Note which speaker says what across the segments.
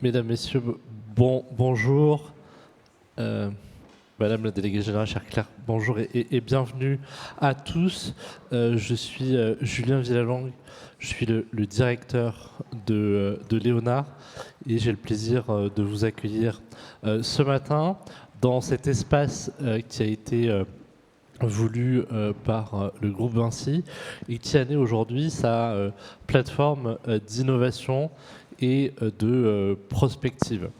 Speaker 1: Mesdames, Messieurs, bonjour. Madame la déléguée générale, chère Claire, bonjour et bienvenue à tous. Je suis Julien Villalangue, je suis le directeur de Léonard et j'ai le plaisir de vous accueillir ce matin dans cet espace qui a été voulu par le groupe Vinci et qui a né aujourd'hui sa plateforme d'innovation et de prospective.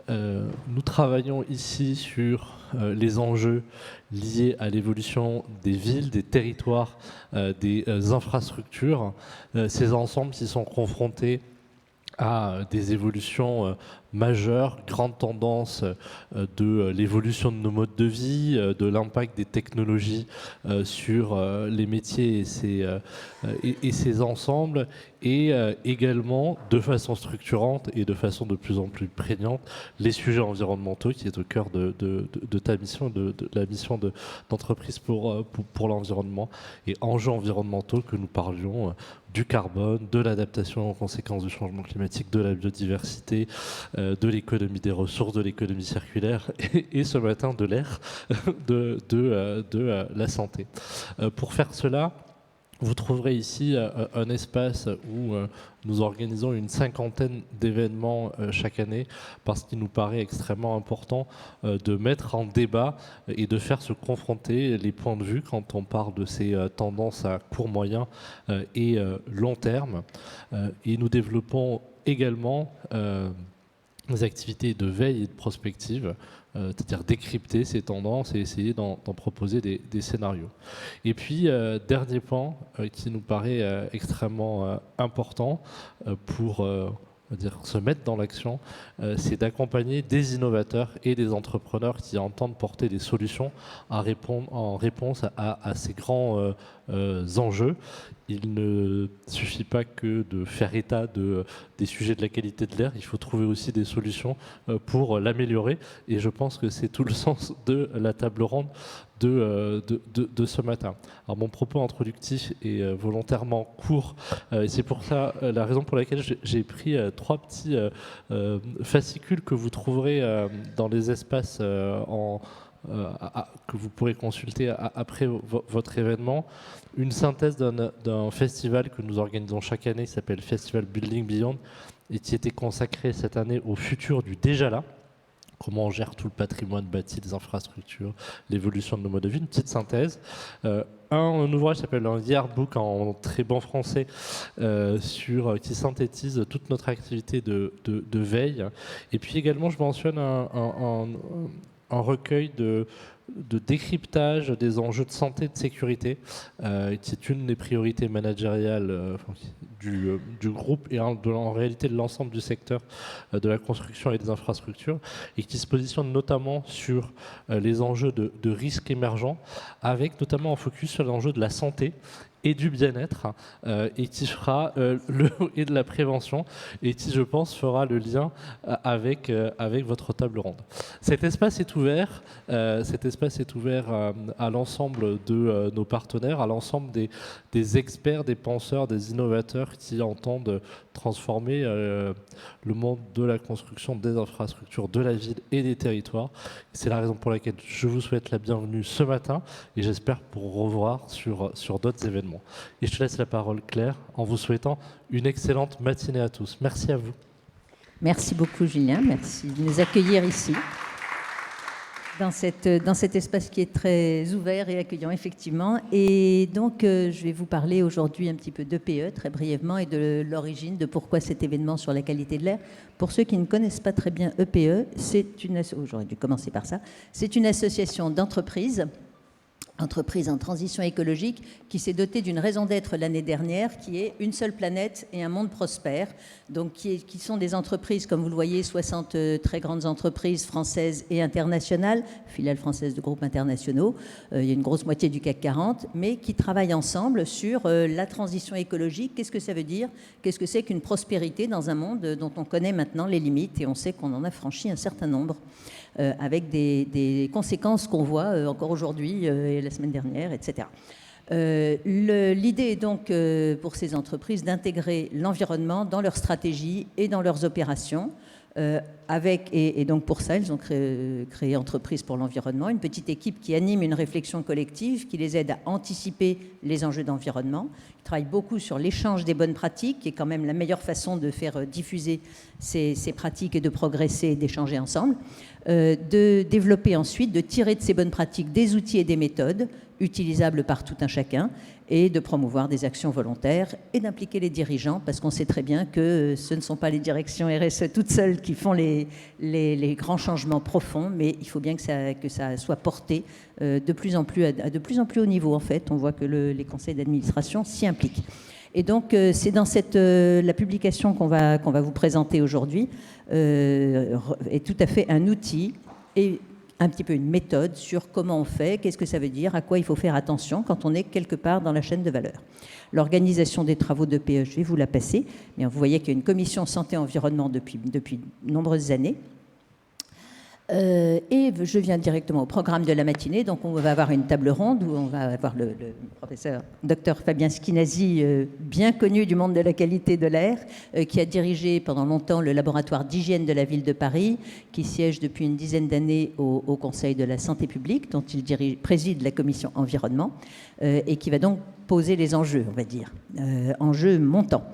Speaker 1: Nous travaillons ici sur les enjeux liés à l'évolution des villes, des territoires, des infrastructures, ces ensembles qui sont confrontés à des évolutions majeures, grandes tendances de l'évolution de nos modes de vie, de l'impact des technologies sur les métiers et ces ensembles, et également de façon structurante et de façon de plus en plus prégnante, les sujets environnementaux qui est au cœur de ta mission, de la mission d'entreprise pour l'environnement, et enjeux environnementaux que nous parlions du carbone, de l'adaptation aux conséquences du changement climatique, de la biodiversité, de l'économie des ressources, de l'économie circulaire et ce matin de l'air, de la santé. Pour faire cela, vous trouverez ici un espace où nous organisons une 50aine d'événements chaque année parce qu'il nous paraît extrêmement important de mettre en débat et de faire se confronter les points de vue quand on parle de ces tendances à court, moyen et long terme. Et nous développons également des activités de veille et de prospective, c'est-à-dire décrypter ces tendances et essayer d'en proposer des scénarios. Et puis, dernier point qui nous paraît extrêmement important pour on va dire, se mettre dans l'action, c'est d'accompagner des innovateurs et des entrepreneurs qui entendent porter des solutions en réponse à ces grands enjeux. Il ne suffit pas que de faire état des sujets de la qualité de l'air, il faut trouver aussi des solutions pour l'améliorer. Et je pense que c'est tout le sens de la table ronde de ce matin. Alors mon propos introductif est volontairement court, et c'est pour ça la raison pour laquelle j'ai pris trois petits fascicules que vous trouverez dans les espaces que vous pourrez consulter après votre événement. Une synthèse d'un festival que nous organisons chaque année qui s'appelle Festival Building Beyond et qui était consacré cette année au futur du déjà là. Comment on gère tout le patrimoine bâti, les infrastructures, l'évolution de nos modes de vie. Une petite synthèse. Un ouvrage qui s'appelle un yearbook en très bon français qui synthétise toute notre activité de veille. Et puis également, je mentionne un recueil de décryptage des enjeux de santé et de sécurité, qui est une des priorités managériales du groupe et en réalité de l'ensemble du secteur de la construction et des infrastructures, et qui se positionne notamment sur les enjeux de risques émergents, avec notamment un focus sur l'enjeu de la santé et du bien-être, et qui fera et de la prévention, et qui, je pense, fera le lien avec votre table ronde. Cet espace est ouvert à l'ensemble de nos partenaires, à l'ensemble des experts, des penseurs, des innovateurs qui entendent transformer le monde de la construction, des infrastructures, de la ville et des territoires. C'est la raison pour laquelle je vous souhaite la bienvenue ce matin et j'espère vous revoir sur d'autres événements. Et je te laisse la parole, Claire, en vous souhaitant une excellente matinée à tous. Merci à vous.
Speaker 2: Merci beaucoup, Julien. Merci de nous accueillir ici, dans cet espace qui est très ouvert et accueillant, effectivement. Et donc, je vais vous parler aujourd'hui un petit peu d'EPE, très brièvement, et de l'origine, de pourquoi cet événement sur la qualité de l'air. Pour ceux qui ne connaissent pas très bien EPE, j'aurais dû commencer par ça, c'est une association d'entreprises, entreprise en transition écologique, qui s'est dotée d'une raison d'être l'année dernière, qui est une seule planète et un monde prospère. Donc, qui sont des entreprises, comme vous le voyez, 60 très grandes entreprises françaises et internationales, filiales françaises de groupes internationaux. Il y a une grosse moitié du CAC 40, mais qui travaillent ensemble sur la transition écologique. Qu'est-ce que ça veut dire? Qu'est-ce que c'est qu'une prospérité dans un monde dont on connaît maintenant les limites, et on sait qu'on en a franchi un certain nombre, avec des conséquences qu'on voit encore aujourd'hui et la semaine dernière, etc. L'idée est donc pour ces entreprises d'intégrer l'environnement dans leur stratégie et dans leurs opérations. Et donc pour ça, ils ont créé Entreprises pour l'environnement, une petite équipe qui anime une réflexion collective, qui les aide à anticiper les enjeux d'environnement. Ils travaillent beaucoup sur l'échange des bonnes pratiques, qui est quand même la meilleure façon de faire diffuser ces pratiques et de progresser et d'échanger ensemble. De développer ensuite, de tirer de ces bonnes pratiques des outils et des méthodes utilisables par tout un chacun, et de promouvoir des actions volontaires et d'impliquer les dirigeants, parce qu'on sait très bien que ce ne sont pas les directions RSE toutes seules qui font les grands changements profonds, mais il faut bien que ça soit porté de plus en plus haut niveau. En fait, on voit que les conseils d'administration s'y impliquent. Et donc, c'est dans la publication qu'on va vous présenter aujourd'hui, est tout à fait un outil et un petit peu une méthode sur comment on fait, qu'est-ce que ça veut dire, à quoi il faut faire attention quand on est quelque part dans la chaîne de valeur. L'organisation des travaux de PE, je vais vous la passer, mais vous voyez qu'il y a une commission santé-environnement depuis de nombreuses années. Et je viens directement au programme de la matinée. Donc on va avoir une table ronde où on va avoir le professeur Dr Fabien Schinazi, bien connu du monde de la qualité de l'air, qui a dirigé pendant longtemps le laboratoire d'hygiène de la ville de Paris, qui siège depuis une dizaine d'années au Conseil de la santé publique, dont il préside la commission environnement, et qui va donc poser les enjeux, on va dire, enjeux montants.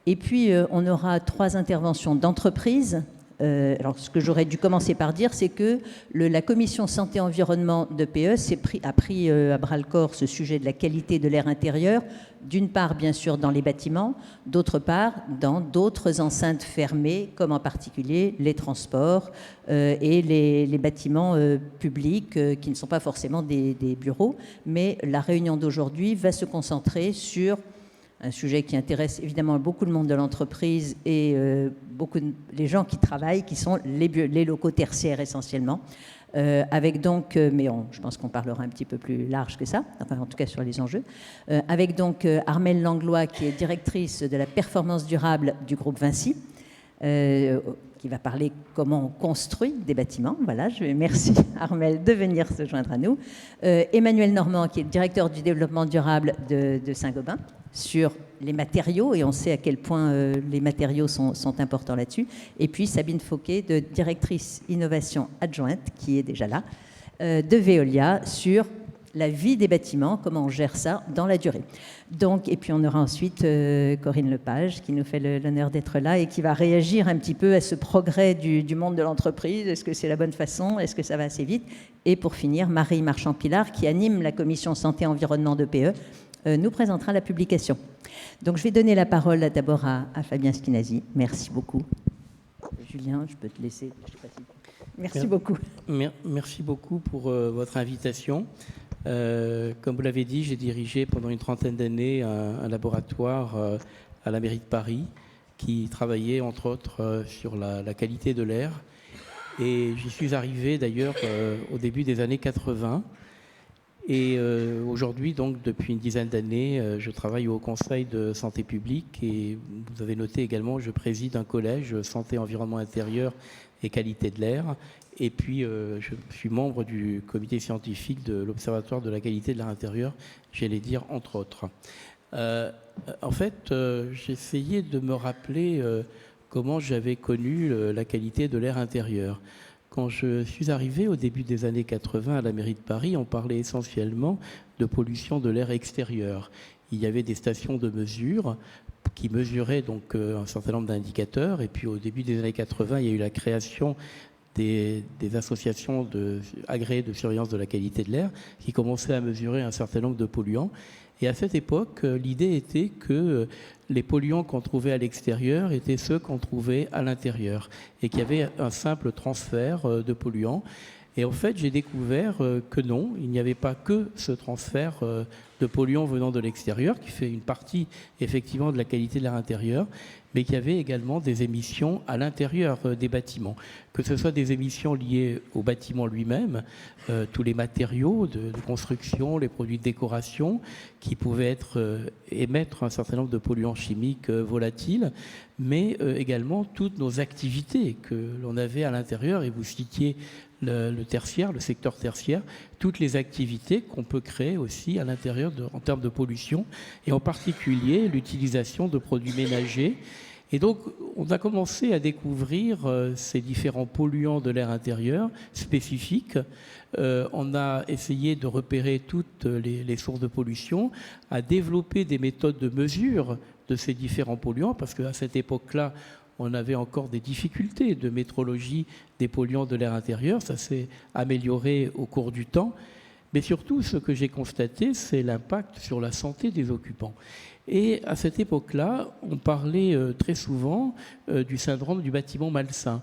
Speaker 2: Et puis on aura 3 interventions d'entreprises. Alors, ce que j'aurais dû commencer par dire, c'est que la commission santé-environnement de PE a pris à bras-le-corps ce sujet de la qualité de l'air intérieur, d'une part, bien sûr, dans les bâtiments, d'autre part, dans d'autres enceintes fermées, comme en particulier les transports et les bâtiments publics, qui ne sont pas forcément des bureaux. Mais la réunion d'aujourd'hui va se concentrer sur un sujet qui intéresse évidemment beaucoup le monde de l'entreprise et les gens qui travaillent, qui sont les locaux tertiaires essentiellement. Avec donc, je pense qu'on parlera un petit peu plus large que ça, enfin en tout cas sur les enjeux, avec donc Armelle Langlois, qui est directrice de la performance durable du groupe Vinci, qui va parler comment on construit des bâtiments. Voilà, merci Armelle de venir se joindre à nous. Emmanuel Normand, qui est directeur du développement durable de Saint-Gobain, sur les matériaux, et on sait à quel point les matériaux sont importants là-dessus. Et puis Sabine Fauquet, directrice innovation adjointe, qui est déjà là, de Veolia, sur la vie des bâtiments, comment on gère ça dans la durée. Donc, et puis on aura ensuite Corinne Lepage, qui nous fait l'honneur d'être là et qui va réagir un petit peu à ce progrès du monde de l'entreprise. Est-ce que c'est la bonne façon? Est-ce que ça va assez vite? Et pour finir, Marie Marchand-Pilar, qui anime la commission santé-environnement de PE, nous présentera la publication. Donc je vais donner la parole d'abord à Fabien Schinazi. Merci beaucoup. Julien, je peux te laisser. Je sais pas si... Merci beaucoup.
Speaker 3: Merci beaucoup pour votre invitation. Comme vous l'avez dit, j'ai dirigé pendant une trentaine d'années un laboratoire à la mairie de Paris qui travaillait entre autres sur la qualité de l'air. Et j'y suis arrivé d'ailleurs au début des années 80. Et aujourd'hui, donc, depuis une dizaine d'années, je travaille au Conseil de santé publique et vous avez noté également, je préside un collège santé, environnement intérieur et qualité de l'air. Et puis, je suis membre du comité scientifique de l'Observatoire de la qualité de l'air intérieur, j'allais dire entre autres. En fait, j'essayais de me rappeler comment j'avais connu la qualité de l'air intérieur. Quand je suis arrivé au début des années 80 à la mairie de Paris, on parlait essentiellement de pollution de l'air extérieur. Il y avait des stations de mesure qui mesuraient donc un certain nombre d'indicateurs. Et puis au début des années 80, il y a eu la création des associations agréées de surveillance de la qualité de l'air qui commençaient à mesurer un certain nombre de polluants. Et à cette époque, l'idée était que les polluants qu'on trouvait à l'extérieur étaient ceux qu'on trouvait à l'intérieur et qu'il y avait un simple transfert de polluants. Et en fait, j'ai découvert que non, il n'y avait pas que ce transfert de polluants venant de l'extérieur, qui fait une partie effectivement de la qualité de l'air intérieur, mais qu'il y avait également des émissions à l'intérieur des bâtiments, que ce soit des émissions liées au bâtiment lui-même, tous les matériaux de construction, les produits de décoration, qui pouvaient émettre un certain nombre de polluants chimiques volatiles, mais également toutes nos activités que l'on avait à l'intérieur, et vous citiez le tertiaire, le secteur tertiaire, toutes les activités qu'on peut créer aussi à l'intérieur en termes de pollution, et en particulier l'utilisation de produits ménagers Et donc, on a commencé à découvrir ces différents polluants de l'air intérieur spécifiques. On a essayé de repérer toutes les sources de pollution, à développer des méthodes de mesure de ces différents polluants, parce qu'à cette époque-là, on avait encore des difficultés de métrologie des polluants de l'air intérieur. Ça s'est amélioré au cours du temps. Mais surtout, ce que j'ai constaté, c'est l'impact sur la santé des occupants. Et à cette époque-là, on parlait très souvent du syndrome du bâtiment malsain.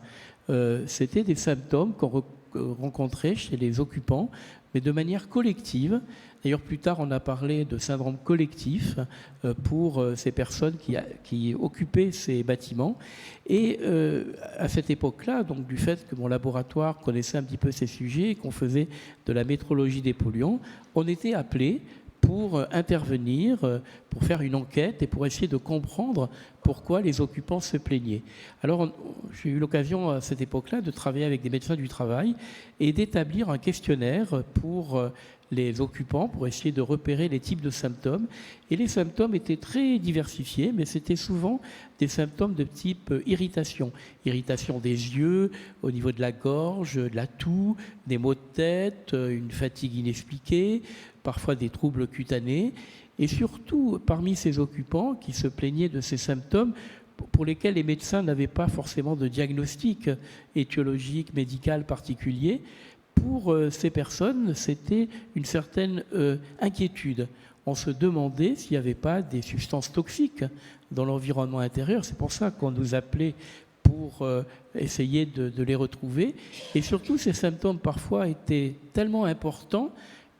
Speaker 3: C'était des symptômes qu'on rencontrait chez les occupants, mais de manière collective. D'ailleurs, plus tard, on a parlé de syndrome collectif pour ces personnes qui occupaient ces bâtiments. Et à cette époque-là, donc du fait que mon laboratoire connaissait un petit peu ces sujets, qu'on faisait de la métrologie des polluants, on était appelé pour intervenir, pour faire une enquête et pour essayer de comprendre pourquoi les occupants se plaignaient. Alors, j'ai eu l'occasion à cette époque-là de travailler avec des médecins du travail et d'établir un questionnaire pour les occupants, pour essayer de repérer les types de symptômes. Et les symptômes étaient très diversifiés, mais c'était souvent des symptômes de type irritation. Irritation des yeux, au niveau de la gorge, de la toux, des maux de tête, une fatigue inexpliquée, parfois des troubles cutanés. Et surtout, parmi ces occupants qui se plaignaient de ces symptômes, pour lesquels les médecins n'avaient pas forcément de diagnostic étiologique, médical particulier, pour ces personnes, c'était une certaine inquiétude. On se demandait s'il n'y avait pas des substances toxiques dans l'environnement intérieur. C'est pour ça qu'on nous appelait pour essayer de les retrouver. Et surtout, ces symptômes parfois étaient tellement importants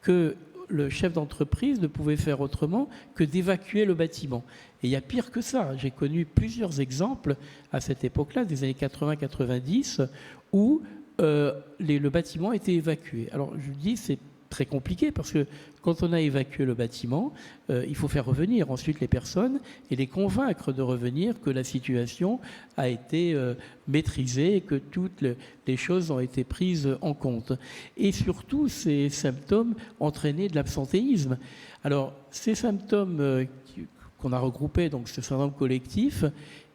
Speaker 3: que le chef d'entreprise ne pouvait faire autrement que d'évacuer le bâtiment. Et il y a pire que ça. J'ai connu plusieurs exemples à cette époque-là, des années 80-90, où le bâtiment était évacué. Alors je dis c'est très compliqué parce que quand on a évacué le bâtiment, il faut faire revenir ensuite les personnes et les convaincre de revenir, que la situation a été maîtrisée et que toutes les choses ont été prises en compte. Et surtout, ces symptômes entraînaient de l'absentéisme. Alors ces symptômes qu'on a regroupés, donc ce syndrome collectif,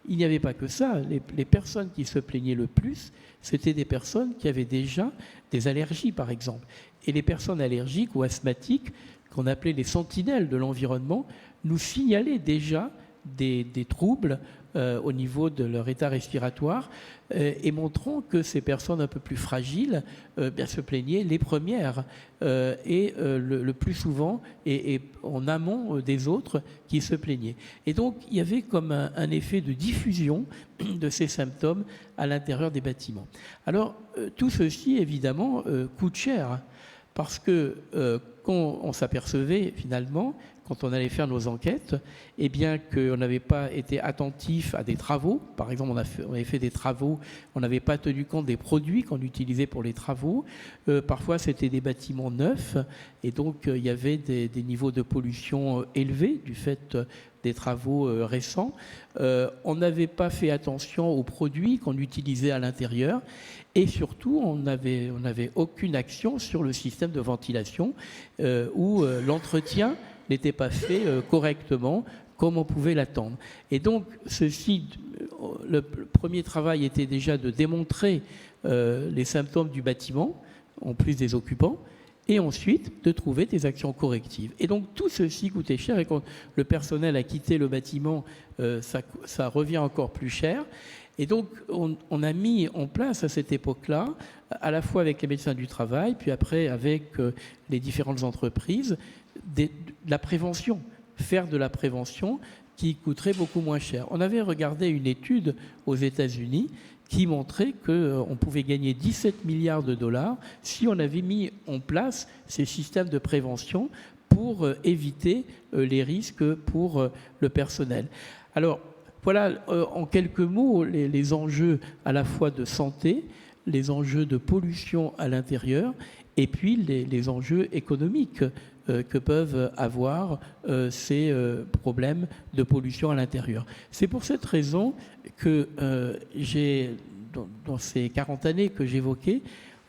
Speaker 3: il n'y avait pas que ça. Les personnes qui se plaignaient le plus, c'était des personnes qui avaient déjà des allergies, par exemple. Et les personnes allergiques ou asthmatiques, qu'on appelait les sentinelles de l'environnement, nous signalaient déjà des troubles au niveau de leur état respiratoire et montrant que ces personnes un peu plus fragiles se plaignaient les premières et le plus souvent et en amont des autres qui se plaignaient. Et donc il y avait comme un effet de diffusion de ces symptômes à l'intérieur des bâtiments. Alors tout ceci évidemment coûte cher parce que quand on s'apercevait finalement, quand on allait faire nos enquêtes, eh bien qu'on n'avait pas été attentif à des travaux. Par exemple, on avait fait des travaux, on n'avait pas tenu compte des produits qu'on utilisait pour les travaux. Parfois, c'était des bâtiments neufs, et donc il y avait des niveaux de pollution élevés du fait des travaux récents. On n'avait pas fait attention aux produits qu'on utilisait à l'intérieur, et surtout, on n'avait aucune action sur le système de ventilation où l'entretien n'était pas fait correctement comme on pouvait l'attendre. Et donc, le premier travail était déjà de démontrer les symptômes du bâtiment, en plus des occupants, et ensuite de trouver des actions correctives. Et donc, tout ceci coûtait cher, et quand le personnel a quitté le bâtiment, ça revient encore plus cher. Et donc, on a mis en place à cette époque-là, à la fois avec les médecins du travail, puis après avec les différentes entreprises, de la prévention, faire de la prévention qui coûterait beaucoup moins cher. On avait regardé une étude aux États-Unis qui montrait qu'on pouvait gagner 17 milliards de dollars si on avait mis en place ces systèmes de prévention pour éviter les risques pour le personnel. Alors, voilà en quelques mots les enjeux à la fois de santé, les enjeux de pollution à l'intérieur et puis les enjeux économiques que peuvent avoir ces problèmes de pollution à l'intérieur. C'est pour cette raison que dans ces 40 années que j'évoquais,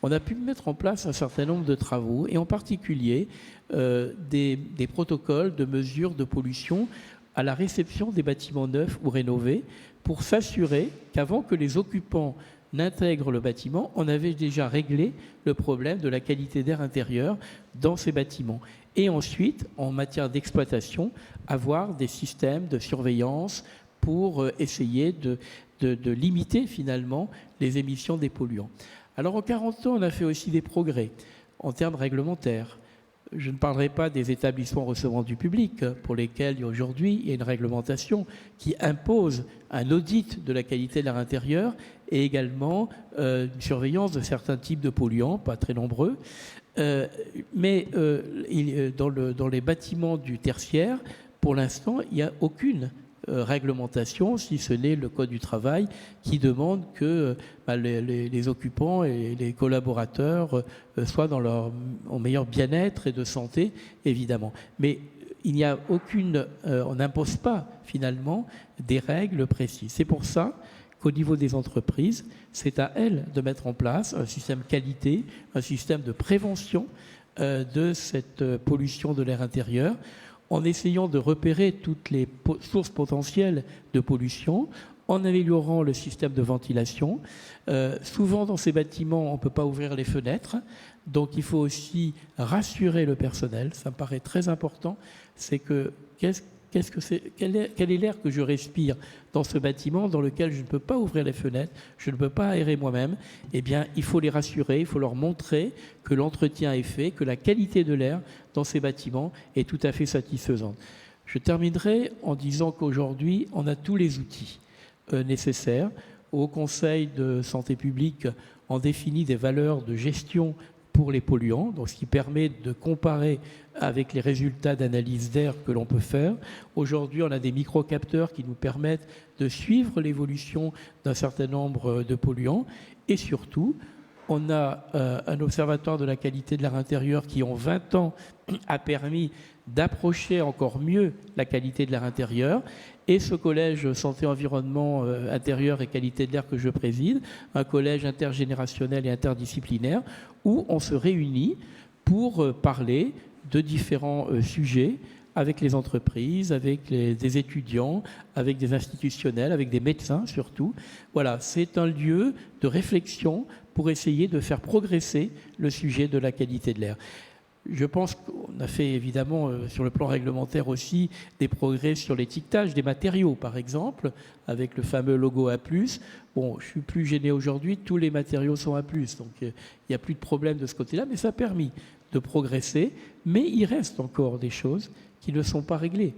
Speaker 3: on a pu mettre en place un certain nombre de travaux, et en particulier des protocoles de mesure de pollution à la réception des bâtiments neufs ou rénovés pour s'assurer qu'avant que les occupants n'intègrent le bâtiment, on avait déjà réglé le problème de la qualité d'air intérieur dans ces bâtiments. Et ensuite, en matière d'exploitation, avoir des systèmes de surveillance pour essayer de limiter finalement les émissions des polluants. Alors en 40 ans, on a fait aussi des progrès en termes réglementaires. Je ne parlerai pas des établissements recevant du public, pour lesquels aujourd'hui il y a une réglementation qui impose un audit de la qualité de l'air intérieur et également une surveillance de certains types de polluants, pas très nombreux. Mais dans les bâtiments du tertiaire, pour l'instant, il n'y a aucune réglementation, si ce n'est le Code du travail, qui demande que les occupants et les collaborateurs soient en meilleur bien-être et de santé, évidemment. Mais il n'y a on n'impose pas finalement des règles précises. C'est pour ça qu'au niveau des entreprises, c'est à elles de mettre en place un système qualité, un système de prévention de cette pollution de l'air intérieur, en essayant de repérer toutes les sources potentielles de pollution, en améliorant le système de ventilation. Souvent, dans ces bâtiments, on ne peut pas ouvrir les fenêtres, donc il faut aussi rassurer le personnel. Ça me paraît très important. C'est que quel est l'air que je respire dans ce bâtiment dans lequel je ne peux pas ouvrir les fenêtres, je ne peux pas aérer moi-même? Eh bien, il faut les rassurer, il faut leur montrer que l'entretien est fait, que la qualité de l'air dans ces bâtiments est tout à fait satisfaisante. Je terminerai en disant qu'aujourd'hui, on a tous les outils nécessaires. Au Conseil de santé publique, on définit des valeurs de gestion pour les polluants, donc ce qui permet de comparer avec les résultats d'analyse d'air que l'on peut faire. Aujourd'hui, on a des microcapteurs qui nous permettent de suivre l'évolution d'un certain nombre de polluants. Et surtout, on a un observatoire de la qualité de l'air intérieur qui, en 20 ans, a permis d'approcher encore mieux la qualité de l'air intérieur. Et ce collège santé-environnement intérieur et qualité de l'air que je préside, un collège intergénérationnel et interdisciplinaire, où on se réunit pour parler de différents sujets avec les entreprises, avec des étudiants, avec des institutionnels, avec des médecins surtout. Voilà, c'est un lieu de réflexion pour essayer de faire progresser le sujet de la qualité de l'air. Je pense qu'on a fait évidemment sur le plan réglementaire aussi des progrès sur l'étiquetage des matériaux, par exemple, avec le fameux logo A+. Bon, je suis plus gêné aujourd'hui, tous les matériaux sont A+, donc il n'y a plus de problème de ce côté-là, mais ça a permis de progresser. Mais il reste encore des choses qui ne sont pas réglées.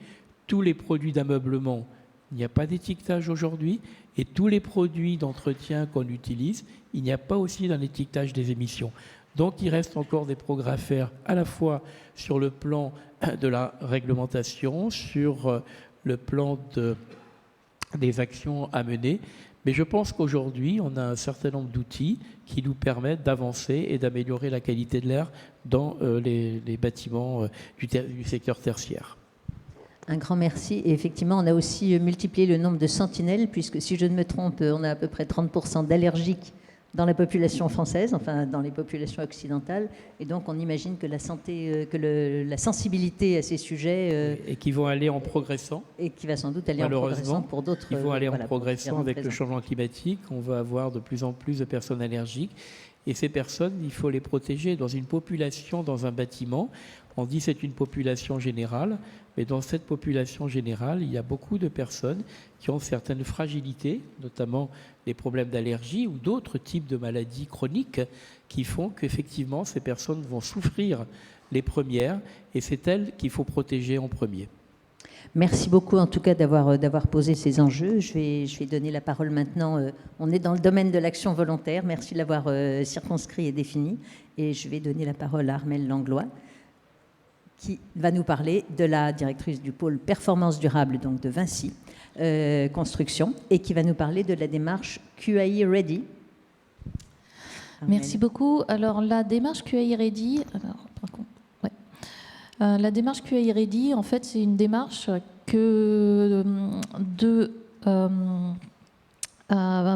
Speaker 3: Tous les produits d'ameublement, il n'y a pas d'étiquetage aujourd'hui, et tous les produits d'entretien qu'on utilise, il n'y a pas aussi d'un étiquetage des émissions. Donc il reste encore des progrès à faire à la fois sur le plan de la réglementation, sur le plan des actions à mener. Mais je pense qu'aujourd'hui, on a un certain nombre d'outils qui nous permettent d'avancer et d'améliorer la qualité de l'air dans les bâtiments du secteur tertiaire.
Speaker 2: Un grand merci. Et effectivement, on a aussi multiplié le nombre de sentinelles, puisque si je ne me trompe, on a à peu près 30% d'allergiques dans la population française, enfin dans les populations occidentales, et donc on imagine que la santé, la sensibilité à ces sujets
Speaker 3: et qui vont aller en progressant,
Speaker 2: et qui va sans doute aller en progressant pour d'autres.
Speaker 3: Ils vont aller en progressant avec le changement climatique. On va avoir de plus en plus de personnes allergiques, et ces personnes, il faut les protéger. Dans une population, dans un bâtiment, on dit c'est une population générale, mais dans cette population générale, il y a beaucoup de personnes qui ont certaines fragilités, notamment des problèmes d'allergie ou d'autres types de maladies chroniques qui font qu'effectivement ces personnes vont souffrir les premières, et c'est elles qu'il faut protéger en premier.
Speaker 2: Merci beaucoup en tout cas d'avoir posé ces enjeux. Je vais donner la parole maintenant. On est dans le domaine de l'action volontaire. Merci de l'avoir circonscrit et défini. Et je vais donner la parole à Armelle Langlois, qui va nous parler de la directrice du pôle performance durable, donc de Vinci Construction, et qui va nous parler de la démarche QAI Ready.
Speaker 4: Merci beaucoup. Alors la démarche QAI Ready, la démarche QAI Ready, en fait, c'est une démarche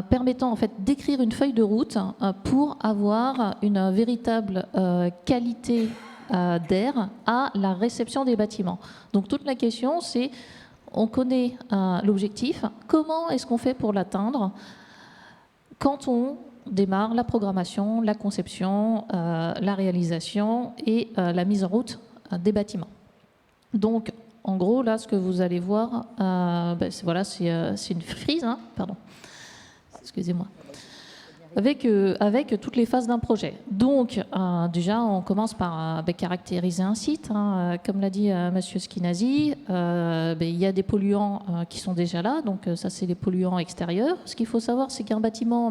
Speaker 4: permettant en fait d'écrire une feuille de route pour avoir une véritable qualité d'air à la réception des bâtiments. Donc toute la question, c'est on connaît l'objectif. Comment est-ce qu'on fait pour l'atteindre quand on démarre la programmation, la conception, la réalisation et la mise en route des bâtiments. Donc, en gros, là, ce que vous allez voir, c'est une frise, hein, pardon, excusez-moi, avec toutes les phases d'un projet. Donc, déjà, on commence par caractériser un site. Hein, comme l'a dit Monsieur Schinazi, il y a des polluants qui sont déjà là. Donc, ça, c'est les polluants extérieurs. Ce qu'il faut savoir, c'est qu'un bâtiment,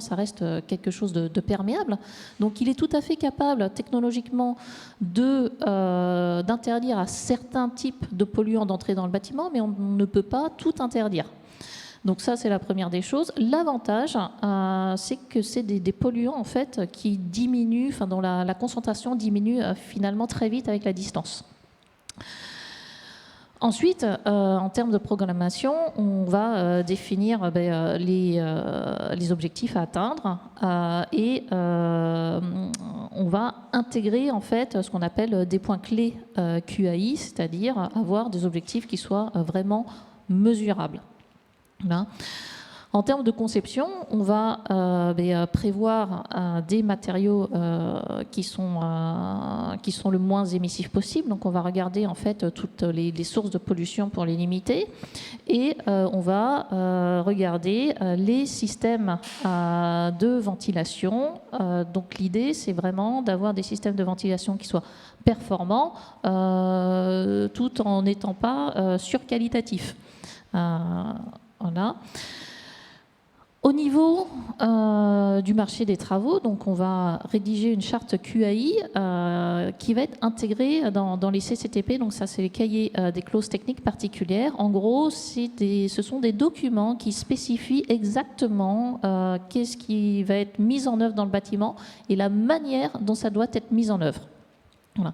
Speaker 4: ça reste quelque chose de perméable. Donc, il est tout à fait capable, technologiquement, d'interdire à certains types de polluants d'entrer dans le bâtiment, mais on ne peut pas tout interdire. Donc ça, c'est la première des choses. L'avantage, c'est que c'est des polluants en fait qui diminuent, dont la concentration diminue finalement très vite avec la distance. Ensuite, en termes de programmation, on va définir les objectifs à atteindre et on va intégrer en fait ce qu'on appelle des points clés QAI, c'est-à-dire avoir des objectifs qui soient vraiment mesurables. Là. En termes de conception, on va prévoir des matériaux qui sont le moins émissifs possible. Donc, on va regarder en fait toutes les sources de pollution pour les limiter, et on va regarder les systèmes de ventilation. Donc, l'idée, c'est vraiment d'avoir des systèmes de ventilation qui soient performants, tout en n'étant pas surqualitatifs. Voilà. Au niveau du marché des travaux, donc on va rédiger une charte QAI qui va être intégrée dans les CCTP. Donc ça, c'est les cahiers des clauses techniques particulières. En gros, ce sont des documents qui spécifient exactement qu'est-ce qui va être mis en œuvre dans le bâtiment et la manière dont ça doit être mis en œuvre. Voilà.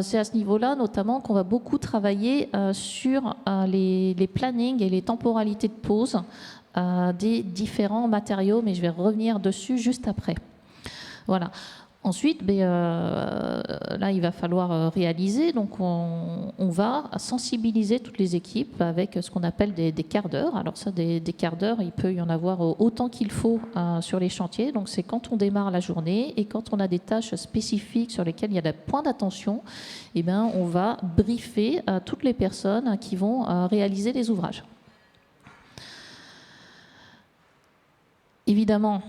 Speaker 4: C'est à ce niveau-là, notamment, qu'on va beaucoup travailler sur les plannings et les temporalités de pose des différents matériaux, mais je vais revenir dessus juste après. Voilà. Ensuite, là, il va falloir réaliser. Donc, on va sensibiliser toutes les équipes avec ce qu'on appelle des quarts d'heure. Alors ça, des quarts d'heure, il peut y en avoir autant qu'il faut sur les chantiers. Donc, c'est quand on démarre la journée et quand on a des tâches spécifiques sur lesquelles il y a des points d'attention, on va briefer toutes les personnes qui vont réaliser les ouvrages. Évidemment,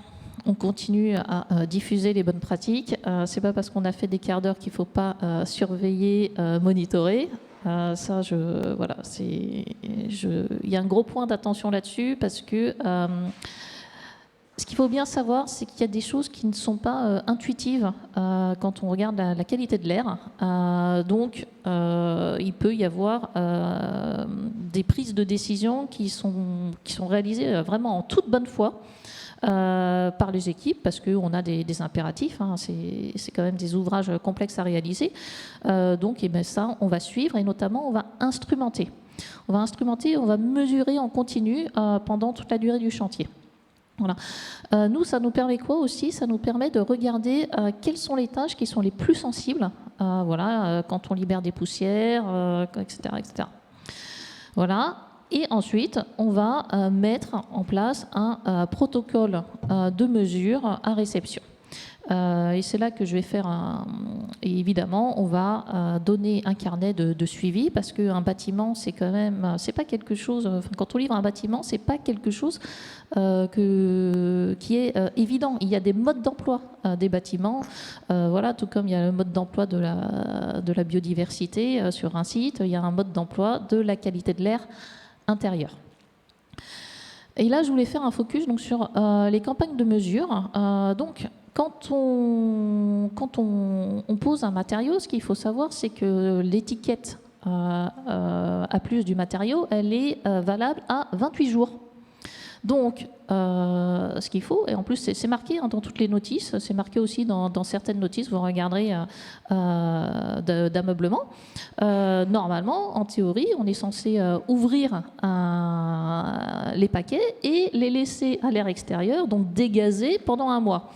Speaker 4: on continue à diffuser les bonnes pratiques. C'est pas parce qu'on a fait des quarts d'heure qu'il ne faut pas surveiller, monitorer. Il y a un gros point d'attention là-dessus parce que ce qu'il faut bien savoir, c'est qu'il y a des choses qui ne sont pas intuitives quand on regarde la qualité de l'air. Donc, il peut y avoir des prises de décision qui sont réalisées vraiment en toute bonne foi. Par les équipes, parce qu'on a des impératifs, hein, c'est quand même des ouvrages complexes à réaliser. Donc, ça, on va suivre et notamment, on va instrumenter. On va mesurer en continu pendant toute la durée du chantier. Voilà. Nous, ça nous permet quoi aussi? Ça nous permet de regarder quelles sont les tâches qui sont les plus sensibles, quand on libère des poussières, etc., etc. Voilà. Et ensuite, on va mettre en place un protocole de mesure à réception. Et c'est là que je vais faire et évidemment, on va donner un carnet de suivi parce qu'un bâtiment, c'est quand même, c'est pas quelque chose. Quand on livre un bâtiment, c'est pas quelque chose qui est évident. Il y a des modes d'emploi des bâtiments, tout comme il y a le mode d'emploi de la biodiversité sur un site, il y a un mode d'emploi de la qualité de l'air intérieur. Et là, je voulais faire un focus donc, sur les campagnes de mesure. Donc, quand on pose un matériau, ce qu'il faut savoir, c'est que l'étiquette A+ du matériau, elle est valable à 28 jours. Donc, ce qu'il faut, et en plus c'est marqué dans toutes les notices, c'est marqué aussi dans certaines notices, vous regarderez d'ameublement. Normalement, en théorie, on est censé ouvrir les paquets et les laisser à l'air extérieur, donc dégazer pendant un mois.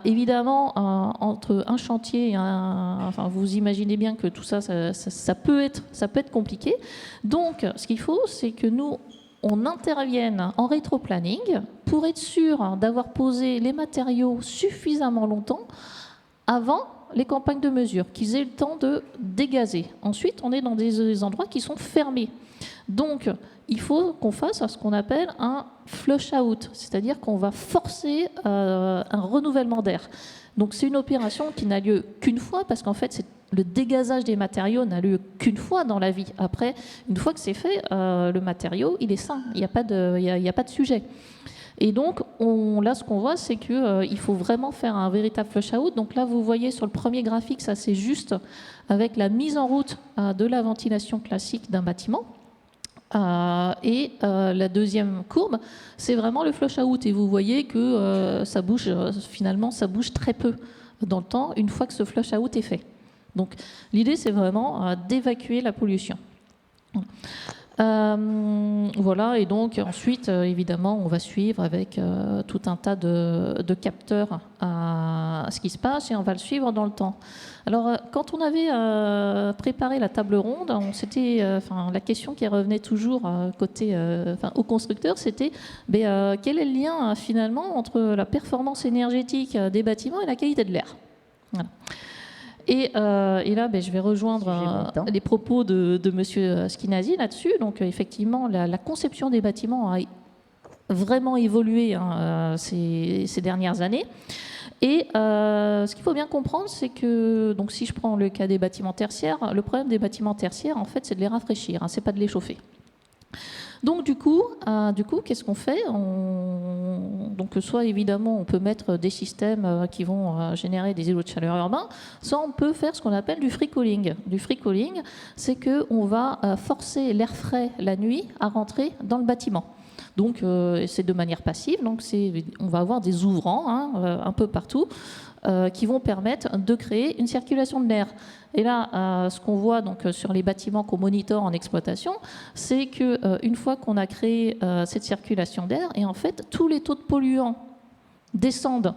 Speaker 4: Évidemment, entre un chantier et enfin, vous imaginez bien que tout ça, ça peut être compliqué. Donc, ce qu'il faut, c'est que nous, on intervienne en rétro-planning pour être sûr d'avoir posé les matériaux suffisamment longtemps avant les campagnes de mesure, qu'ils aient le temps de dégazer. Ensuite, on est dans des endroits qui sont fermés. Donc, il faut qu'on fasse ce qu'on appelle un flush out, c'est-à-dire qu'on va forcer un renouvellement d'air. Donc, c'est une opération qui n'a lieu qu'une fois, parce qu'en fait, le dégazage des matériaux n'a lieu qu'une fois dans la vie. Après, une fois que c'est fait, le matériau, il est sain, il n'y a pas de sujet. Et donc, là, ce qu'on voit, c'est qu'il faut vraiment faire un véritable flush-out. Donc là, vous voyez sur le premier graphique, ça c'est juste avec la mise en route de la ventilation classique d'un bâtiment. Et la deuxième courbe, c'est vraiment le flush-out. Et vous voyez que ça bouge, finalement, ça bouge très peu dans le temps, une fois que ce flush-out est fait. Donc l'idée, c'est vraiment d'évacuer la pollution. Voilà, et donc ensuite, évidemment, on va suivre avec tout un tas de capteurs ce qui se passe et on va le suivre dans le temps. Alors, quand on avait préparé la table ronde, la question qui revenait toujours aux constructeurs, c'était quel est le lien finalement entre la performance énergétique des bâtiments et la qualité de l'air. Voilà. Et là, je vais rejoindre les propos de M. Schinazi là-dessus. Donc, effectivement, la conception des bâtiments a vraiment évolué ces dernières années. Et ce qu'il faut bien comprendre, c'est que, donc, si je prends le cas des bâtiments tertiaires, le problème des bâtiments tertiaires, en fait, c'est de les rafraîchir, c'est pas de les chauffer. Donc du coup, qu'est-ce qu'on fait? Donc soit évidemment on peut mettre des systèmes qui vont générer des îlots de chaleur urbains, soit on peut faire ce qu'on appelle du free cooling. Du free cooling, c'est qu'on va forcer l'air frais la nuit à rentrer dans le bâtiment. Donc c'est de manière passive, donc on va avoir des ouvrants un peu partout qui vont permettre de créer une circulation de l'air. Et là, ce qu'on voit donc sur les bâtiments qu'on monitore en exploitation, c'est qu'une fois qu'on a créé cette circulation d'air, et en fait, tous les taux de polluants descendent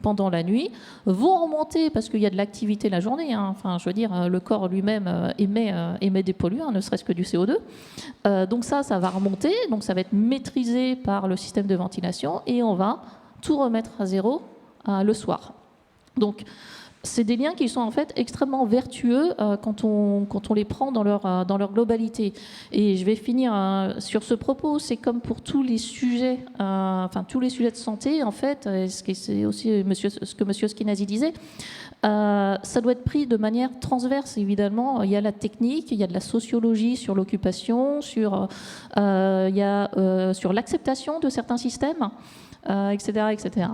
Speaker 4: pendant la nuit, vont remonter parce qu'il y a de l'activité la journée. Enfin, je veux dire, le corps lui-même émet des polluants, ne serait-ce que du CO2. Donc ça va remonter, donc ça va être maîtrisé par le système de ventilation et on va tout remettre à zéro le soir. Donc, c'est des liens qui sont en fait extrêmement vertueux quand on les prend dans leur globalité. Et je vais finir sur ce propos. C'est comme pour tous les sujets, tous les sujets de santé, en fait, c'est aussi ce que M. Schinazi disait, ça doit être pris de manière transverse, évidemment. Il y a la technique, il y a de la sociologie sur l'occupation, sur l'acceptation de certains systèmes, etc., etc.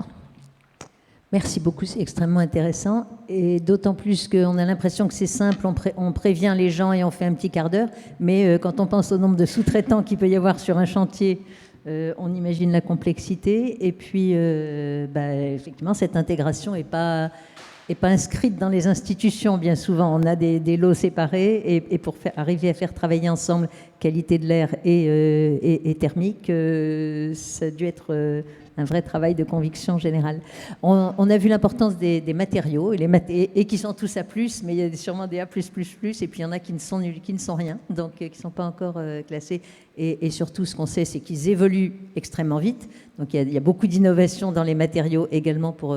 Speaker 2: Merci beaucoup, c'est extrêmement intéressant. Et d'autant plus qu'on a l'impression que c'est simple, on prévient les gens et on fait un petit quart d'heure. Mais quand on pense au nombre de sous-traitants qu'il peut y avoir sur un chantier, on imagine la complexité. Et puis, effectivement, cette intégration n'est pas inscrite dans les institutions. Bien souvent, on a des lots séparés. Et pour arriver à faire travailler ensemble qualité de l'air et thermique, ça a dû être... un vrai travail de conviction générale. On a vu l'importance des matériaux et qui sont tous A+, mais il y a sûrement des A+++, et puis il y en a qui ne sont nuls, qui ne sont rien, donc qui ne sont pas encore classés. Et surtout, ce qu'on sait, c'est qu'ils évoluent extrêmement vite. Donc il y a beaucoup d'innovations dans les matériaux également pour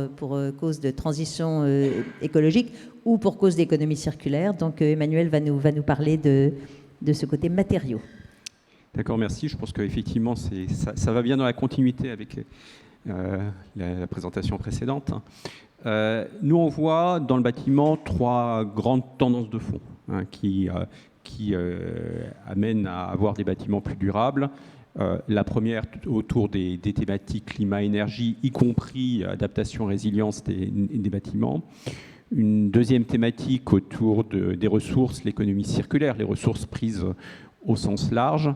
Speaker 2: cause de transition écologique ou pour cause d'économie circulaire. Donc Emmanuel va nous parler de ce côté matériaux.
Speaker 5: D'accord, merci. Je pense qu'effectivement, ça va bien dans la continuité avec la présentation précédente. Nous, on voit dans le bâtiment 3 grandes tendances de fond qui amènent à avoir des bâtiments plus durables. La première autour des thématiques climat-énergie, y compris adaptation, résilience des bâtiments. Une deuxième thématique autour des ressources, l'économie circulaire, les ressources prises au sens large.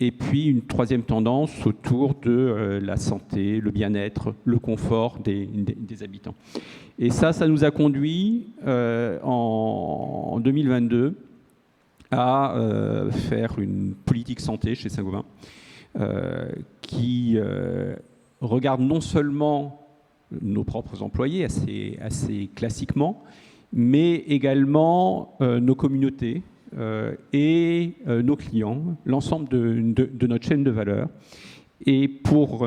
Speaker 5: Et puis une troisième tendance autour de la santé, le bien-être, le confort des habitants. Et ça nous a conduit en 2022 à faire une politique santé chez Saint-Gobain qui regarde non seulement nos propres employés, assez classiquement, mais également nos communautés et nos clients, l'ensemble de notre chaîne de valeur. Et pour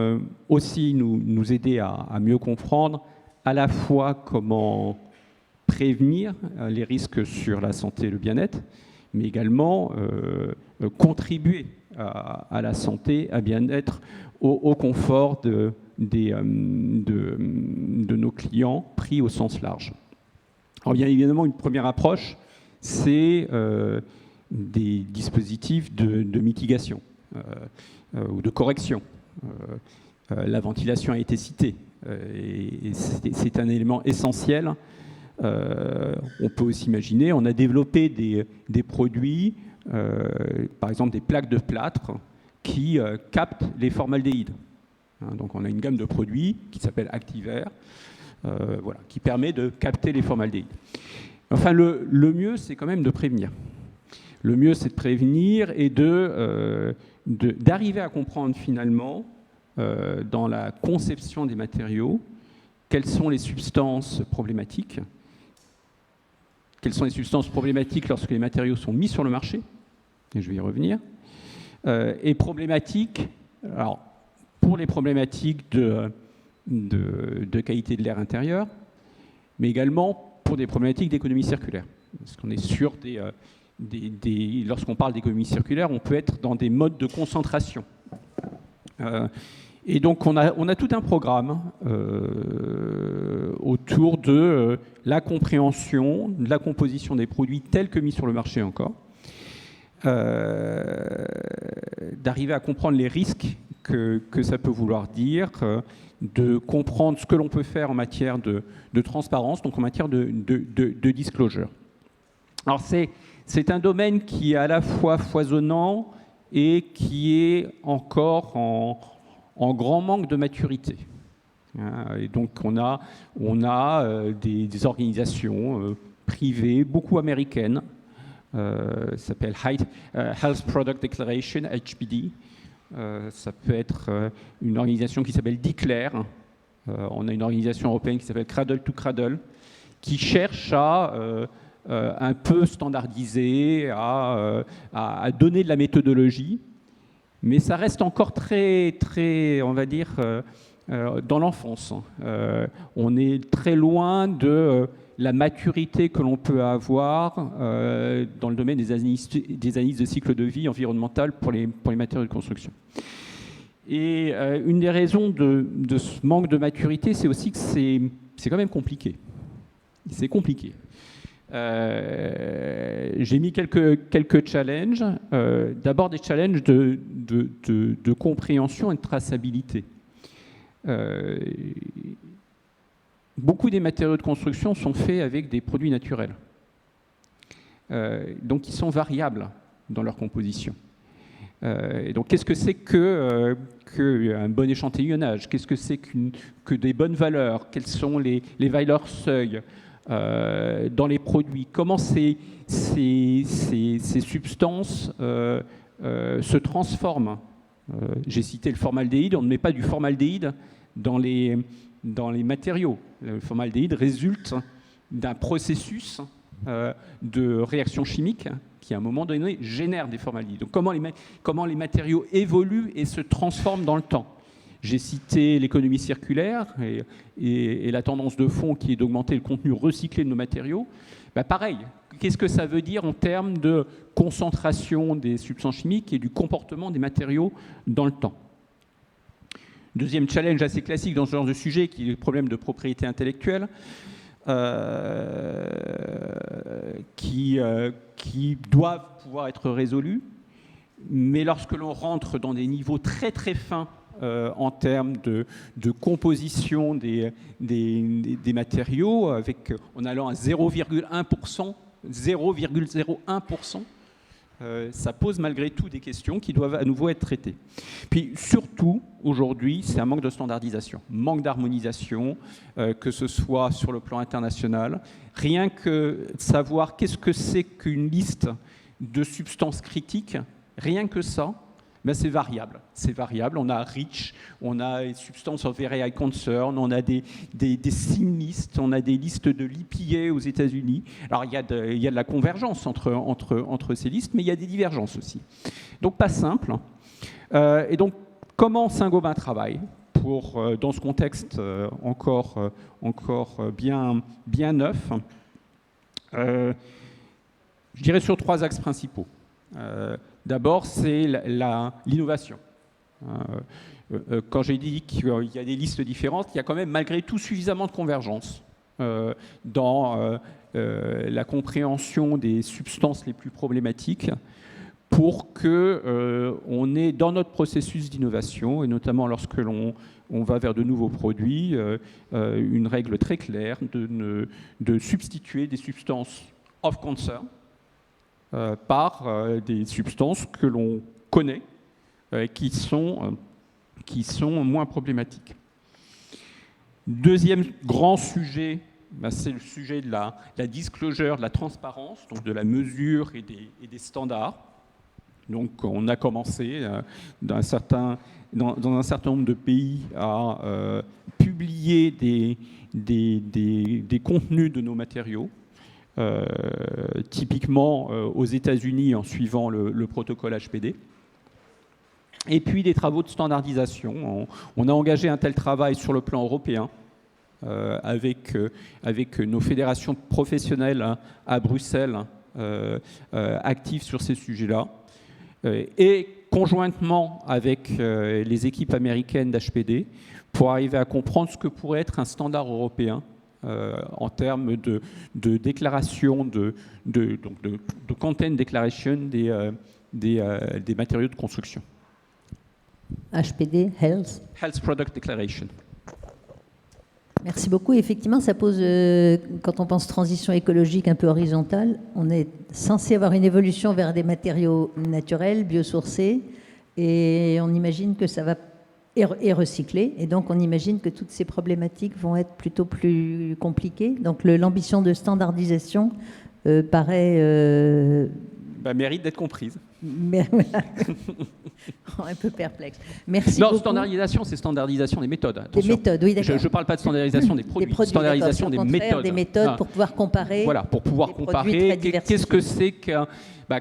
Speaker 5: aussi nous aider à mieux comprendre à la fois comment prévenir les risques sur la santé et le bien-être, mais également contribuer à la santé, à bien-être, au confort de nos clients pris au sens large. Alors bien évidemment, une première approche, c'est des dispositifs de mitigation ou de correction. La ventilation a été citée, et c'est un élément essentiel. On peut aussi imaginer, on a développé des produits, par exemple des plaques de plâtre, qui captent les formaldéhydes. Donc on a une gamme de produits qui s'appelle Activair, voilà, qui permet de capter les formaldéhydes. Enfin, le mieux, c'est quand même de prévenir. Le mieux, c'est de prévenir et d'arriver à comprendre finalement, dans la conception des matériaux, quelles sont les substances problématiques. Quelles sont les substances problématiques lorsque les matériaux sont mis sur le marché, et je vais y revenir, et problématiques, alors, pour les problématiques de qualité de l'air intérieur, mais également pour des problématiques d'économie circulaire. Parce qu'on est sur lorsqu'on parle d'économie circulaire, on peut être dans des modes de concentration. Et donc on a tout un programme autour de la compréhension, de la composition des produits tels que mis sur le marché encore, d'arriver à comprendre les risques que ça peut vouloir dire, de comprendre ce que l'on peut faire en matière de transparence, donc en matière de disclosure. Alors c'est un domaine qui est à la fois foisonnant et qui est encore en grand manque de maturité. Et donc on a des organisations privées, beaucoup américaines, ça s'appelle Health Product Declaration, HPD. Ça peut être une organisation qui s'appelle Declare. On a une organisation européenne qui s'appelle Cradle to Cradle, qui cherche à un peu standardiser, à donner de la méthodologie, mais ça reste encore très, très, on va dire, dans l'enfance. On est très loin de la maturité que l'on peut avoir dans le domaine des analyses de cycle de vie environnemental pour les matériaux de construction. Et une des raisons de ce manque de maturité, c'est aussi que c'est quand même compliqué. C'est compliqué. J'ai mis quelques challenges. D'abord des challenges de compréhension et de traçabilité. Beaucoup des matériaux de construction sont faits avec des produits naturels. Donc ils sont variables dans leur composition. Donc qu'est-ce que c'est qu'un bon échantillonnage? Qu'est-ce que c'est que des bonnes valeurs? Quelles sont les valeurs seuil dans les produits? Comment ces substances se transforment? J'ai cité le formaldéhyde, on ne met pas du formaldéhyde dans les matériaux. Le formaldéhyde résulte d'un processus de réaction chimique qui, à un moment donné, génère des formaldéhydes. Donc comment les matériaux évoluent et se transforment dans le temps. J'ai cité l'économie circulaire et la tendance de fond qui est d'augmenter le contenu recyclé de nos matériaux. Pareil, qu'est-ce que ça veut dire en termes de concentration des substances chimiques et du comportement des matériaux dans le temps? Deuxième challenge assez classique dans ce genre de sujet, qui est le problème de propriété intellectuelle, qui doivent pouvoir être résolus. Mais lorsque l'on rentre dans des niveaux très très fins en termes de composition des matériaux, en allant à 0,1%, 0,01%, ça pose malgré tout des questions qui doivent à nouveau être traitées. Puis surtout, aujourd'hui, c'est un manque de standardisation, manque d'harmonisation, que ce soit sur le plan international. Rien que savoir qu'est-ce que c'est qu'une liste de substances critiques, rien que ça, Ben, c'est variable. C'est variable. On a REACH, on a Substance of Very High Concern, on a des SIM lists, on a des listes de l'EPA aux États-Unis. Alors, il y a de la convergence entre ces listes, mais il y a des divergences aussi. Donc, pas simple. Et donc, comment Saint-Gobain travaille dans ce contexte encore bien neuf? Je dirais sur 3 axes principaux. D'abord, c'est l'innovation. Quand j'ai dit qu'il y a des listes différentes, il y a quand même malgré tout suffisamment de convergence dans la compréhension des substances les plus problématiques pour qu'on ait dans notre processus d'innovation, et notamment lorsque l'on va vers de nouveaux produits, une règle très claire de substituer des substances of concern par des substances que l'on connaît, qui sont moins problématiques. Deuxième grand sujet, c'est le sujet de la disclosure, de la transparence, donc de la mesure et des standards. Donc on a commencé dans un certain nombre de pays à publier des contenus de nos matériaux. Typiquement aux États-Unis en suivant le protocole HPD. Et puis des travaux de standardisation. On a engagé un tel travail sur le plan européen avec nos fédérations professionnelles à Bruxelles actives sur ces sujets-là. Et conjointement avec les équipes américaines d'HPD pour arriver à comprendre ce que pourrait être un standard européen en termes de déclaration, de content declaration des matériaux de construction.
Speaker 2: HPD, Health.
Speaker 5: Health Product Declaration.
Speaker 2: Merci beaucoup. Effectivement, ça pose, quand on pense transition écologique un peu horizontale, on est censé avoir une évolution vers des matériaux naturels, biosourcés, et on imagine que ça va et recycler. Et donc, on imagine que toutes ces problématiques vont être plutôt plus compliquées. Donc, l'ambition de standardisation paraît...
Speaker 5: mérite d'être comprise.
Speaker 2: Un peu perplexe. Merci
Speaker 5: non,
Speaker 2: beaucoup.
Speaker 5: Standardisation, c'est standardisation des méthodes. Attention.
Speaker 2: Des méthodes, oui, d'accord.
Speaker 5: Je ne parle pas de standardisation des produits, standardisation des méthodes.
Speaker 2: Des méthodes pour pouvoir comparer.
Speaker 5: Voilà, pour pouvoir comparer. Qu'est-ce que c'est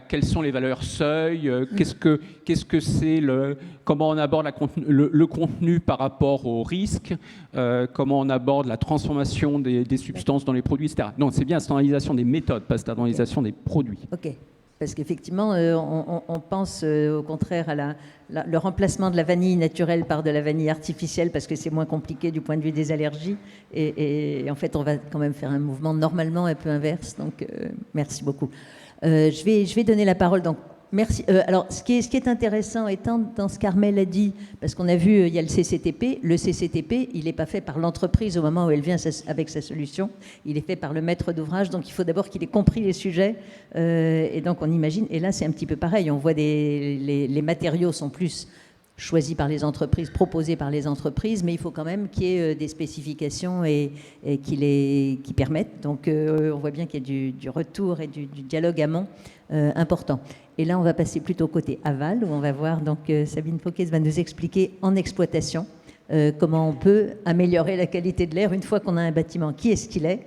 Speaker 5: quelles sont les valeurs seuil, qu'est-ce que c'est comment on aborde le contenu par rapport au risque, comment on aborde la transformation des substances dans les produits, etc. Non, c'est bien standardisation des méthodes, pas standardisation des produits.
Speaker 2: Ok. Parce qu'effectivement, on pense au contraire à le remplacement de la vanille naturelle par de la vanille artificielle parce que c'est moins compliqué du point de vue des allergies. Et en fait, on va quand même faire un mouvement normalement un peu inverse. Donc, merci beaucoup. Je vais donner la parole. Donc, merci. Alors, ce qui est intéressant, étant dans ce qu'Armelle a dit, parce qu'on a vu, il y a le CCTP. Le CCTP, il n'est pas fait par l'entreprise au moment où elle vient avec sa solution. Il est fait par le maître d'ouvrage. Donc, il faut d'abord qu'il ait compris les sujets. Et donc, on imagine. Et là, c'est un petit peu pareil. On voit les matériaux sont plus choisis par les entreprises, proposés par les entreprises, mais il faut quand même qu'il y ait des spécifications et qui permettent. Donc, on voit bien qu'il y a du retour et du dialogue amont important. Et là, on va passer plutôt côté aval, où on va voir, donc Sabine Fouquet va nous expliquer en exploitation comment on peut améliorer la qualité de l'air une fois qu'on a un bâtiment. Qui est-ce qu'il est?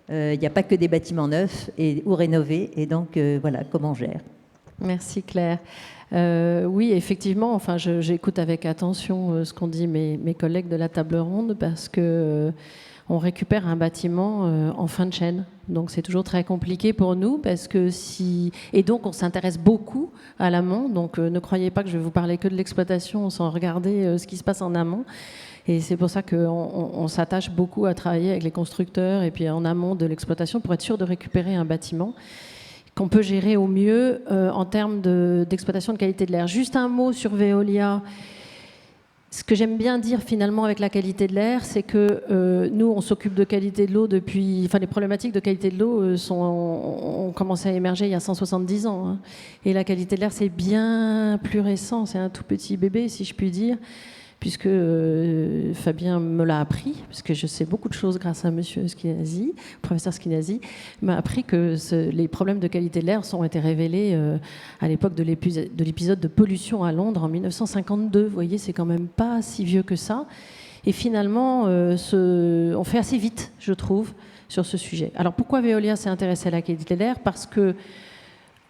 Speaker 2: Il n'y a pas que des bâtiments neufs ou rénovés, et donc voilà, comment on gère.
Speaker 6: Merci Claire. Oui, effectivement, enfin, j'écoute avec attention ce qu'ont dit mes collègues de la table ronde parce que on récupère un bâtiment en fin de chaîne. Donc c'est toujours très compliqué pour nous parce que et donc on s'intéresse beaucoup à l'amont. Donc ne croyez pas que je vais vous parler que de l'exploitation sans regarder ce qui se passe en amont. Et c'est pour ça qu'on s'attache beaucoup à travailler avec les constructeurs et puis en amont de l'exploitation pour être sûr de récupérer un bâtiment qu'on peut gérer au mieux en termes d'exploitation de qualité de l'air. Juste un mot sur Veolia. Ce que j'aime bien dire finalement avec la qualité de l'air, c'est que nous, on s'occupe de qualité de l'eau depuis... Enfin, les problématiques de qualité de l'eau ont commencé à émerger il y a 170 ans. Hein. Et la qualité de l'air, c'est bien plus récent. C'est un tout petit bébé, si je puis dire. puisque Fabien me l'a appris, puisque je sais beaucoup de choses grâce à monsieur Schinazi, professeur Schinazi, m'a appris que les problèmes de qualité de l'air ont été révélés à l'époque de l'épisode de pollution à Londres en 1952. Vous voyez, c'est quand même pas si vieux que ça. Et finalement, on fait assez vite, je trouve, sur ce sujet. Alors pourquoi Veolia s'est intéressé à la qualité de l'air? Parce que,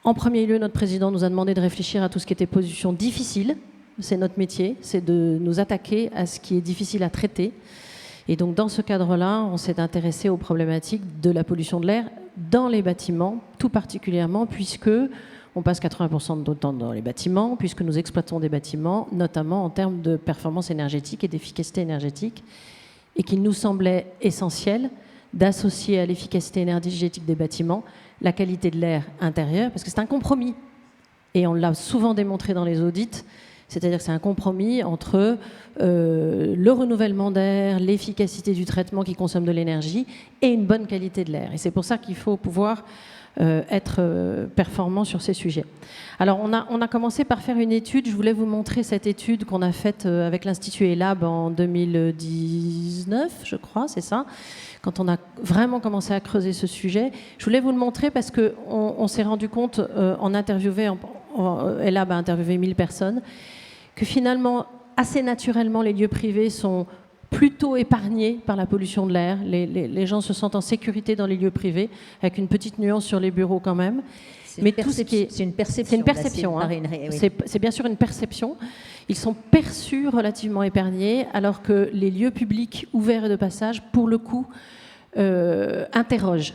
Speaker 6: en premier lieu, notre président nous a demandé de réfléchir à tout ce qui était pollution difficile. C'est notre métier, c'est de nous attaquer à ce qui est difficile à traiter. Et donc, dans ce cadre-là, on s'est intéressé aux problématiques de la pollution de l'air dans les bâtiments, tout particulièrement puisque on passe 80% de notre temps dans les bâtiments, puisque nous exploitons des bâtiments, notamment en termes de performance énergétique et d'efficacité énergétique, et qu'il nous semblait essentiel d'associer à l'efficacité énergétique des bâtiments la qualité de l'air intérieur, parce que c'est un compromis. Et on l'a souvent démontré dans les audits, c'est-à-dire que c'est un compromis entre le renouvellement d'air, l'efficacité du traitement qui consomme de l'énergie et une bonne qualité de l'air. Et c'est pour ça qu'il faut pouvoir être performant sur ces sujets. Alors on a commencé par faire une étude. Je voulais vous montrer cette étude qu'on a faite avec l'Institut ELAB en 2019, je crois, c'est ça, quand on a vraiment commencé à creuser ce sujet. Je voulais vous le montrer parce qu'on s'est rendu compte, ELAB a interviewé 1000 personnes, que finalement, assez naturellement, les lieux privés sont plutôt épargnés par la pollution de l'air. Les gens se sentent en sécurité dans les lieux privés, avec une petite nuance sur les bureaux quand même.
Speaker 2: C'est une perception.
Speaker 6: C'est une perception. C'est bien sûr une perception. Ils sont perçus relativement épargnés, alors que les lieux publics ouverts et de passage, pour le coup, interrogent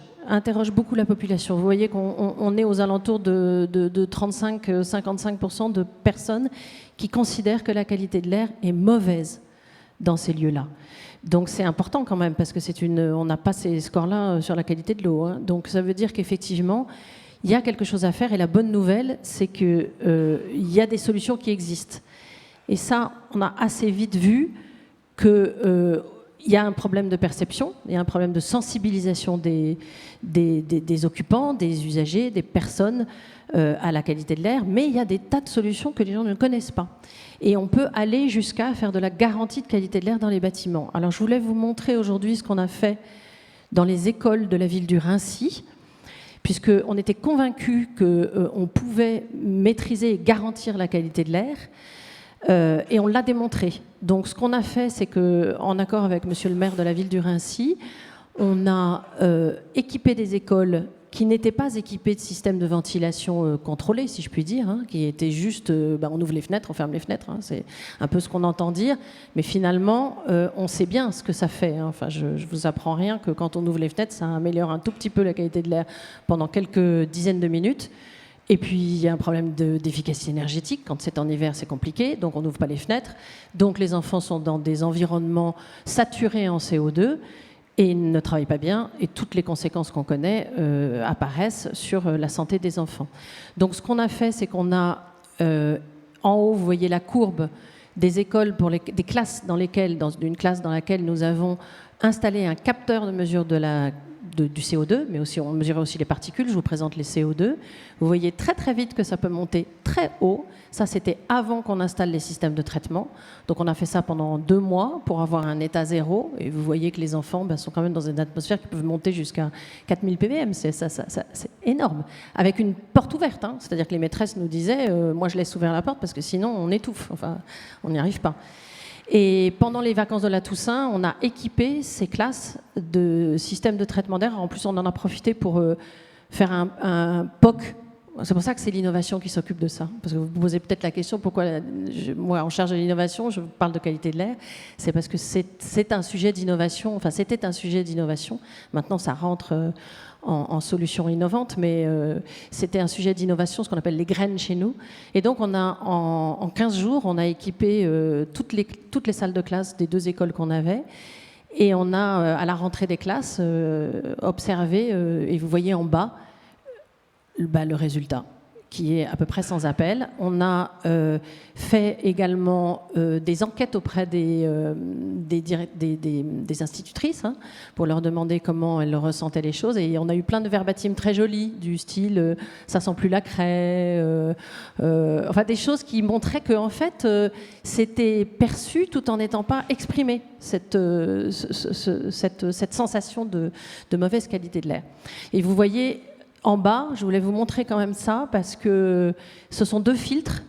Speaker 6: beaucoup la population. Vous voyez qu'on est aux alentours de 35-55% de personnes qui considèrent que la qualité de l'air est mauvaise dans ces lieux-là. Donc c'est important quand même, parce que on n'a pas ces scores-là sur la qualité de l'eau. Hein. Donc ça veut dire qu'effectivement, il y a quelque chose à faire. Et la bonne nouvelle, c'est qu'il y a des solutions qui existent. Et ça, on a assez vite vu qu'il y a un problème de perception, il y a un problème de sensibilisation des occupants, des usagers, des personnes à la qualité de l'air, mais il y a des tas de solutions que les gens ne connaissent pas. Et on peut aller jusqu'à faire de la garantie de qualité de l'air dans les bâtiments. Alors je voulais vous montrer aujourd'hui ce qu'on a fait dans les écoles de la ville du Raincy, puisqu'on était convaincus qu'on pouvait maîtriser et garantir la qualité de l'air. Et on l'a démontré. Donc ce qu'on a fait, c'est qu'en accord avec monsieur le maire de la ville du Raincy, on a équipé des écoles qui n'étaient pas équipées de systèmes de ventilation contrôlés, si je puis dire, hein, qui étaient juste, on ouvre les fenêtres, on ferme les fenêtres, hein, c'est un peu ce qu'on entend dire, mais finalement, on sait bien ce que ça fait. Hein. Enfin, je vous apprends rien que quand on ouvre les fenêtres, ça améliore un tout petit peu la qualité de l'air pendant quelques dizaines de minutes. Et puis, il y a un problème d'efficacité énergétique. Quand c'est en hiver, c'est compliqué, donc on n'ouvre pas les fenêtres. Donc les enfants sont dans des environnements saturés en CO2 et ils ne travaillent pas bien. Et toutes les conséquences qu'on connaît apparaissent sur la santé des enfants. Donc ce qu'on a fait, c'est qu'on a, en haut, vous voyez la courbe des écoles, des classes d'une classe dans laquelle nous avons installé un capteur de mesure du CO2, mais aussi on mesurait aussi les particules. Je vous présente les CO2. Vous voyez très très vite que ça peut monter très haut. Ça, c'était avant qu'on installe les systèmes de traitement. Donc on a fait ça pendant 2 mois pour avoir un état zéro. Et vous voyez que les enfants sont quand même dans une atmosphère qui peut monter jusqu'à 4000 ppm. C'est énorme. Avec une porte ouverte. Hein. C'est-à-dire que les maîtresses nous disaient moi je laisse ouvert la porte parce que sinon on étouffe. Enfin, on n'y arrive pas. Et pendant les vacances de la Toussaint, on a équipé ces classes de systèmes de traitement d'air. En plus, on en a profité pour faire un POC. C'est pour ça que c'est l'innovation qui s'occupe de ça. Parce que vous vous posez peut-être la question, pourquoi moi, en charge de l'innovation, je parle de qualité de l'air. C'est parce que c'est un sujet d'innovation. Enfin, c'était un sujet d'innovation. Maintenant, ça rentre en solutions innovantes, mais c'était un sujet d'innovation, ce qu'on appelle les graines chez nous. Et donc, en 15 jours, on a équipé toutes les salles de classe des 2 écoles qu'on avait. Et on a, à la rentrée des classes, observé, et vous voyez en bas, le résultat, qui est à peu près sans appel. On a fait également des enquêtes auprès des institutrices pour leur demander comment elles ressentaient les choses. Et on a eu plein de verbatim très jolis, du style ça sent plus la craie, enfin des choses qui montraient que en fait c'était perçu tout en n'étant pas exprimé, cette sensation de mauvaise qualité de l'air. Et vous voyez en bas, je voulais vous montrer quand même ça parce que ce sont 2 filtres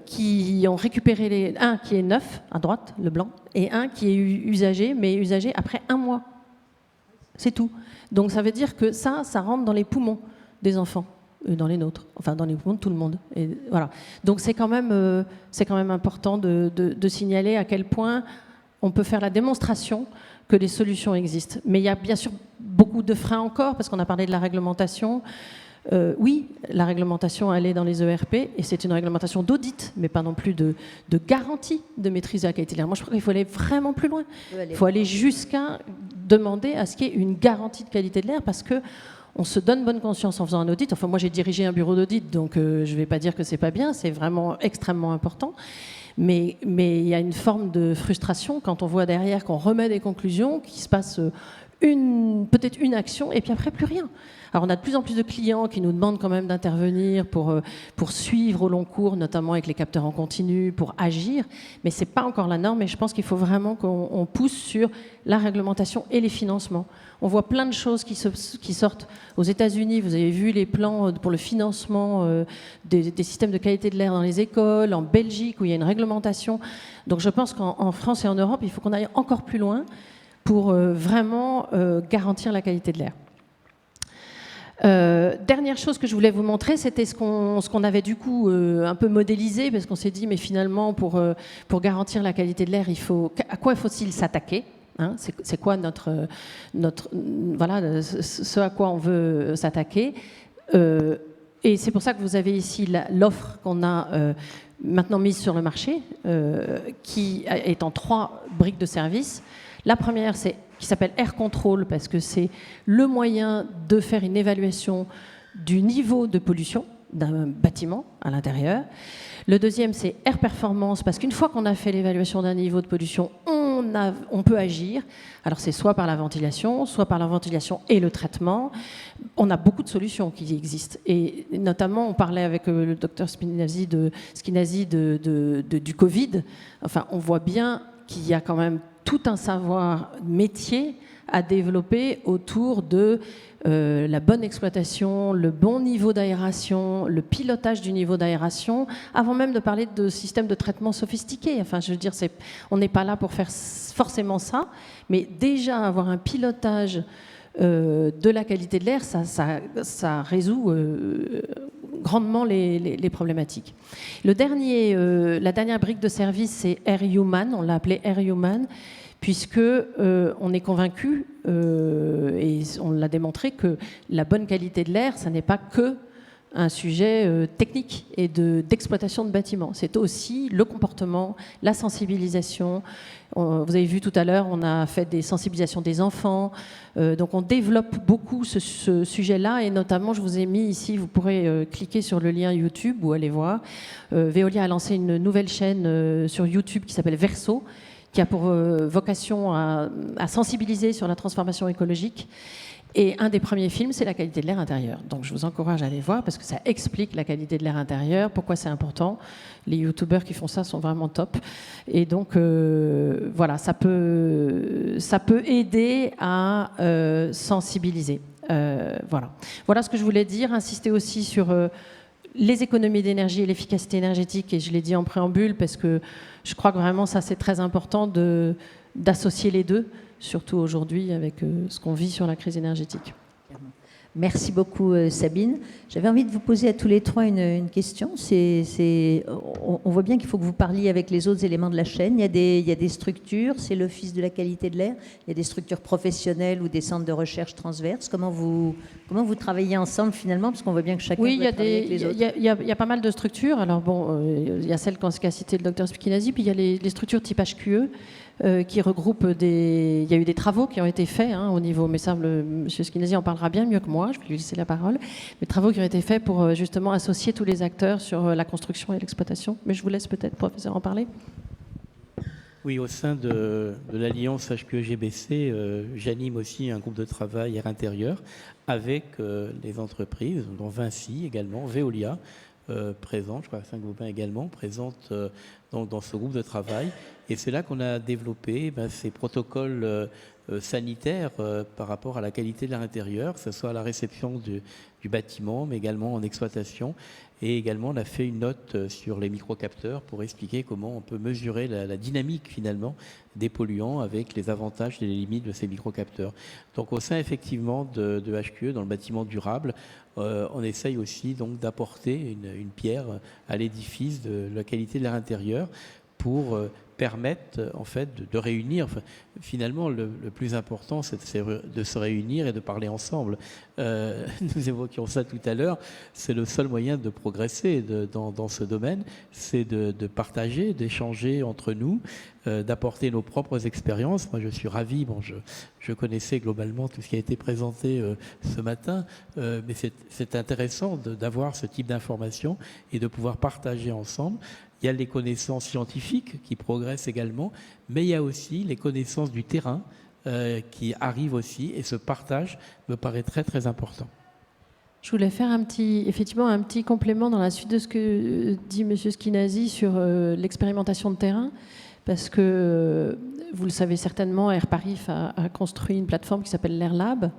Speaker 6: qui ont récupéré un qui est neuf à droite, le blanc, et un qui est usagé, mais usagé après 1 mois. C'est tout. Donc ça veut dire que ça rentre dans les poumons des enfants, dans les nôtres, enfin dans les poumons de tout le monde. Et voilà. Donc c'est quand même important de signaler à quel point on peut faire la démonstration que les solutions existent. Mais il y a bien sûr beaucoup de freins encore, parce qu'on a parlé de la réglementation. Oui, la réglementation, elle est dans les ERP, et c'est une réglementation d'audit, mais pas non plus de garantie de maîtrise de la qualité de l'air. Moi, je crois qu'il faut aller vraiment plus loin. Il faut aller jusqu'à demander à ce qu'il y ait une garantie de qualité de l'air, parce que on se donne bonne conscience en faisant un audit. Enfin, moi, j'ai dirigé un bureau d'audit, donc je ne vais pas dire que c'est pas bien, c'est vraiment extrêmement important. Mais il y a une forme de frustration quand on voit derrière qu'on remet des conclusions, qu'il se passe peut-être une action et puis après plus rien. Alors on a de plus en plus de clients qui nous demandent quand même d'intervenir pour suivre au long cours, notamment avec les capteurs en continu, pour agir, mais ce n'est pas encore la norme et je pense qu'il faut vraiment qu'on pousse sur la réglementation et les financements. On voit plein de choses qui sortent aux États-Unis. Vous avez vu les plans pour le financement des systèmes de qualité de l'air dans les écoles, en Belgique où il y a une réglementation. Donc je pense qu'en France et en Europe, il faut qu'on aille encore plus loin pour vraiment garantir la qualité de l'air. Dernière chose que je voulais vous montrer, c'était ce qu'on avait du coup un peu modélisé, parce qu'on s'est dit, mais finalement, pour garantir la qualité de l'air, à quoi faut-il s'attaquer ? C'est quoi voilà, ce à quoi on veut s'attaquer. Et c'est pour ça que vous avez ici l'offre qu'on a maintenant mise sur le marché, qui est en 3 briques de service. La première, qui s'appelle Air Control, parce que c'est le moyen de faire une évaluation du niveau de pollution d'un bâtiment à l'intérieur. Le deuxième, c'est Air Performance, parce qu'une fois qu'on a fait l'évaluation d'un niveau de pollution, on peut agir. Alors c'est soit par la ventilation et le traitement. On a beaucoup de solutions qui existent. Et notamment, on parlait avec le docteur Schinazi du Covid. Enfin, on voit bien qu'il y a quand même tout un savoir métier à développer autour de la bonne exploitation, le bon niveau d'aération, le pilotage du niveau d'aération, avant même de parler de systèmes de traitement sophistiqués. Enfin, je veux dire, on n'est pas là pour faire forcément ça, mais déjà avoir un pilotage de la qualité de l'air, ça résout grandement les problématiques. La dernière brique de service, c'est Air Human, on l'a appelé Air Human, puisque on est convaincu, et on l'a démontré, que la bonne qualité de l'air, ça n'est pas que un sujet technique et d'exploitation de bâtiments. C'est aussi le comportement, la sensibilisation. Vous avez vu tout à l'heure, on a fait des sensibilisations des enfants. Donc on développe beaucoup ce sujet-là, et notamment, je vous ai mis ici, vous pourrez cliquer sur le lien YouTube ou aller voir. Veolia a lancé une nouvelle chaîne sur YouTube qui s'appelle Verso, qui a pour vocation à sensibiliser sur la transformation écologique. Et un des premiers films, c'est la qualité de l'air intérieur. Donc je vous encourage à aller voir, parce que ça explique la qualité de l'air intérieur, pourquoi c'est important. Les youtubeurs qui font ça sont vraiment top. Et donc voilà, ça peut aider à sensibiliser. Voilà ce que je voulais dire. Insister aussi sur les économies d'énergie et l'efficacité énergétique, et je l'ai dit en préambule, parce que je crois que vraiment ça c'est très important d'associer les deux, surtout aujourd'hui avec ce qu'on vit sur la crise énergétique.
Speaker 2: Merci beaucoup Sabine. J'avais envie de vous poser à tous les trois une question. On voit bien qu'il faut que vous parliez avec les autres éléments de la chaîne. Il y a des structures, c'est l'Office de la qualité de l'air, il y a des structures professionnelles ou des centres de recherche transverses. Comment vous travaillez ensemble finalement, parce qu'on voit bien que chacun doit travailler avec les autres.
Speaker 6: Il y a pas mal de structures. Alors bon, il y a celle qu'a cité le docteur Schinazi, puis il y a les structures type HQE, qui regroupe des... Il y a eu des travaux qui ont été faits au niveau, mais ça, M. Schinazi en parlera bien mieux que moi, je vais lui laisser la parole. Des travaux qui ont été faits pour justement associer tous les acteurs sur la construction et l'exploitation. Mais je vous laisse peut-être, professeur, en parler.
Speaker 3: Oui, au sein de l'Alliance HQE-GBC, j'anime aussi un groupe de travail air intérieur avec les entreprises, dont Vinci également, Veolia, présente, je crois Saint-Gobain également, présente dans ce groupe de travail. Et c'est là qu'on a développé ces protocoles sanitaires par rapport à la qualité de l'air intérieur, que ce soit à la réception du bâtiment, mais également en exploitation. Et également, on a fait une note sur les microcapteurs pour expliquer comment on peut mesurer la dynamique finalement des polluants avec les avantages et les limites de ces microcapteurs. Donc au sein effectivement de HQE, dans le bâtiment durable, on essaye aussi donc d'apporter une pierre à l'édifice de la qualité de l'air intérieur pour permettre en fait de réunir. Enfin, finalement, le plus important, c'est de se réunir et de parler ensemble. Nous évoquions ça tout à l'heure. C'est le seul moyen de progresser dans ce domaine, c'est de partager, d'échanger entre nous, d'apporter nos propres expériences. Moi, je suis ravi. Bon, je connaissais globalement tout ce qui a été présenté ce matin, mais c'est intéressant d'avoir ce type d'informations et de pouvoir partager ensemble. Il y a les connaissances scientifiques qui progressent également, mais il y a aussi les connaissances du terrain qui arrivent aussi, et ce partage me paraît très très important.
Speaker 6: Je voulais faire effectivement un petit complément dans la suite de ce que dit M. Schinazi sur l'expérimentation de terrain, parce que vous le savez certainement, Air Paris a construit une plateforme qui s'appelle l'Air Lab,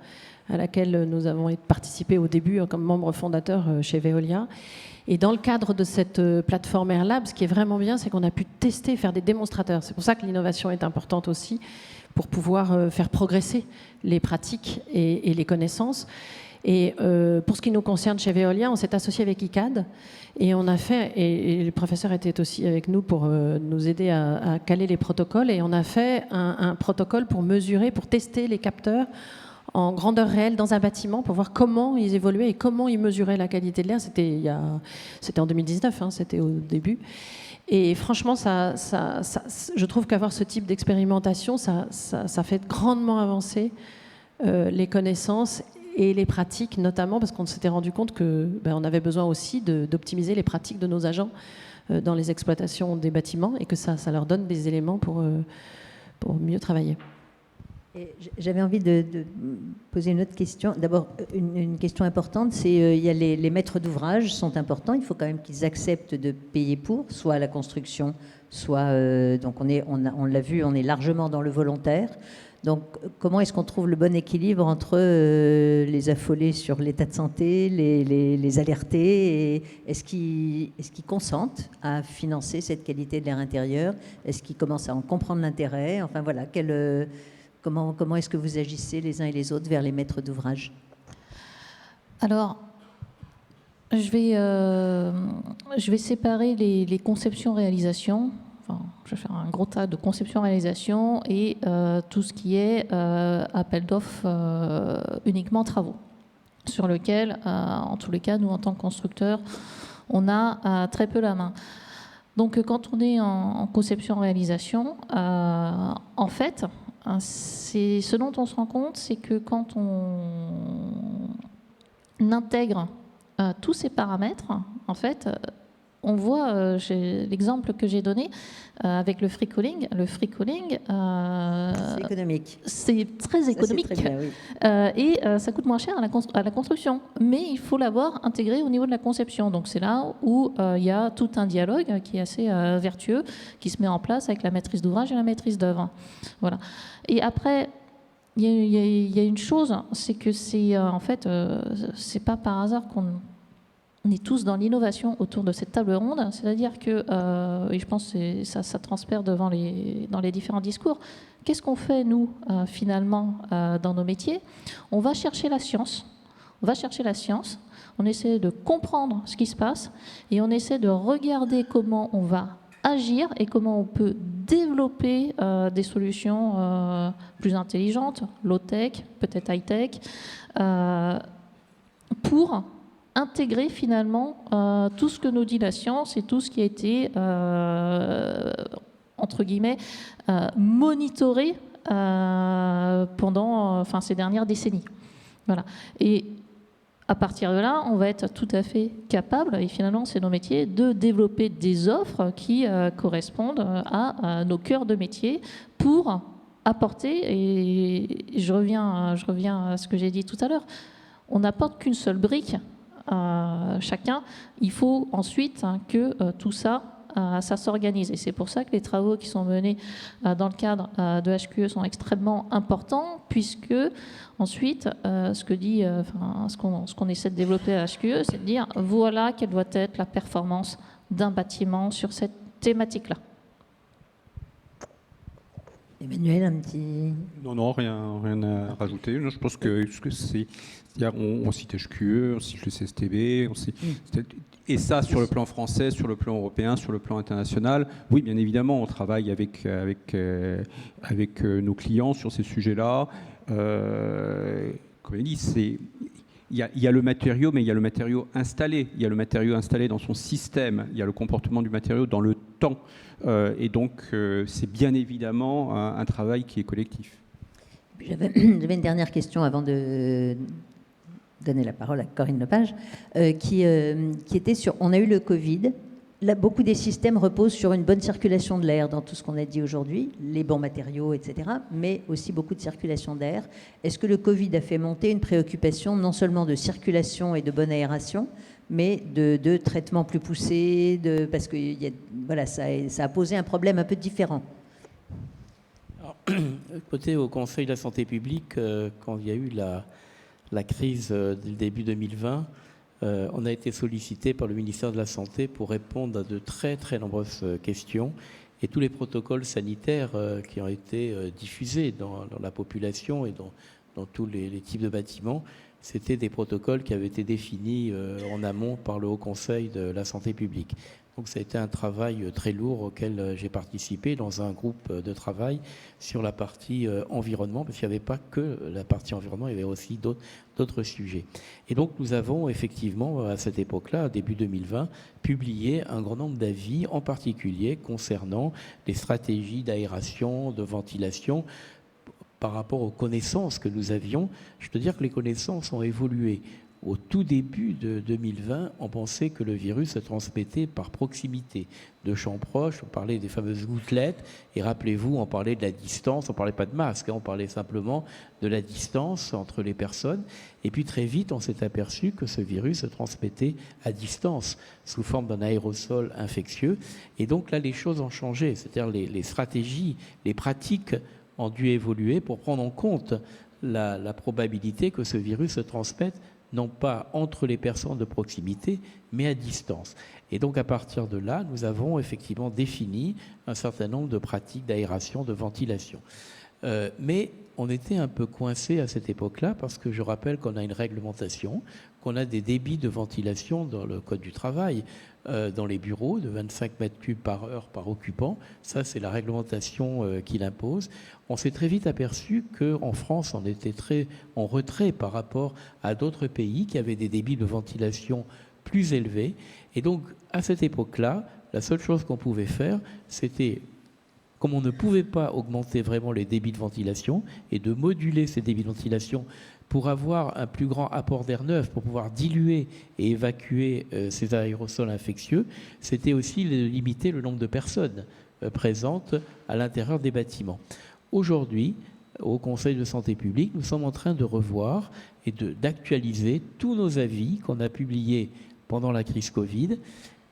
Speaker 6: à laquelle nous avons participé au début comme membre fondateur chez Veolia. Et dans le cadre de cette plateforme Air Lab, ce qui est vraiment bien, c'est qu'on a pu tester, faire des démonstrateurs. C'est pour ça que l'innovation est importante aussi, pour pouvoir faire progresser les pratiques et les connaissances. Et pour ce qui nous concerne chez Veolia, on s'est associé avec ICAD et on a fait, et le professeur était aussi avec nous pour nous aider à caler les protocoles, et on a fait un protocole pour mesurer, pour tester les capteurs en grandeur réelle dans un bâtiment pour voir comment ils évoluaient et comment ils mesuraient la qualité de l'air. C'était en 2019, c'était au début. Et franchement, je trouve qu'avoir ce type d'expérimentation, ça fait grandement avancer les connaissances et les pratiques, notamment parce qu'on s'était rendu compte qu'on avait besoin aussi d'optimiser les pratiques de nos agents dans les exploitations des bâtiments, et que ça leur donne des éléments pour mieux travailler.
Speaker 2: J'avais envie de poser une autre question. D'abord, une question importante, c'est il y a les maîtres d'ouvrage sont importants. Il faut quand même qu'ils acceptent de payer pour, soit la construction, soit donc on l'a vu, on est largement dans le volontaire. Donc, comment est-ce qu'on trouve le bon équilibre entre les affolés sur l'état de santé, les alertés, et est-ce qu'ils consentent à financer cette qualité de l'air intérieur? Est-ce qu'ils commencent à en comprendre l'intérêt? Enfin voilà, comment est-ce que vous agissez les uns et les autres vers les maîtres d'ouvrage? Alors,
Speaker 4: je vais séparer les conceptions-réalisations. Enfin, je vais faire un gros tas de conception-réalisation et tout ce qui est appel d'offres uniquement travaux, sur lequel, en tous les cas, nous, en tant que constructeurs, on a très peu la main. Donc, quand on est en conception-réalisation, en fait, c'est ce dont on se rend compte, c'est que quand on intègre tous ces paramètres, en fait, on voit l'exemple que j'ai donné avec le free cooling. Le free cooling,
Speaker 2: c'est économique.
Speaker 4: C'est très économique. Ça, c'est très bien, oui. Et ça coûte moins cher à la construction. Mais il faut l'avoir intégré au niveau de la conception. Donc c'est là où il y a tout un dialogue qui est assez vertueux, qui se met en place avec la maîtrise d'ouvrage et la maîtrise d'œuvre. Voilà. Et après, il y a une chose, c'est que c'est en fait, c'est pas par hasard qu'on est tous dans l'innovation autour de cette table ronde, c'est-à-dire que, et je pense que ça transpère dans les différents discours, qu'est-ce qu'on fait, nous, finalement, dans nos métiers? On va chercher la science, on essaie de comprendre ce qui se passe, et on essaie de regarder comment on va agir et comment on peut développer des solutions plus intelligentes, low-tech, peut-être high-tech, pour intégrer finalement tout ce que nous dit la science et tout ce qui a été entre guillemets, monitoré pendant ces dernières décennies. Voilà. Et à partir de là, on va être tout à fait capable, et finalement c'est nos métiers, de développer des offres qui correspondent à nos cœurs de métier pour apporter, et je reviens à ce que j'ai dit tout à l'heure, on n'apporte qu'une seule brique chacun. Il faut ensuite que tout ça s'organise. Et c'est pour ça que les travaux qui sont menés dans le cadre de HQE sont extrêmement importants, puisque ensuite, ce qu'on essaie de développer à HQE, c'est de dire voilà quelle doit être la performance d'un bâtiment sur cette thématique-là.
Speaker 2: Emmanuel, un petit...
Speaker 5: Non, rien à rajouter. Je pense que c'est... On cite HQE, on cite le CSTB, et ça sur le plan français, sur le plan européen, sur le plan international. Oui, bien évidemment, on travaille avec nos clients sur ces sujets-là. Comme je dit, il y a le matériau, mais il y a le matériau installé. Il y a le matériau installé dans son système. Il y a le comportement du matériau dans le temps. Et donc, c'est bien évidemment un travail qui est collectif.
Speaker 2: J'avais une dernière question avant de donner la parole à Corinne Lepage, qui était sur... On a eu le Covid. Là, beaucoup des systèmes reposent sur une bonne circulation de l'air dans tout ce qu'on a dit aujourd'hui, les bons matériaux, etc., mais aussi beaucoup de circulation d'air. Est-ce que le Covid a fait monter une préoccupation non seulement de circulation et de bonne aération, mais de traitement plus poussé, parce que ça a posé un problème un peu différent?
Speaker 3: Côté au Conseil de la santé publique, quand il y a eu la crise du début 2020, on a été sollicité par le ministère de la Santé pour répondre à de très très nombreuses questions, et tous les protocoles sanitaires qui ont été diffusés dans la population et dans tous les types de bâtiments, c'était des protocoles qui avaient été définis en amont par le Haut Conseil de la santé publique. Donc ça a été un travail très lourd auquel j'ai participé dans un groupe de travail sur la partie environnement, parce qu'il n'y avait pas que la partie environnement, il y avait aussi d'autres sujets. Et donc nous avons effectivement, à cette époque-là, début 2020, publié un grand nombre d'avis, en particulier concernant les stratégies d'aération, de ventilation, par rapport aux connaissances que nous avions. Je peux dire que les connaissances ont évolué. Au tout début de 2020, on pensait que le virus se transmettait par proximité. De champs proches, on parlait des fameuses gouttelettes, et rappelez-vous, on parlait de la distance, on ne parlait pas de masque, on parlait simplement de la distance entre les personnes. Et puis très vite, on s'est aperçu que ce virus se transmettait à distance, sous forme d'un aérosol infectieux. Et donc là, les choses ont changé, c'est-à-dire les stratégies, les pratiques ont dû évoluer pour prendre en compte la probabilité que ce virus se transmette non pas entre les personnes de proximité, mais à distance. Et donc à partir de là, nous avons effectivement défini un certain nombre de pratiques d'aération, de ventilation. Mais on était un peu coincé à cette époque-là, parce que je rappelle qu'on a une réglementation, qu'on a des débits de ventilation dans le Code du travail, dans les bureaux, de 25 mètres cubes par heure par occupant. Ça, c'est la réglementation qui l'impose. On s'est très vite aperçu qu'en France, on était très en retrait par rapport à d'autres pays qui avaient des débits de ventilation plus élevés. Et donc, à cette époque-là, la seule chose qu'on pouvait faire, c'était, comme on ne pouvait pas augmenter vraiment les débits de ventilation, et de moduler ces débits de ventilation pour avoir un plus grand apport d'air neuf, pour pouvoir diluer et évacuer ces aérosols infectieux, c'était aussi de limiter le nombre de personnes présentes à l'intérieur des bâtiments. Aujourd'hui, au Conseil de santé publique, nous sommes en train de revoir et d'actualiser tous nos avis qu'on a publiés pendant la crise Covid,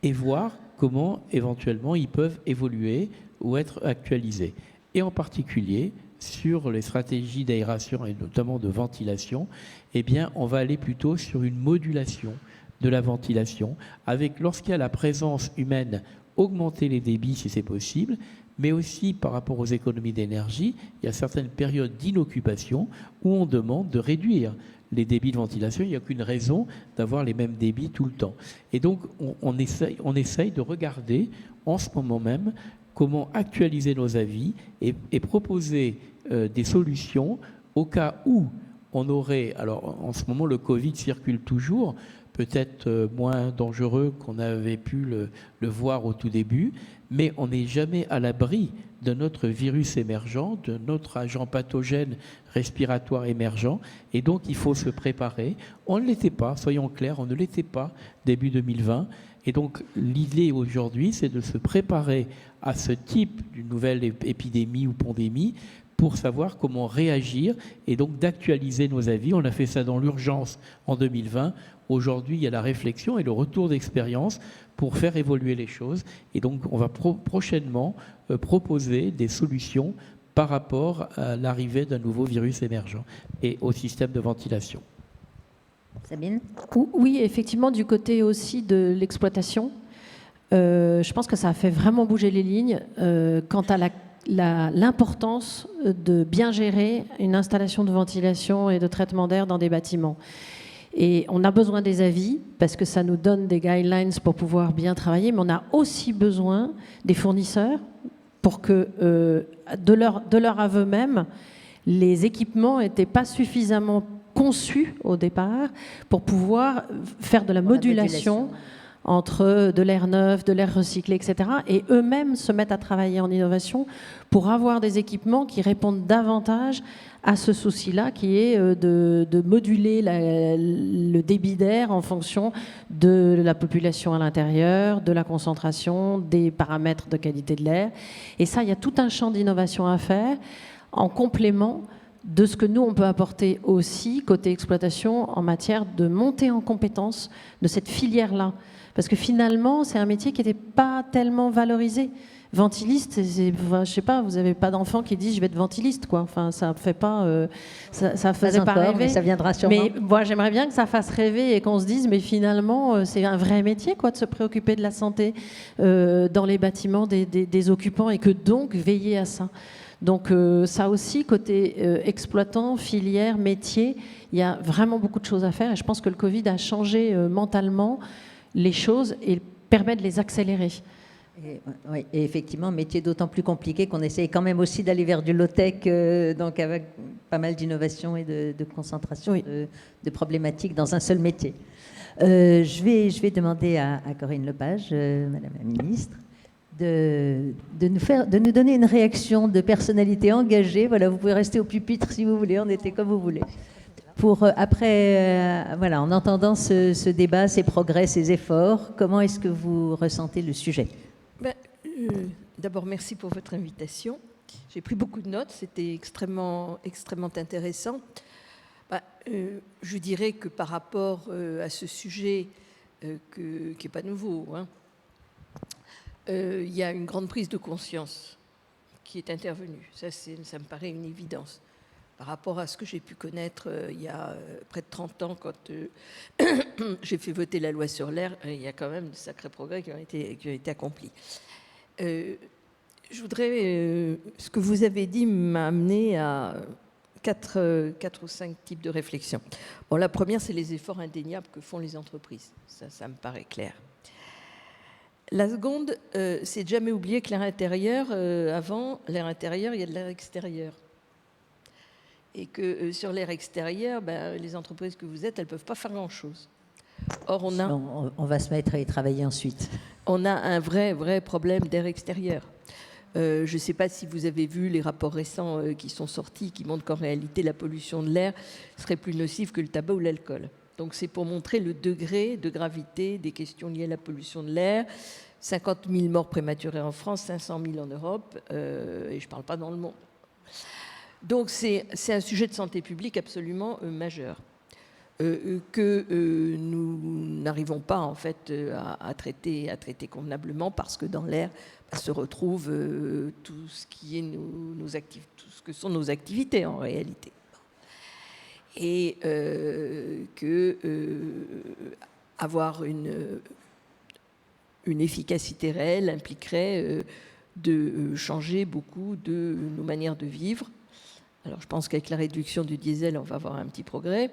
Speaker 3: et voir comment éventuellement ils peuvent évoluer ou être actualisés. Et en particulier, sur les stratégies d'aération et notamment de ventilation, eh bien, on va aller plutôt sur une modulation de la ventilation, avec, lorsqu'il y a la présence humaine, augmenter les débits si c'est possible, mais aussi par rapport aux économies d'énergie, il y a certaines périodes d'inoccupation où on demande de réduire les débits de ventilation. Il n'y a qu'une raison d'avoir les mêmes débits tout le temps. Et donc, on essaye de regarder en ce moment même comment actualiser nos avis et proposer des solutions au cas où on aurait... Alors, en ce moment, le Covid circule toujours. peut-être moins dangereux qu'on avait pu le voir au tout début, mais on n'est jamais à l'abri de notre virus émergent, de notre agent pathogène respiratoire émergent, et donc il faut se préparer. On ne l'était pas, soyons clairs, on ne l'était pas début 2020, et donc l'idée aujourd'hui, c'est de se préparer à ce type d'une nouvelle épidémie ou pandémie pour savoir comment réagir et donc d'actualiser nos avis. On a fait ça dans l'urgence en 2020. Aujourd'hui, il y a la réflexion et le retour d'expérience pour faire évoluer les choses. Et donc, on va prochainement proposer des solutions par rapport à l'arrivée d'un nouveau virus émergent et au système de ventilation.
Speaker 2: Sabine ?
Speaker 6: Oui, effectivement, du côté aussi de l'exploitation, je pense que ça a fait vraiment bouger les lignes quant à l'importance de bien gérer une installation de ventilation et de traitement d'air dans des bâtiments. Et on a besoin des avis parce que ça nous donne des guidelines pour pouvoir bien travailler, mais on a aussi besoin des fournisseurs pour que, de leur aveu même, les équipements n'étaient pas suffisamment conçus au départ pour pouvoir faire de la modulation entre de l'air neuf, de l'air recyclé, etc. Et eux-mêmes se mettent à travailler en innovation pour avoir des équipements qui répondent davantage à ce souci-là, qui est de moduler le débit d'air en fonction de la population à l'intérieur, de la concentration, des paramètres de qualité de l'air. Et ça, il y a tout un champ d'innovation à faire en complément de ce que nous, on peut apporter aussi, côté exploitation, en matière de montée en compétence de cette filière-là. Parce que finalement, c'est un métier qui n'était pas tellement valorisé. Ventiliste, je sais pas, vous n'avez pas d'enfant qui dit je vais être ventiliste, quoi. Enfin, ça fait pas, ça faisait pas rêver.
Speaker 2: Mais ça viendra sûrement.
Speaker 6: Mais moi, j'aimerais bien que ça fasse rêver et qu'on se dise, mais finalement, c'est un vrai métier, quoi, de se préoccuper de la santé dans les bâtiments des occupants et que donc veiller à ça. Donc ça aussi, côté exploitant, filière, métier, il y a vraiment beaucoup de choses à faire et je pense que le Covid a changé mentalement les choses et permet de les accélérer.
Speaker 2: Oui, et effectivement, métier d'autant plus compliqué qu'on essaye quand même aussi d'aller vers du low-tech, donc avec pas mal d'innovation et de concentration de problématiques dans un seul métier. Je vais demander à Corinne Lepage, Madame la Ministre, de nous donner une réaction de personnalité engagée. Voilà, vous pouvez rester au pupitre si vous voulez, on était comme vous voulez. Pour après, voilà, en entendant ce débat, ces progrès, ces efforts, comment est-ce que vous ressentez le sujet ?
Speaker 7: D'abord, merci pour votre invitation. J'ai pris beaucoup de notes, c'était extrêmement intéressant. Je dirais que par rapport à ce sujet qui n'est pas nouveau, il y a une grande prise de conscience qui est intervenue. Ça me paraît une évidence. Par rapport à ce que j'ai pu connaître il y a près de 30 ans, quand j'ai fait voter la loi sur l'air, il y a quand même de sacrés progrès qui ont été accomplis. Je voudrais... ce que vous avez dit m'a amené à 4 ou 5 types de réflexions. Bon, la première, c'est les efforts indéniables que font les entreprises. Ça me paraît clair. La seconde, c'est de jamais oublier que l'air intérieur, avant l'air intérieur, il y a de l'air extérieur. Et que sur l'air extérieur, les entreprises que vous êtes, elles ne peuvent pas faire grand-chose. Or,
Speaker 2: on va se mettre à y travailler ensuite.
Speaker 7: On a un vrai problème d'air extérieur. Je ne sais pas si vous avez vu les rapports récents qui sont sortis, qui montrent qu'en réalité, la pollution de l'air serait plus nocive que le tabac ou l'alcool. Donc, c'est pour montrer le degré de gravité des questions liées à la pollution de l'air. 50 000 morts prématurées en France, 500 000 en Europe, et je ne parle pas dans le monde. Donc, c'est un sujet de santé publique absolument majeur. Que nous n'arrivons pas en fait à traiter convenablement parce que dans l'air se retrouve tout ce qui est tout ce que sont nos activités en réalité, et que avoir une efficacité réelle impliquerait de changer beaucoup de nos manières de vivre. Alors je pense qu'avec la réduction du diesel, on va avoir un petit progrès.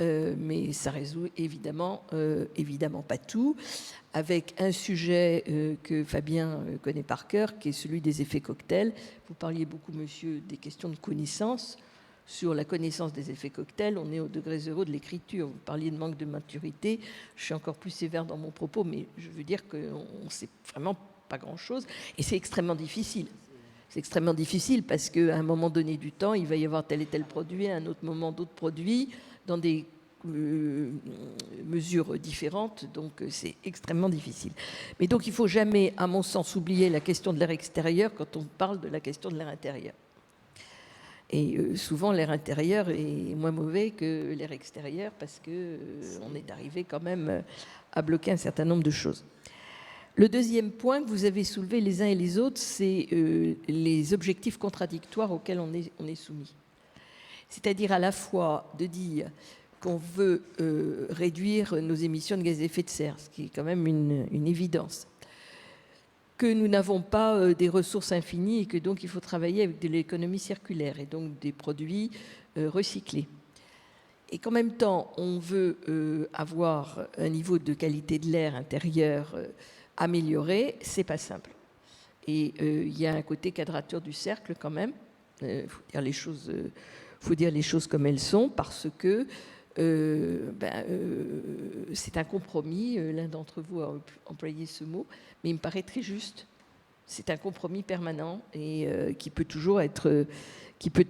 Speaker 7: Mais ça résout évidemment pas tout, avec un sujet que Fabien connaît par cœur, qui est celui des effets cocktails. Vous parliez beaucoup, monsieur, des questions de connaissance. sur la connaissance des effets cocktails, on est au degré zéro de l'écriture. Vous parliez de manque de maturité, je suis encore plus sévère dans mon propos, mais je veux dire qu'on ne sait vraiment pas grand-chose, et c'est extrêmement difficile. C'est extrêmement difficile parce qu'à un moment donné du temps, il va y avoir tel et tel produit, à un autre moment d'autres produits, dans des mesures différentes, donc c'est extrêmement difficile. Mais donc il ne faut jamais, à mon sens, oublier la question de l'air extérieur quand on parle de la question de l'air intérieur. Et souvent, l'air intérieur est moins mauvais que l'air extérieur parce qu'on est arrivé quand même à bloquer un certain nombre de choses. Le deuxième point que vous avez soulevé les uns et les autres, c'est les objectifs contradictoires auxquels on est soumis. C'est-à-dire à la fois de dire qu'on veut réduire nos émissions de gaz à effet de serre, ce qui est quand même une évidence, que nous n'avons pas des ressources infinies et que donc il faut travailler avec de l'économie circulaire et donc des produits recyclés. Et qu'en même temps, on veut avoir un niveau de qualité de l'air intérieur amélioré, c'est pas simple. Et il y a un côté quadrature du cercle quand même. Faut dire les choses comme elles sont parce que c'est un compromis. L'un d'entre vous a employé ce mot, mais il me paraît très juste. C'est un compromis permanent et qui peut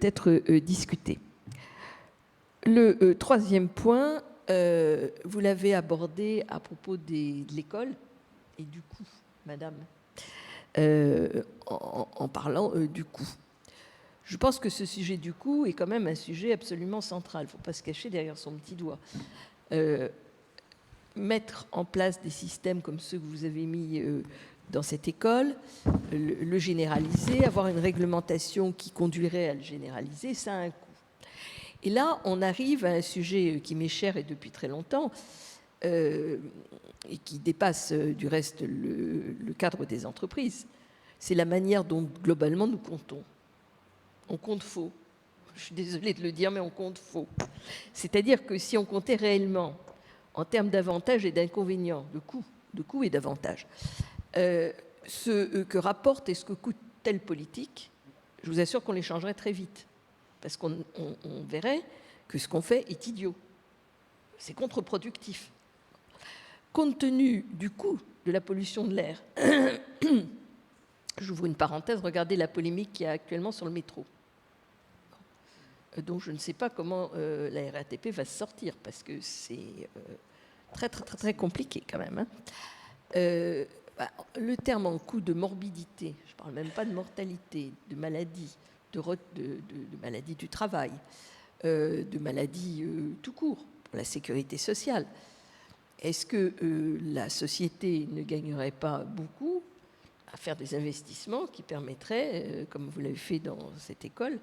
Speaker 7: être discuté. Le troisième point, vous l'avez abordé à propos de l'école et du coût, madame, en parlant du coût. Je pense que ce sujet du coût est quand même un sujet absolument central. Il ne faut pas se cacher derrière son petit doigt. Mettre en place des systèmes comme ceux que vous avez mis dans cette école, le généraliser, avoir une réglementation qui conduirait à le généraliser, ça a un coût. Et là, on arrive à un sujet qui m'est cher et depuis très longtemps, et qui dépasse du reste le cadre des entreprises. C'est la manière dont, globalement, nous comptons. On compte faux. Je suis désolée de le dire, mais on compte faux. C'est-à-dire que si on comptait réellement en termes d'avantages et d'inconvénients, de coûts et d'avantages, ce que rapporte et ce que coûte telle politique, je vous assure qu'on les changerait très vite. Parce qu'on verrait que ce qu'on fait est idiot. C'est contre-productif. Compte tenu du coût de la pollution de l'air, j'ouvre une parenthèse, regardez la polémique qu'il y a actuellement sur le métro. Donc je ne sais pas comment la RATP va se sortir, parce que c'est très, très, très, très compliqué quand même. Le terme en coût de morbidité, je ne parle même pas de mortalité, de maladie, de maladies du travail, de maladies tout court, pour la sécurité sociale. Est-ce que la société ne gagnerait pas beaucoup à faire des investissements qui permettraient, comme vous l'avez fait dans cette école,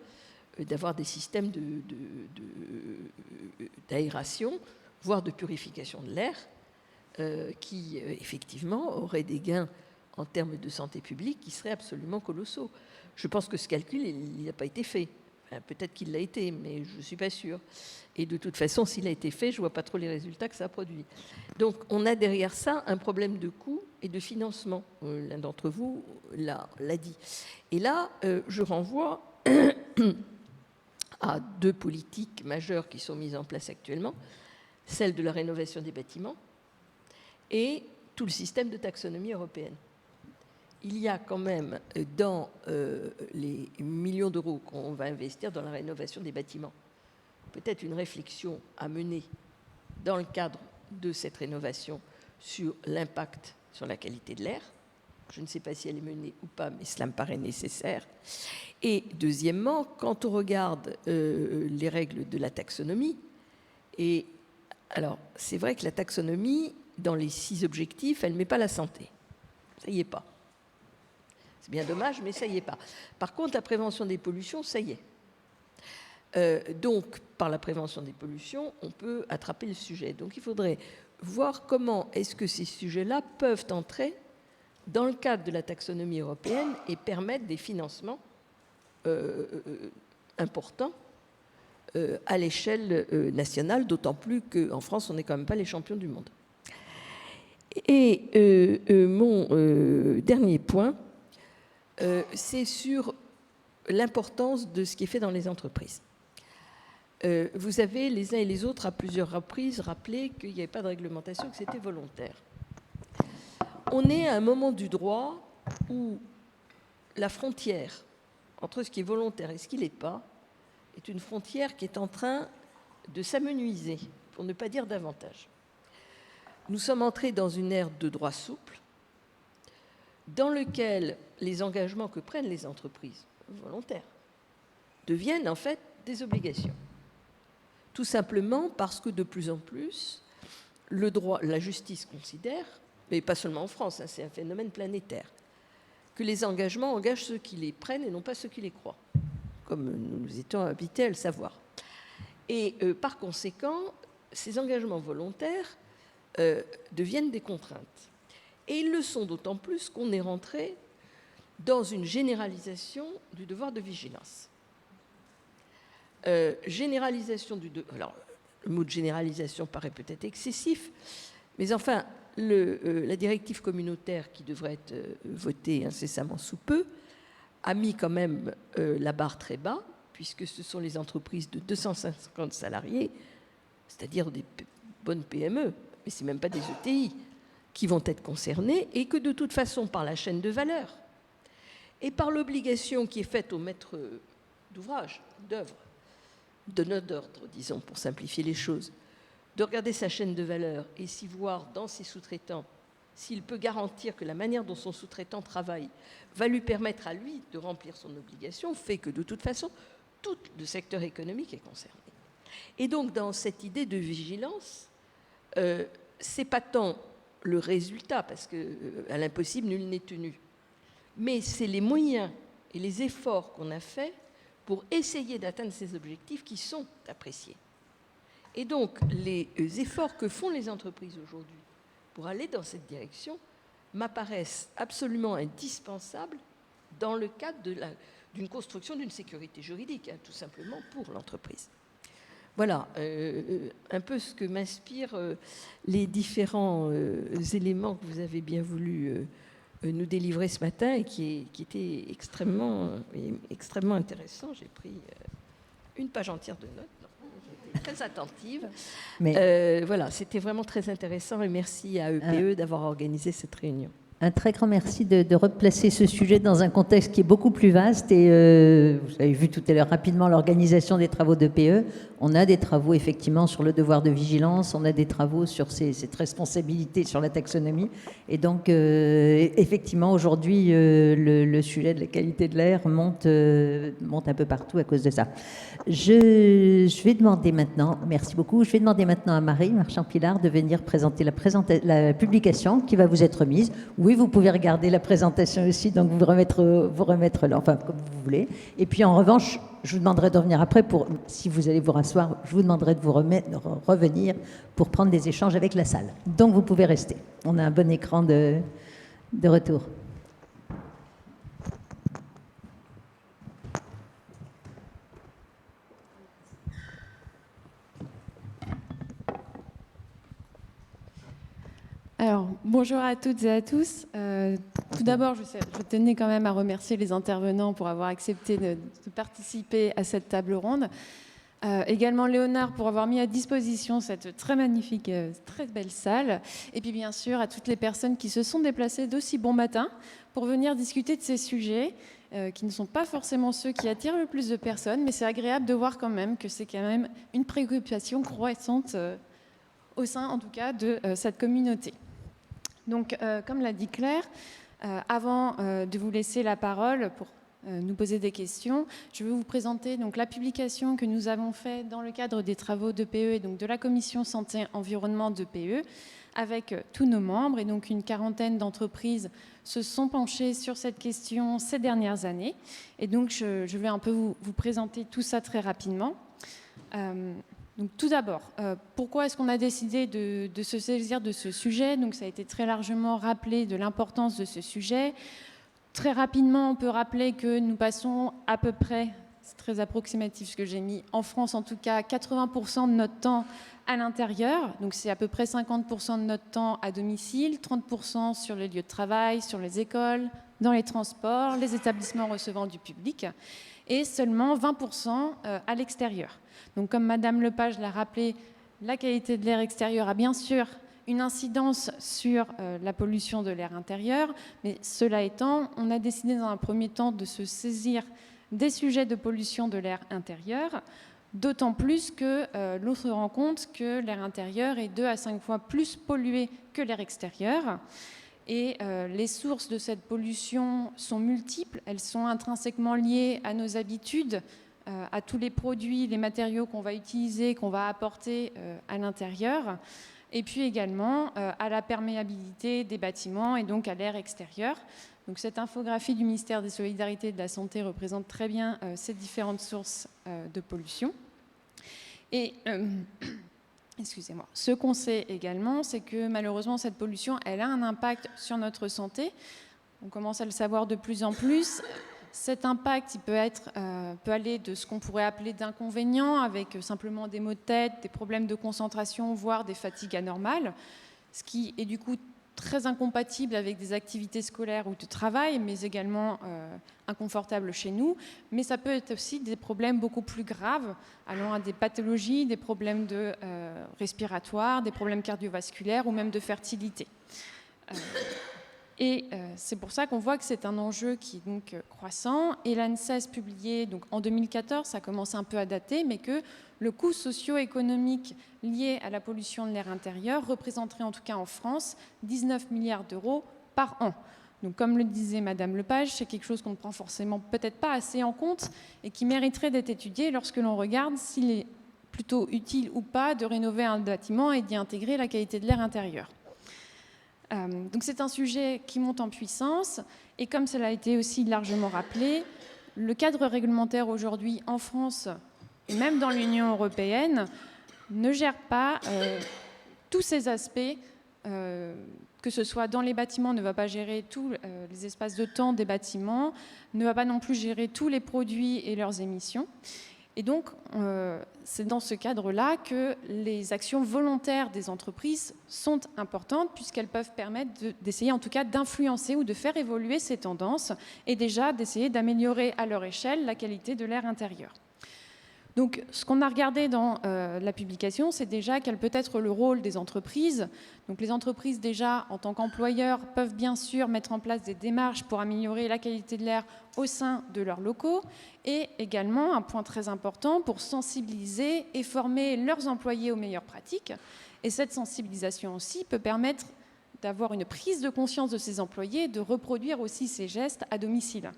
Speaker 7: d'avoir des systèmes d'aération, voire de purification de l'air, qui effectivement auraient des gains en termes de santé publique qui seraient absolument colossaux. Je pense que ce calcul, il n'a pas été fait. Enfin, peut-être qu'il l'a été, mais je ne suis pas sûre. Et de toute façon, s'il a été fait, je ne vois pas trop les résultats que ça a produit. Donc, on a derrière ça un problème de coût et de financement. L'un d'entre vous l'a dit. Et là, je renvoie à deux politiques majeures qui sont mises en place actuellement, celle de la rénovation des bâtiments et tout le système de taxonomie européenne. Il y a quand même dans les millions d'euros qu'on va investir dans la rénovation des bâtiments, peut-être une réflexion à mener dans le cadre de cette rénovation sur l'impact sur la qualité de l'air. Je ne sais pas si elle est menée ou pas, mais cela me paraît nécessaire. Et deuxièmement, quand on regarde les règles de la taxonomie, et alors c'est vrai que la taxonomie, dans les 6 objectifs, elle ne met pas la santé. Ça y est pas. C'est bien dommage, mais ça y est pas. Par contre, la prévention des pollutions, ça y est. Donc, par la prévention des pollutions, on peut attraper le sujet. Donc, il faudrait voir comment est-ce que ces sujets-là peuvent entrer dans le cadre de la taxonomie européenne et permettre des financements importants à l'échelle nationale, d'autant plus qu'en France, on n'est quand même pas les champions du monde. Et mon dernier point, c'est sur l'importance de ce qui est fait dans les entreprises. vous avez les uns et les autres à plusieurs reprises rappelé qu'il n'y avait pas de réglementation, que c'était volontaire. On est à un moment du droit où la frontière entre ce qui est volontaire et ce qui ne l'est pas est une frontière qui est en train de s'amenuiser, pour ne pas dire davantage. Nous sommes entrés dans une ère de droit souple, dans lequel les engagements que prennent les entreprises volontaires deviennent en fait des obligations. Tout simplement parce que de plus en plus, le droit, la justice considère, mais pas seulement en France, hein, c'est un phénomène planétaire, que les engagements engagent ceux qui les prennent et non pas ceux qui les croient, comme nous étions habités à le savoir. Et par conséquent, ces engagements volontaires deviennent des contraintes. Et ils le sont d'autant plus qu'on est rentré dans une généralisation du devoir de vigilance. Généralisation du devoir... Alors, le mot de généralisation paraît peut-être excessif, mais enfin, la directive communautaire qui devrait être votée incessamment sous peu a mis quand même la barre très bas, puisque ce sont les entreprises de 250 salariés, c'est-à-dire des bonnes PME, mais ce n'est même pas des ETI, qui vont être concernées, et que de toute façon, par la chaîne de valeur et par l'obligation qui est faite au maître d'ouvrage, d'œuvre, donneur d'ordre, disons, pour simplifier les choses, de regarder sa chaîne de valeur et s'y voir dans ses sous-traitants, s'il peut garantir que la manière dont son sous-traitant travaille va lui permettre à lui de remplir son obligation, fait que de toute façon, tout le secteur économique est concerné. Et donc, dans cette idée de vigilance, c'est pas tant le résultat, parce qu'à l'impossible, nul n'est tenu, mais c'est les moyens et les efforts qu'on a faits pour essayer d'atteindre ces objectifs qui sont appréciés. Et donc, les efforts que font les entreprises aujourd'hui pour aller dans cette direction m'apparaissent absolument indispensables dans le cadre d'une construction d'une sécurité juridique, hein, tout simplement pour l'entreprise. Voilà un peu ce que m'inspirent les différents éléments que vous avez bien voulu nous délivrer ce matin et qui étaient extrêmement intéressants. J'ai pris une page entière de notes. J'étais très attentive. Mais voilà, c'était vraiment très intéressant et merci à EPE d'avoir organisé cette réunion.
Speaker 2: Un très grand merci de replacer ce sujet dans un contexte qui est beaucoup plus vaste et vous avez vu tout à l'heure rapidement l'organisation des travaux d'EPE. On a des travaux effectivement sur le devoir de vigilance, on a des travaux sur cette responsabilité sur la taxonomie et donc effectivement aujourd'hui le sujet de la qualité de l'air monte un peu partout à cause de ça. Je vais demander maintenant, merci beaucoup, je vais demander maintenant à Marie Marchand-Pilard de venir présenter la publication qui va vous être mise. Oui, vous pouvez regarder la présentation aussi, donc vous remettre là, enfin comme vous voulez. Et puis en revanche, je vous demanderai de revenir après si vous allez vous rasseoir, je vous demanderai de revenir pour prendre des échanges avec la salle. Donc vous pouvez rester. On a un bon écran de retour.
Speaker 8: Alors, bonjour à toutes et à tous. Tout d'abord, je tenais quand même à remercier les intervenants pour avoir accepté de participer à cette table ronde. Également Léonard pour avoir mis à disposition cette très magnifique, très belle salle. Et puis bien sûr à toutes les personnes qui se sont déplacées d'aussi bon matin pour venir discuter de ces sujets qui ne sont pas forcément ceux qui attirent le plus de personnes, mais c'est agréable de voir quand même que c'est quand même une préoccupation croissante au sein en tout cas de cette communauté. Donc, comme l'a dit Claire, avant de vous laisser la parole pour nous poser des questions, je vais vous présenter donc, la publication que nous avons faite dans le cadre des travaux d'EPE et donc de la commission santé-environnement d'EPE avec tous nos membres. Et donc, une quarantaine d'entreprises se sont penchées sur cette question ces dernières années. Et donc, je vais un peu vous présenter tout ça très rapidement. Donc, tout d'abord, pourquoi est-ce qu'on a décidé de se saisir de ce sujet? Donc, ça a été très largement rappelé de l'importance de ce sujet. Très rapidement, on peut rappeler que nous passons à peu près, c'est très approximatif ce que j'ai mis, en France en tout cas, 80% de notre temps à l'intérieur. Donc, c'est à peu près 50% de notre temps à domicile, 30% sur les lieux de travail, sur les écoles, dans les transports, les établissements recevant du public. et seulement 20% à l'extérieur. Donc comme Madame Lepage l'a rappelé, la qualité de l'air extérieur a bien sûr une incidence sur la pollution de l'air intérieur, mais cela étant, on a décidé dans un premier temps de se saisir des sujets de pollution de l'air intérieur, d'autant plus que l'on se rend compte que l'air intérieur est 2 à 5 fois plus pollué que l'air extérieur. Et les sources de cette pollution sont multiples, elles sont intrinsèquement liées à nos habitudes, à tous les produits, les matériaux qu'on va utiliser, qu'on va apporter à l'intérieur, et puis également à la perméabilité des bâtiments et donc à l'air extérieur. Donc cette infographie du ministère des Solidarités et de la Santé représente très bien ces différentes sources de pollution. Et excusez-moi. Ce qu'on sait également, c'est que malheureusement cette pollution, elle a un impact sur notre santé. On commence à le savoir de plus en plus. Cet impact, il peut aller de ce qu'on pourrait appeler d'inconvénients, avec simplement des maux de tête, des problèmes de concentration, voire des fatigues anormales, ce qui est du coup très incompatible avec des activités scolaires ou de travail, mais également inconfortable chez nous. Mais ça peut être aussi des problèmes beaucoup plus graves, allant à des pathologies, des problèmes respiratoires, des problèmes cardiovasculaires ou même de fertilité. C'est pour ça qu'on voit que c'est un enjeu qui est donc croissant. Et l'ANSES publié donc en 2014, ça commence un peu à dater, mais que le coût socio-économique lié à la pollution de l'air intérieur représenterait en tout cas en France 19 milliards d'euros par an. Donc comme le disait Madame Lepage, c'est quelque chose qu'on ne prend forcément peut-être pas assez en compte et qui mériterait d'être étudié lorsque l'on regarde s'il est plutôt utile ou pas de rénover un bâtiment et d'y intégrer la qualité de l'air intérieur. Donc c'est un sujet qui monte en puissance et comme cela a été aussi largement rappelé, le cadre réglementaire aujourd'hui en France et même dans l'Union européenne ne gère pas tous ces aspects, que ce soit dans les bâtiments, ne va pas gérer tous les espaces de temps des bâtiments, ne va pas non plus gérer tous les produits et leurs émissions. Et donc, c'est dans ce cadre-là que les actions volontaires des entreprises sont importantes puisqu'elles peuvent permettre d'essayer en tout cas d'influencer ou de faire évoluer ces tendances et déjà d'essayer d'améliorer à leur échelle la qualité de l'air intérieur. Donc, ce qu'on a regardé dans la publication, c'est déjà quel peut être le rôle des entreprises. Donc, les entreprises, déjà, en tant qu'employeurs, peuvent bien sûr mettre en place des démarches pour améliorer la qualité de l'air au sein de leurs locaux et également, un point très important, pour sensibiliser et former leurs employés aux meilleures pratiques. Et cette sensibilisation aussi peut permettre d'avoir une prise de conscience de ces employés et de reproduire aussi ces gestes à domicile.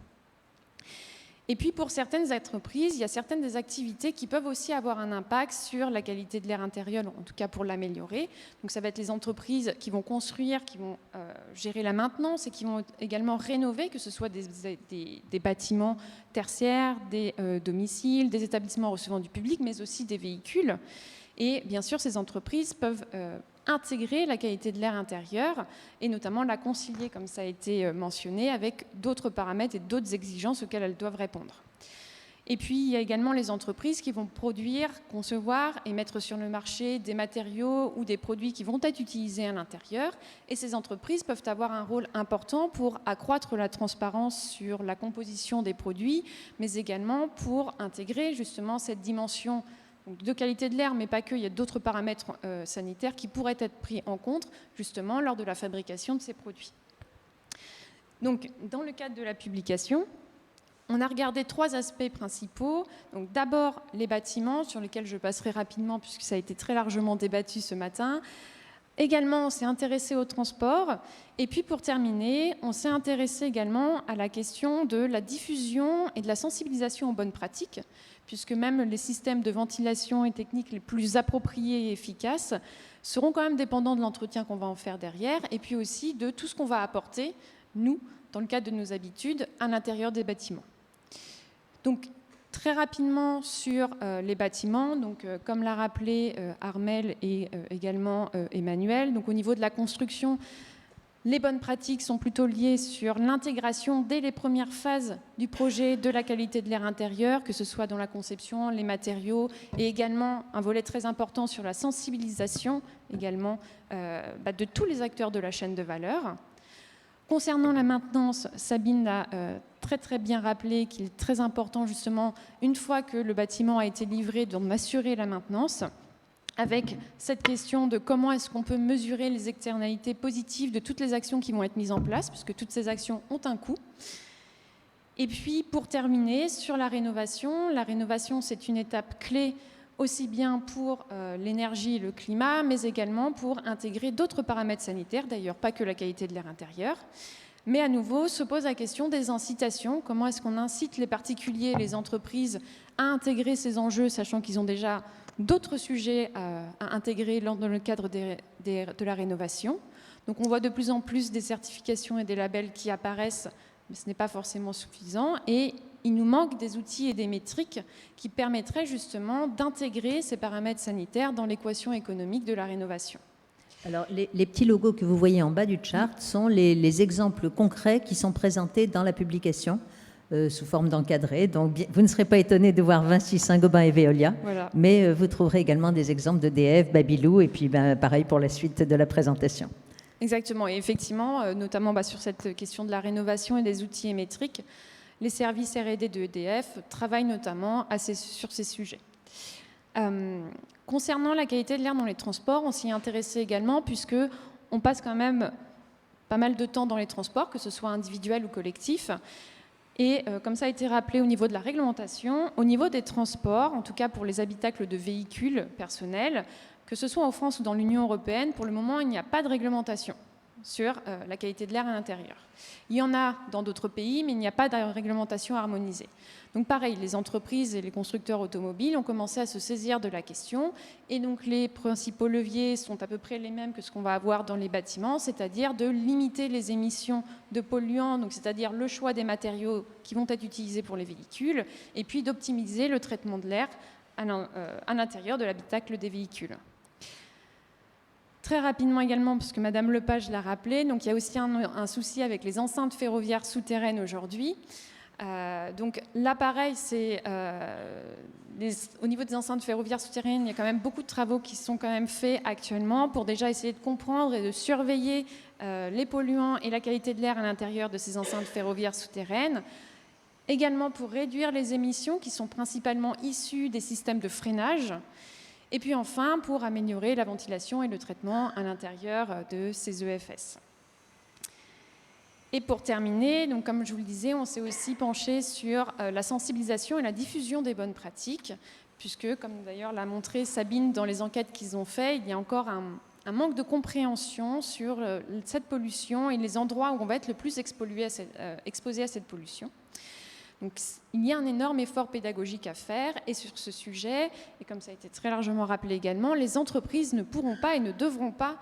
Speaker 8: Et puis pour certaines entreprises, il y a certaines des activités qui peuvent aussi avoir un impact sur la qualité de l'air intérieur, en tout cas pour l'améliorer. Donc ça va être les entreprises qui vont construire, qui vont gérer la maintenance et qui vont également rénover, que ce soit des bâtiments tertiaires, des domiciles, des établissements recevant du public, mais aussi des véhicules. Et bien sûr, ces entreprises peuvent intégrer la qualité de l'air intérieur et notamment la concilier, comme ça a été mentionné, avec d'autres paramètres et d'autres exigences auxquelles elles doivent répondre. Et puis, il y a également les entreprises qui vont produire, concevoir et mettre sur le marché des matériaux ou des produits qui vont être utilisés à l'intérieur. Et ces entreprises peuvent avoir un rôle important pour accroître la transparence sur la composition des produits, mais également pour intégrer justement cette dimension de qualité de l'air, mais pas que, il y a d'autres paramètres sanitaires qui pourraient être pris en compte justement lors de la fabrication de ces produits. Donc, dans le cadre de la publication, on a regardé 3 aspects principaux. Donc, d'abord, les bâtiments, sur lesquels je passerai rapidement puisque ça a été très largement débattu ce matin. Également, on s'est intéressé au transport. Et puis, pour terminer, on s'est intéressé également à la question de la diffusion et de la sensibilisation aux bonnes pratiques, puisque même les systèmes de ventilation et techniques les plus appropriés et efficaces seront quand même dépendants de l'entretien qu'on va en faire derrière, et puis aussi de tout ce qu'on va apporter, nous, dans le cadre de nos habitudes, à l'intérieur des bâtiments. Donc, très rapidement sur les bâtiments, donc, comme l'a rappelé Armelle et également Emmanuel, donc, au niveau de la construction, les bonnes pratiques sont plutôt liées sur l'intégration dès les premières phases du projet de la qualité de l'air intérieur, que ce soit dans la conception, les matériaux, et également un volet très important sur la sensibilisation également de tous les acteurs de la chaîne de valeur. Concernant la maintenance, Sabine l'a très bien rappelé qu'il est très important justement, une fois que le bâtiment a été livré, d'en assurer la maintenance, avec cette question de comment est-ce qu'on peut mesurer les externalités positives de toutes les actions qui vont être mises en place, puisque toutes ces actions ont un coût. Et puis, pour terminer, sur la rénovation c'est une étape clé aussi bien pour l'énergie et le climat, mais également pour intégrer d'autres paramètres sanitaires, d'ailleurs pas que la qualité de l'air intérieur. Mais à nouveau, se pose la question des incitations. Comment est-ce qu'on incite les particuliers, les entreprises à intégrer ces enjeux, sachant qu'ils ont déjà d'autres sujets à intégrer dans le cadre de la rénovation. Donc on voit de plus en plus des certifications et des labels qui apparaissent, mais ce n'est pas forcément suffisant. Et il nous manque des outils et des métriques qui permettraient justement d'intégrer ces paramètres sanitaires dans l'équation économique de la rénovation.
Speaker 2: Alors, les petits logos que vous voyez en bas du chart sont les exemples concrets qui sont présentés dans la publication sous forme d'encadré. Donc, vous ne serez pas étonnés de voir Vinci, Saint-Gobain et Veolia,
Speaker 8: Voilà.
Speaker 2: mais vous trouverez également des exemples d'EDF, Babylou, et puis pareil pour la suite de la présentation.
Speaker 8: Exactement, et effectivement, notamment sur cette question de la rénovation et des outils et métriques, les services R&D de EDF travaillent notamment sur ces sujets. Concernant la qualité de l'air dans les transports, on s'y est intéressé également puisque on passe quand même pas mal de temps dans les transports, que ce soit individuel ou collectif. Et comme ça a été rappelé au niveau de la réglementation, au niveau des transports, en tout cas pour les habitacles de véhicules personnels, que ce soit en France ou dans l'Union européenne, pour le moment, il n'y a pas de réglementation sur la qualité de l'air à l'intérieur. Il y en a dans d'autres pays, mais il n'y a pas de réglementation harmonisée. Donc pareil, les entreprises et les constructeurs automobiles ont commencé à se saisir de la question, et donc les principaux leviers sont à peu près les mêmes que ce qu'on va avoir dans les bâtiments, c'est-à-dire de limiter les émissions de polluants, donc c'est-à-dire le choix des matériaux qui vont être utilisés pour les véhicules, et puis d'optimiser le traitement de l'air à l'intérieur de l'habitacle des véhicules. Très rapidement également, parce que Madame Lepage l'a rappelé, donc il y a aussi un souci avec les enceintes ferroviaires souterraines aujourd'hui. Donc là, pareil, au niveau des enceintes ferroviaires souterraines, il y a quand même beaucoup de travaux qui sont quand même faits actuellement pour déjà essayer de comprendre et de surveiller les polluants et la qualité de l'air à l'intérieur de ces enceintes ferroviaires souterraines. Également pour réduire les émissions qui sont principalement issues des systèmes de freinage. Et puis enfin, pour améliorer la ventilation et le traitement à l'intérieur de ces EFS. Et pour terminer, donc comme je vous le disais, on s'est aussi penché sur la sensibilisation et la diffusion des bonnes pratiques, puisque, comme d'ailleurs l'a montré Sabine dans les enquêtes qu'ils ont faites, il y a encore un manque de compréhension sur cette pollution et les endroits où on va être le plus exposé à cette pollution. Donc, il y a un énorme effort pédagogique à faire, et sur ce sujet, et comme ça a été très largement rappelé également, les entreprises ne pourront pas et ne devront pas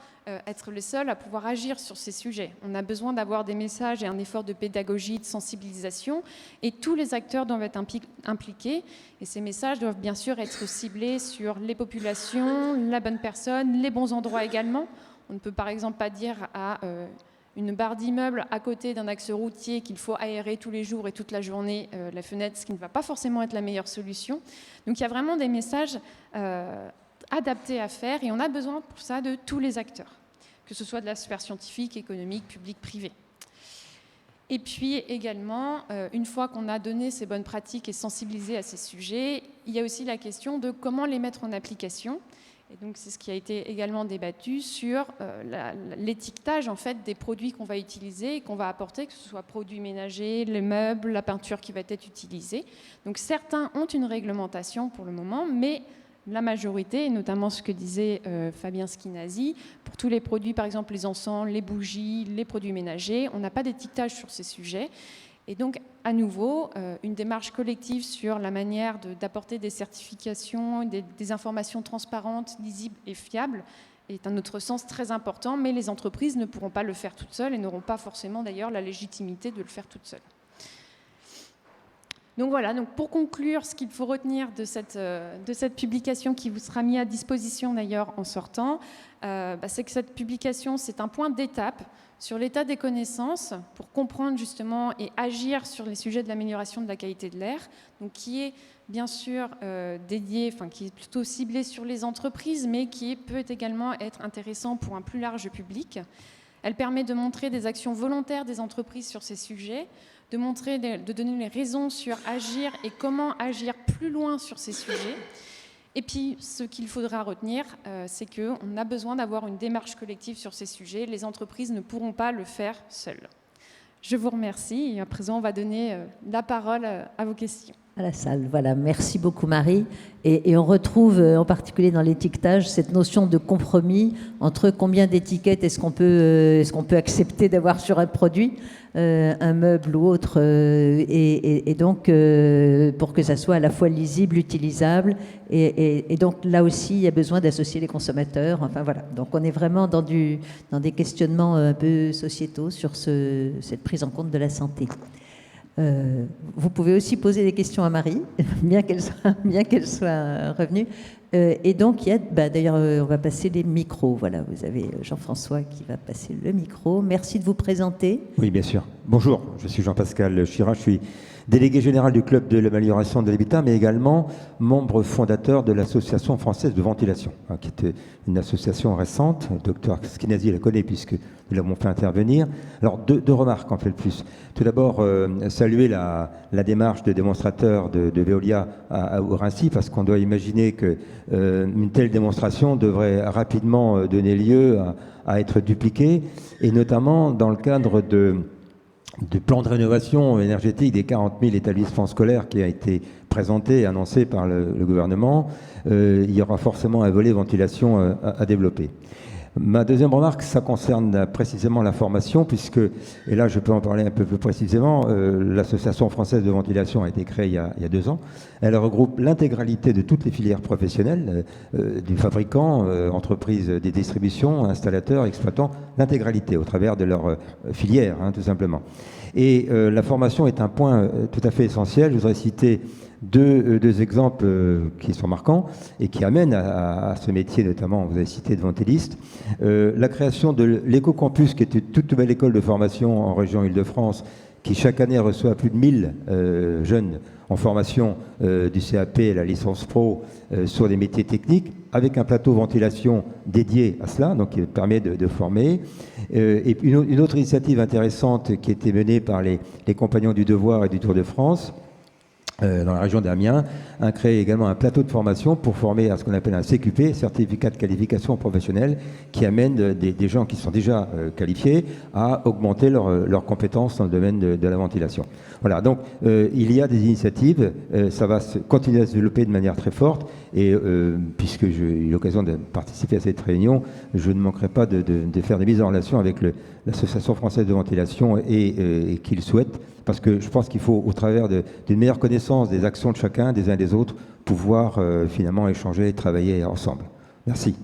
Speaker 8: être les seules à pouvoir agir sur ces sujets. On a besoin d'avoir des messages et un effort de pédagogie, de sensibilisation, et tous les acteurs doivent être impliqués, et ces messages doivent bien sûr être ciblés sur les populations, la bonne personne, les bons endroits également. On ne peut par exemple pas dire à une barre d'immeuble à côté d'un axe routier qu'il faut aérer tous les jours et toute la journée la fenêtre, ce qui ne va pas forcément être la meilleure solution. Donc il y a vraiment des messages adaptés à faire, et on a besoin pour ça de tous les acteurs, que ce soit de la sphère scientifique, économique, publique, privée. Et puis également, une fois qu'on a donné ces bonnes pratiques et sensibilisé à ces sujets, il y a aussi la question de comment les mettre en application. Et donc, c'est ce qui a été également débattu sur l'étiquetage en fait, des produits qu'on va utiliser et qu'on va apporter, que ce soit produits ménagers, les meubles, la peinture qui va être utilisée. Donc, certains ont une réglementation pour le moment, mais la majorité, et notamment ce que disait Fabien Schinazi, pour tous les produits, par exemple les encens, les bougies, les produits ménagers, on n'a pas d'étiquetage sur ces sujets. Et donc, à nouveau, une démarche collective sur la manière d'apporter des certifications, des informations transparentes, lisibles et fiables est à notre sens très important, mais les entreprises ne pourront pas le faire toutes seules et n'auront pas forcément d'ailleurs la légitimité de le faire toutes seules. Donc voilà, donc pour conclure, ce qu'il faut retenir de cette publication qui vous sera mise à disposition d'ailleurs en sortant, c'est que cette publication, c'est un point d'étape sur l'état des connaissances pour comprendre justement et agir sur les sujets de l'amélioration de la qualité de l'air, donc qui est bien sûr dédié, enfin qui est plutôt ciblé sur les entreprises, mais qui peut également être intéressant pour un plus large public. Elle permet de montrer des actions volontaires des entreprises sur ces sujets, de donner les raisons sur agir et comment agir plus loin sur ces sujets. Et puis, ce qu'il faudra retenir, c'est qu'on a besoin d'avoir une démarche collective sur ces sujets. Les entreprises ne pourront pas le faire seules. Je vous remercie. Et à présent, on va donner la parole à vos questions.
Speaker 2: À la salle, voilà. Merci beaucoup, Marie. Et on retrouve, en particulier dans l'étiquetage, cette notion de compromis entre combien d'étiquettes est-ce qu'on peut accepter d'avoir sur un produit, un meuble ou autre, et donc pour que ça soit à la fois lisible, utilisable, et donc là aussi, il y a besoin d'associer les consommateurs. Enfin voilà. Donc on est vraiment dans des questionnements un peu sociétaux sur cette prise en compte de la santé. Vous pouvez aussi poser des questions à Marie, bien qu'elle soit revenue. Et donc, d'ailleurs, on va passer les micros. Voilà, vous avez Jean-François qui va passer le micro. Merci de vous présenter.
Speaker 9: Oui, bien sûr. Bonjour, je suis Jean-Pascal Chirac, je suis délégué général du Club de l'amélioration de l'habitat, mais également membre fondateur de l'Association française de ventilation, qui est une association récente. Le docteur Skenazy la connaît puisque nous l'avons fait intervenir. Alors, deux remarques en fait le plus. Tout d'abord, saluer la démarche de démonstrateur de Veolia à Rincy, parce qu'on doit imaginer qu'une telle démonstration devrait rapidement donner lieu à être dupliquée, et notamment dans le cadre du plan de rénovation énergétique des 40 000 établissements scolaires qui a été présenté et annoncé par le gouvernement. Il y aura forcément un volet ventilation à développer. Ma deuxième remarque, ça concerne précisément la formation, puisque, et là je peux en parler un peu plus précisément, l'Association française de ventilation a été créée il y a 2 ans. Elle regroupe l'intégralité de toutes les filières professionnelles, du fabricant, entreprises des distributions, installateurs, exploitants, l'intégralité au travers de leur filière, tout simplement. Et la formation est un point tout à fait essentiel. Je voudrais citer deux exemples qui sont marquants et qui amènent à ce métier, notamment, vous avez cité de ventéliste. La création de l'Éco-Campus, qui est une toute nouvelle école de formation en région Île-de-France, qui chaque année reçoit plus de 1000 jeunes en formation du CAP et la licence pro sur des métiers techniques, avec un plateau ventilation dédié à cela, donc qui permet de former. Et une autre initiative intéressante qui a été menée par les Compagnons du Devoir et du Tour de France, dans la région d'Amiens, a créé également un plateau de formation pour former à ce qu'on appelle un CQP, certificat de qualification professionnelle, qui amène des gens qui sont déjà qualifiés à augmenter leurs compétences dans le domaine de la ventilation. Voilà, donc il y a des initiatives, ça va continuer à se développer de manière très forte, et puisque j'ai eu l'occasion de participer à cette réunion, je ne manquerai pas de faire des mises en relation avec l'Association française de ventilation et qui le souhaite, parce que je pense qu'il faut, au travers d'une meilleure connaissance des actions de chacun, des uns et des autres, pouvoir finalement échanger et travailler ensemble. Merci.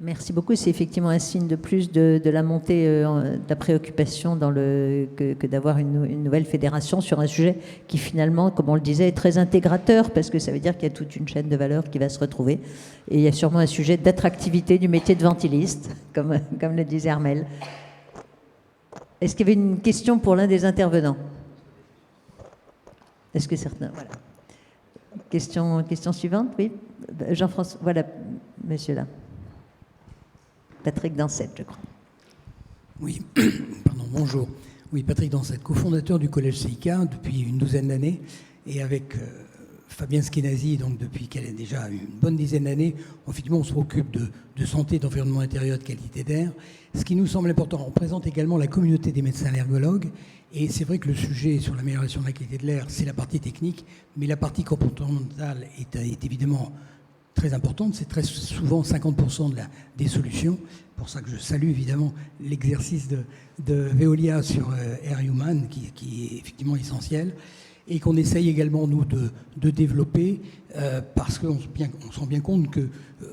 Speaker 2: Merci beaucoup. C'est effectivement un signe de plus de la montée de la préoccupation que d'avoir une nouvelle fédération sur un sujet qui finalement, comme on le disait, est très intégrateur, parce que ça veut dire qu'il y a toute une chaîne de valeur qui va se retrouver. Et il y a sûrement un sujet d'attractivité du métier de ventiliste, comme le disait Armelle. Est-ce qu'il y avait une question pour l'un des intervenants ? Est-ce que certains... Voilà. Question suivante, oui. Jean-François, voilà, monsieur là. Patrick Dansette, je crois.
Speaker 10: Oui, pardon, bonjour. Oui, Patrick Dansette, cofondateur du Collège CICA depuis une douzaine d'années, et avec Fabien Skenazy, donc depuis déjà une bonne dizaine d'années, effectivement, on se préoccupe de santé, d'environnement intérieur, de qualité d'air. Ce qui nous semble important, on présente également la communauté des médecins allergologues, et c'est vrai que le sujet sur l'amélioration de la qualité de l'air, c'est la partie technique, mais la partie comportementale est évidemment très importante. C'est très souvent 50% des solutions. C'est pour ça que je salue évidemment l'exercice de Veolia sur Air Human, qui est effectivement essentiel, et qu'on essaye également, nous, de développer, parce qu'on se rend bien compte que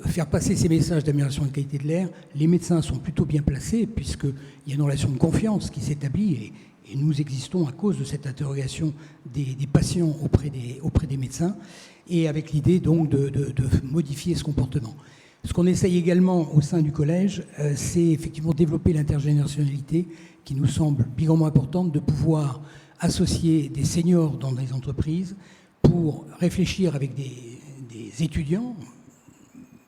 Speaker 10: faire passer ces messages d'amélioration de la qualité de l'air, les médecins sont plutôt bien placés, puisqu'il y a une relation de confiance qui s'établit, et nous existons à cause de cette interrogation des patients auprès des médecins, et avec l'idée donc de modifier ce comportement. Ce qu'on essaye également au sein du collège, c'est effectivement développer l'intergénérationnalité, qui nous semble bigrement importante, de pouvoir associer des seniors dans des entreprises pour réfléchir avec des étudiants,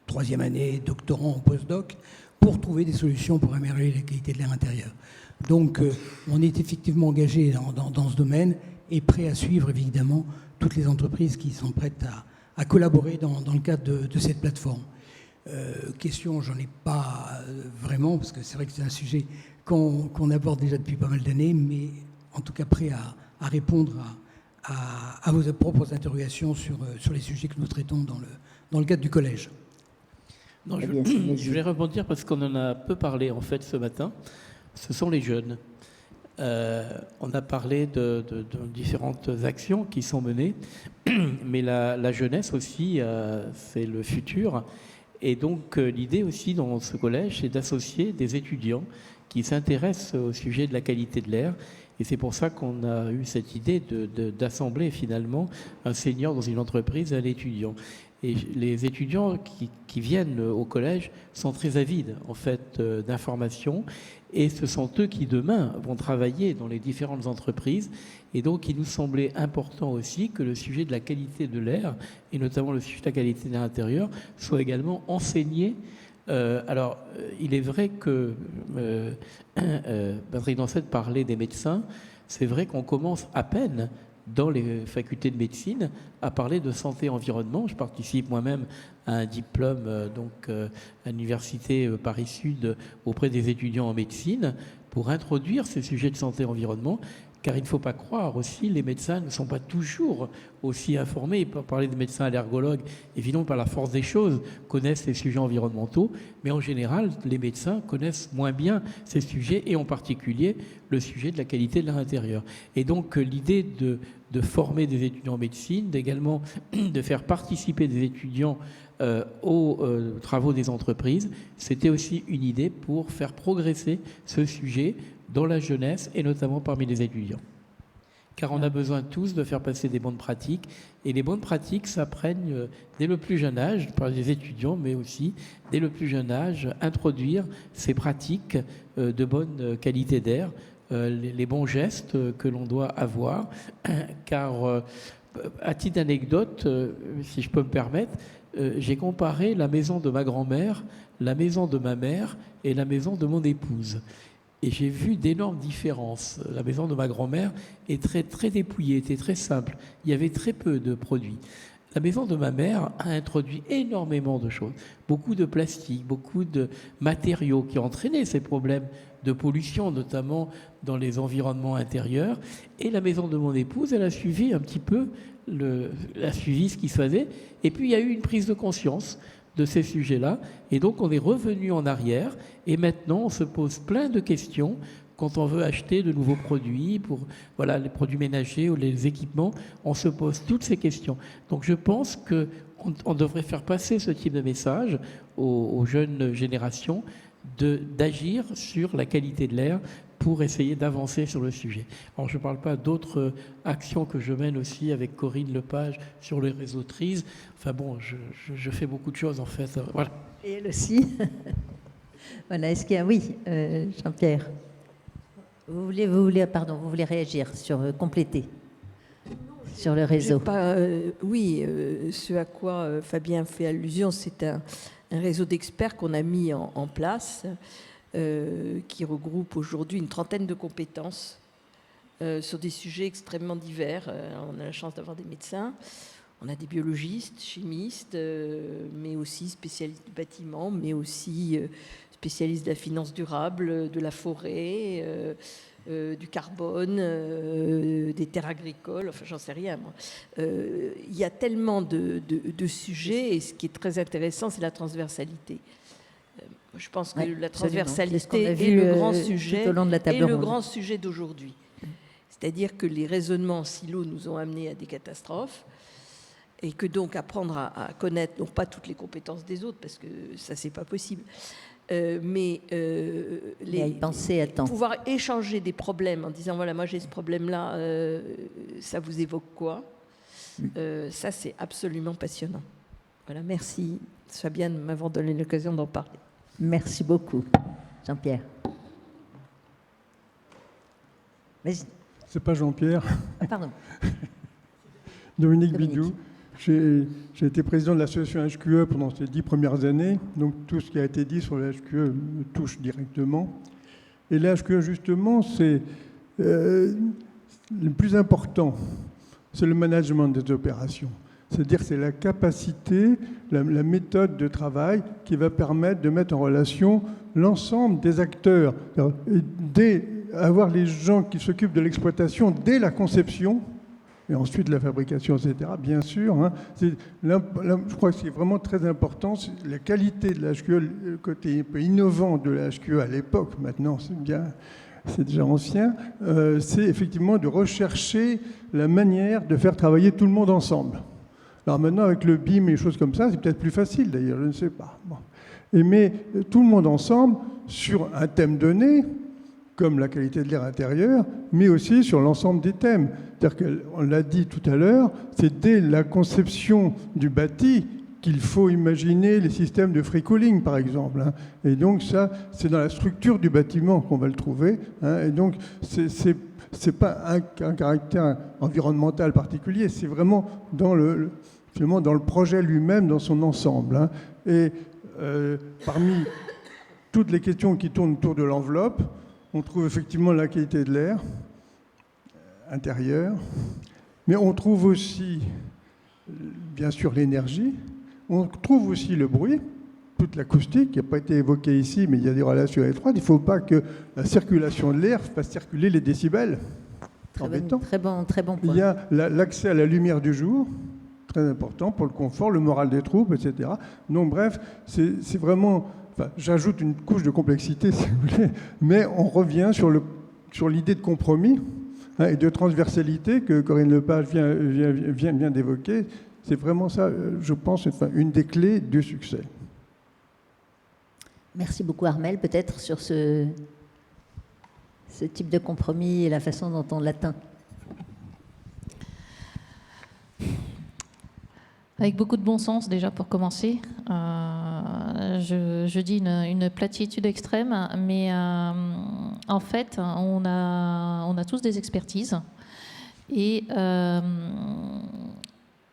Speaker 10: 3e année, doctorants, postdoc, pour trouver des solutions pour améliorer la qualité de l'air intérieur. Donc, on est effectivement engagé dans ce domaine et prêt à suivre, évidemment, toutes les entreprises qui sont prêtes à collaborer dans le cadre de cette plateforme. Question, j'en ai pas vraiment, parce que c'est vrai que c'est un sujet qu'on aborde déjà depuis pas mal d'années, mais en tout cas prêt à répondre à vos propres interrogations sur les sujets que nous traitons dans le cadre du collège.
Speaker 3: Non, je voulais rebondir parce qu'on en a peu parlé en fait ce matin. Ce sont les jeunes. On a parlé de différentes actions qui sont menées, mais la jeunesse aussi, c'est le futur. Et donc l'idée aussi dans ce collège, c'est d'associer des étudiants qui s'intéressent au sujet de la qualité de l'air. Et c'est pour ça qu'on a eu cette idée d'assembler finalement un senior dans une entreprise et un étudiant. Et les étudiants qui viennent au collège sont très avides en fait d'informations, et ce sont eux qui demain vont travailler dans les différentes entreprises. Et donc il nous semblait important aussi que le sujet de la qualité de l'air, et notamment le sujet de la qualité de l'air intérieur, soit également enseigné. Alors il est vrai que Patrick Dansette parlait des médecins. C'est vrai qu'on commence à peine dans les facultés de médecine à parler de santé-environnement. Je participe moi-même à un diplôme à l'université Paris-Sud auprès des étudiants en médecine pour introduire ces sujets de santé-environnement, car il ne faut pas croire aussi, les médecins ne sont pas toujours aussi informés. Pour parler des médecins allergologues, évidemment, par la force des choses, connaissent les sujets environnementaux, mais en général, les médecins connaissent moins bien ces sujets, et en particulier le sujet de la qualité de l'air intérieur. Et donc, l'idée de former des étudiants en médecine, également de faire participer des étudiants aux travaux des entreprises, c'était aussi une idée pour faire progresser ce sujet dans la jeunesse et notamment parmi les étudiants. Car on a besoin tous de faire passer des bonnes pratiques, et les bonnes pratiques s'apprennent dès le plus jeune âge, par les étudiants, mais aussi dès le plus jeune âge, introduire ces pratiques de bonne qualité d'air, les bons gestes que l'on doit avoir, car à titre d'anecdote, si je peux me permettre, j'ai comparé la maison de ma grand-mère, la maison de ma mère et la maison de mon épouse. Et j'ai vu d'énormes différences. La maison de ma grand-mère est très, très dépouillée, était très simple. Il y avait très peu de produits. La maison de ma mère a introduit énormément de choses. Beaucoup de plastique, beaucoup de matériaux qui entraînaient ces problèmes de pollution, notamment dans les environnements intérieurs. Et la maison de mon épouse, elle a suivi un petit peu a suivi ce qui se faisait. Et puis, il y a eu une prise de conscience de ces sujets-là. Et donc, on est revenu en arrière. Et maintenant, on se pose plein de questions quand on veut acheter de nouveaux produits, pour les produits ménagers ou les équipements. On se pose toutes ces questions. Donc, je pense qu'on devrait faire passer ce type de message aux jeunes générations, d'agir sur la qualité de l'air pour essayer d'avancer sur le sujet. Alors, je ne parle pas d'autres actions que je mène aussi avec Corinne Lepage sur les réseaux TRIS. Enfin bon, je fais beaucoup de choses en fait. Voilà.
Speaker 2: Et elle aussi. Voilà, est-ce qu'il y a... Oui, Jean-Pierre. Vous voulez réagir compléter sur le réseau.
Speaker 7: Ce à quoi Fabien fait allusion, c'est un réseau d'experts qu'on a mis en place, qui regroupe aujourd'hui une trentaine de compétences sur des sujets extrêmement divers. On a la chance d'avoir des médecins, on a des biologistes, chimistes, mais aussi spécialistes du bâtiment, mais aussi spécialistes de la finance durable, de la forêt, du carbone, des terres agricoles, enfin j'en sais rien moi. Il y a tellement de sujets, et ce qui est très intéressant, c'est la transversalité. Je pense que la transversalité est le grand sujet
Speaker 2: tout au long de la table
Speaker 7: et le
Speaker 2: ronde.
Speaker 7: grand sujet d'aujourd'hui. C'est-à-dire que les raisonnements en silo nous ont amenés à des catastrophes, et que donc apprendre à connaître, non pas toutes les compétences des autres, parce que ça c'est pas possible, mais pouvoir échanger des problèmes en disant voilà, moi j'ai ce problème-là, ça vous évoque quoi? Ça c'est absolument passionnant. Voilà, merci Fabienne de m'avoir donné l'occasion d'en parler.
Speaker 2: Merci beaucoup. Jean-Pierre. Vas-y.
Speaker 11: C'est pas Jean-Pierre.
Speaker 2: Ah, pardon.
Speaker 11: Dominique Bidou. J'ai été président de l'association HQE pendant ces 10 premières années, donc tout ce qui a été dit sur la HQE me touche directement. Et la HQE, justement, c'est le plus important, c'est le management des opérations. C'est-à-dire que c'est la capacité, la méthode de travail qui va permettre de mettre en relation l'ensemble des acteurs. Avoir les gens qui s'occupent de l'exploitation dès la conception, et ensuite la fabrication, etc., bien sûr. Hein, je crois que c'est vraiment très important. La qualité de la HQE, le côté un peu innovant de la HQE à l'époque, maintenant c'est déjà ancien, c'est effectivement de rechercher la manière de faire travailler tout le monde ensemble. Alors maintenant, avec le BIM et les choses comme ça, c'est peut-être plus facile d'ailleurs, je ne sais pas. Bon. Mais tout le monde ensemble sur un thème donné, comme la qualité de l'air intérieur, mais aussi sur l'ensemble des thèmes. C'est-à-dire qu'on l'a dit tout à l'heure, c'est dès la conception du bâti qu'il faut imaginer les systèmes de free cooling, par exemple. Hein. Et donc ça, c'est dans la structure du bâtiment qu'on va le trouver. Hein. Et donc, c'est pas un caractère environnemental particulier, c'est vraiment dans le projet lui-même, dans son ensemble. Hein. Et parmi toutes les questions qui tournent autour de l'enveloppe, on trouve effectivement la qualité de l'air intérieur, mais on trouve aussi, bien sûr, l'énergie, on trouve aussi le bruit, toute l'acoustique, qui n'a pas été évoquée ici, mais il y a des relations étroites. Il ne faut pas que la circulation de l'air fasse circuler les décibels.
Speaker 2: Très bon point.
Speaker 11: Il y a l'accès à la lumière du jour, très important pour le confort, le moral des troupes, etc. Donc bref, c'est vraiment... Enfin, j'ajoute une couche de complexité, si vous voulez, mais on revient sur l'idée de compromis et de transversalité que Corinne Lepage vient d'évoquer. C'est vraiment ça, je pense, une des clés du succès.
Speaker 2: Merci beaucoup Armelle, peut-être sur ce type de compromis et la façon dont on l'atteint.
Speaker 4: Avec beaucoup de bon sens déjà pour commencer. Je dis une platitude extrême, mais en fait, on a tous des expertises. Et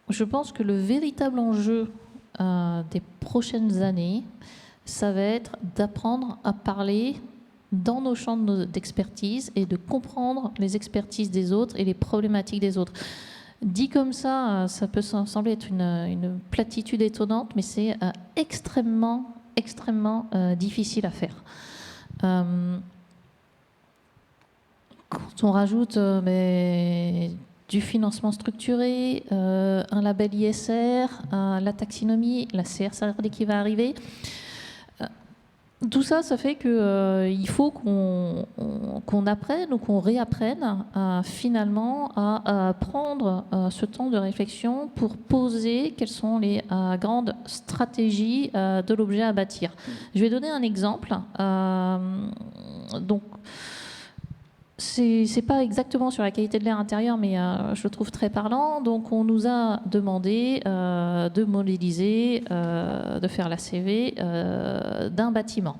Speaker 4: je pense que le véritable enjeu des prochaines années, ça va être d'apprendre à parler dans nos champs d'expertise et de comprendre les expertises des autres et les problématiques des autres. Dit comme ça, ça peut sembler être une platitude étonnante, mais c'est extrêmement difficile à faire. Quand on rajoute du financement structuré, un label ISR, la taxinomie, la CSRD qui va arriver, tout ça, ça fait qu'il faut qu'on apprenne ou qu'on réapprenne finalement à prendre ce temps de réflexion pour poser quelles sont les grandes stratégies de l'objet à bâtir. Je vais donner un exemple. Donc, c'est pas exactement sur la qualité de l'air intérieur, mais je le trouve très parlant. Donc, on nous a demandé de modéliser, de faire la CV d'un bâtiment.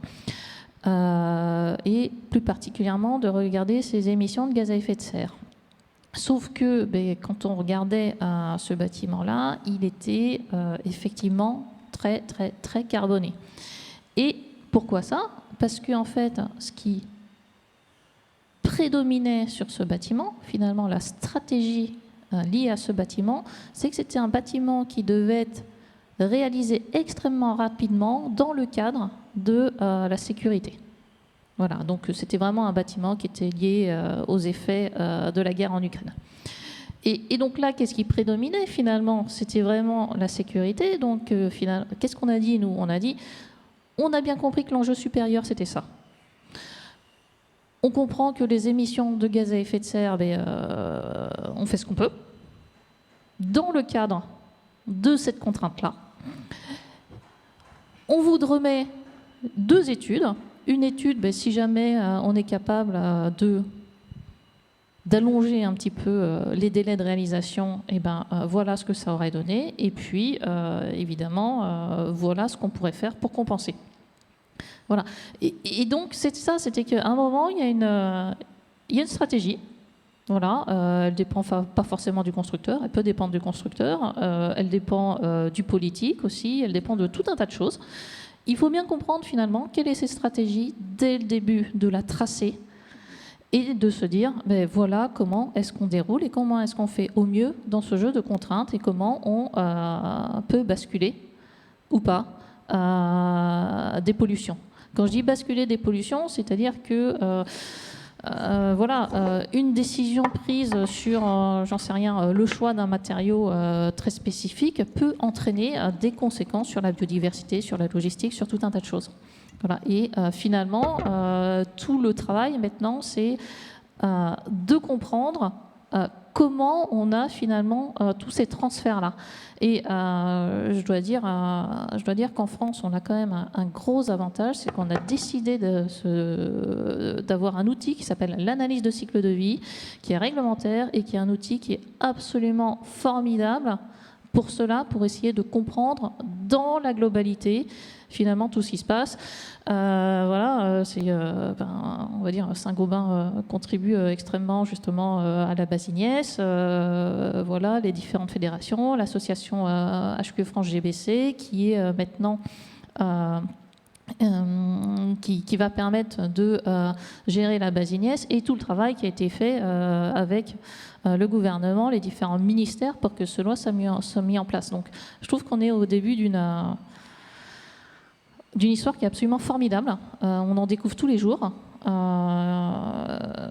Speaker 4: Et plus particulièrement, de regarder ses émissions de gaz à effet de serre. Sauf que quand on regardait ce bâtiment-là, il était effectivement très carboné. Et pourquoi ça? Parce qu'en fait, ce qui prédominait sur ce bâtiment, finalement la stratégie liée à ce bâtiment, c'est que c'était un bâtiment qui devait être réalisé extrêmement rapidement dans le cadre de la sécurité. Voilà, donc c'était vraiment un bâtiment qui était lié aux effets de la guerre en Ukraine. Et donc là, qu'est-ce qui prédominait finalement? C'était vraiment la sécurité. Donc qu'est-ce qu'on a dit nous? On a dit, on a bien compris que l'enjeu supérieur, c'était ça. On comprend que les émissions de gaz à effet de serre, on fait ce qu'on peut. Dans le cadre de cette contrainte-là, on vous remet deux études. Une étude, si jamais on est capable d'allonger un petit peu les délais de réalisation, voilà ce que ça aurait donné. Et puis, évidemment, voilà ce qu'on pourrait faire pour compenser. Voilà. Et donc, c'est ça, c'était qu'à un moment, il y a une stratégie Voilà, elle ne dépend pas forcément du constructeur, elle peut dépendre du constructeur, elle dépend du politique aussi, elle dépend de tout un tas de choses. Il faut bien comprendre finalement quelle est cette stratégie dès le début, de la tracer et de se dire, ben voilà comment est-ce qu'on déroule et comment est-ce qu'on fait au mieux dans ce jeu de contraintes et comment on peut basculer ou pas des pollutions. Quand je dis basculer des pollutions, c'est-à-dire que une décision prise sur, j'en sais rien, le choix d'un matériau très spécifique peut entraîner des conséquences sur la biodiversité, sur la logistique, sur tout un tas de choses. Voilà. Et finalement, tout le travail maintenant, c'est de comprendre comment on a finalement tous ces transferts-là. Et je dois dire qu'en France, on a quand même un gros avantage, c'est qu'on a décidé d'avoir un outil qui s'appelle l'analyse de cycle de vie, qui est réglementaire et qui est un outil qui est absolument formidable pour cela, pour essayer de comprendre dans la globalité finalement tout ce qui se passe. On va dire Saint-Gobain contribue extrêmement justement à la Basignès. Les différentes fédérations, l'association HQE France GBC qui est maintenant qui va permettre de gérer la Basignès et tout le travail qui a été fait avec le gouvernement, les différents ministères pour que cela soit mis en place. Donc je trouve qu'on est au début d'une histoire qui est absolument formidable. On en découvre tous les jours.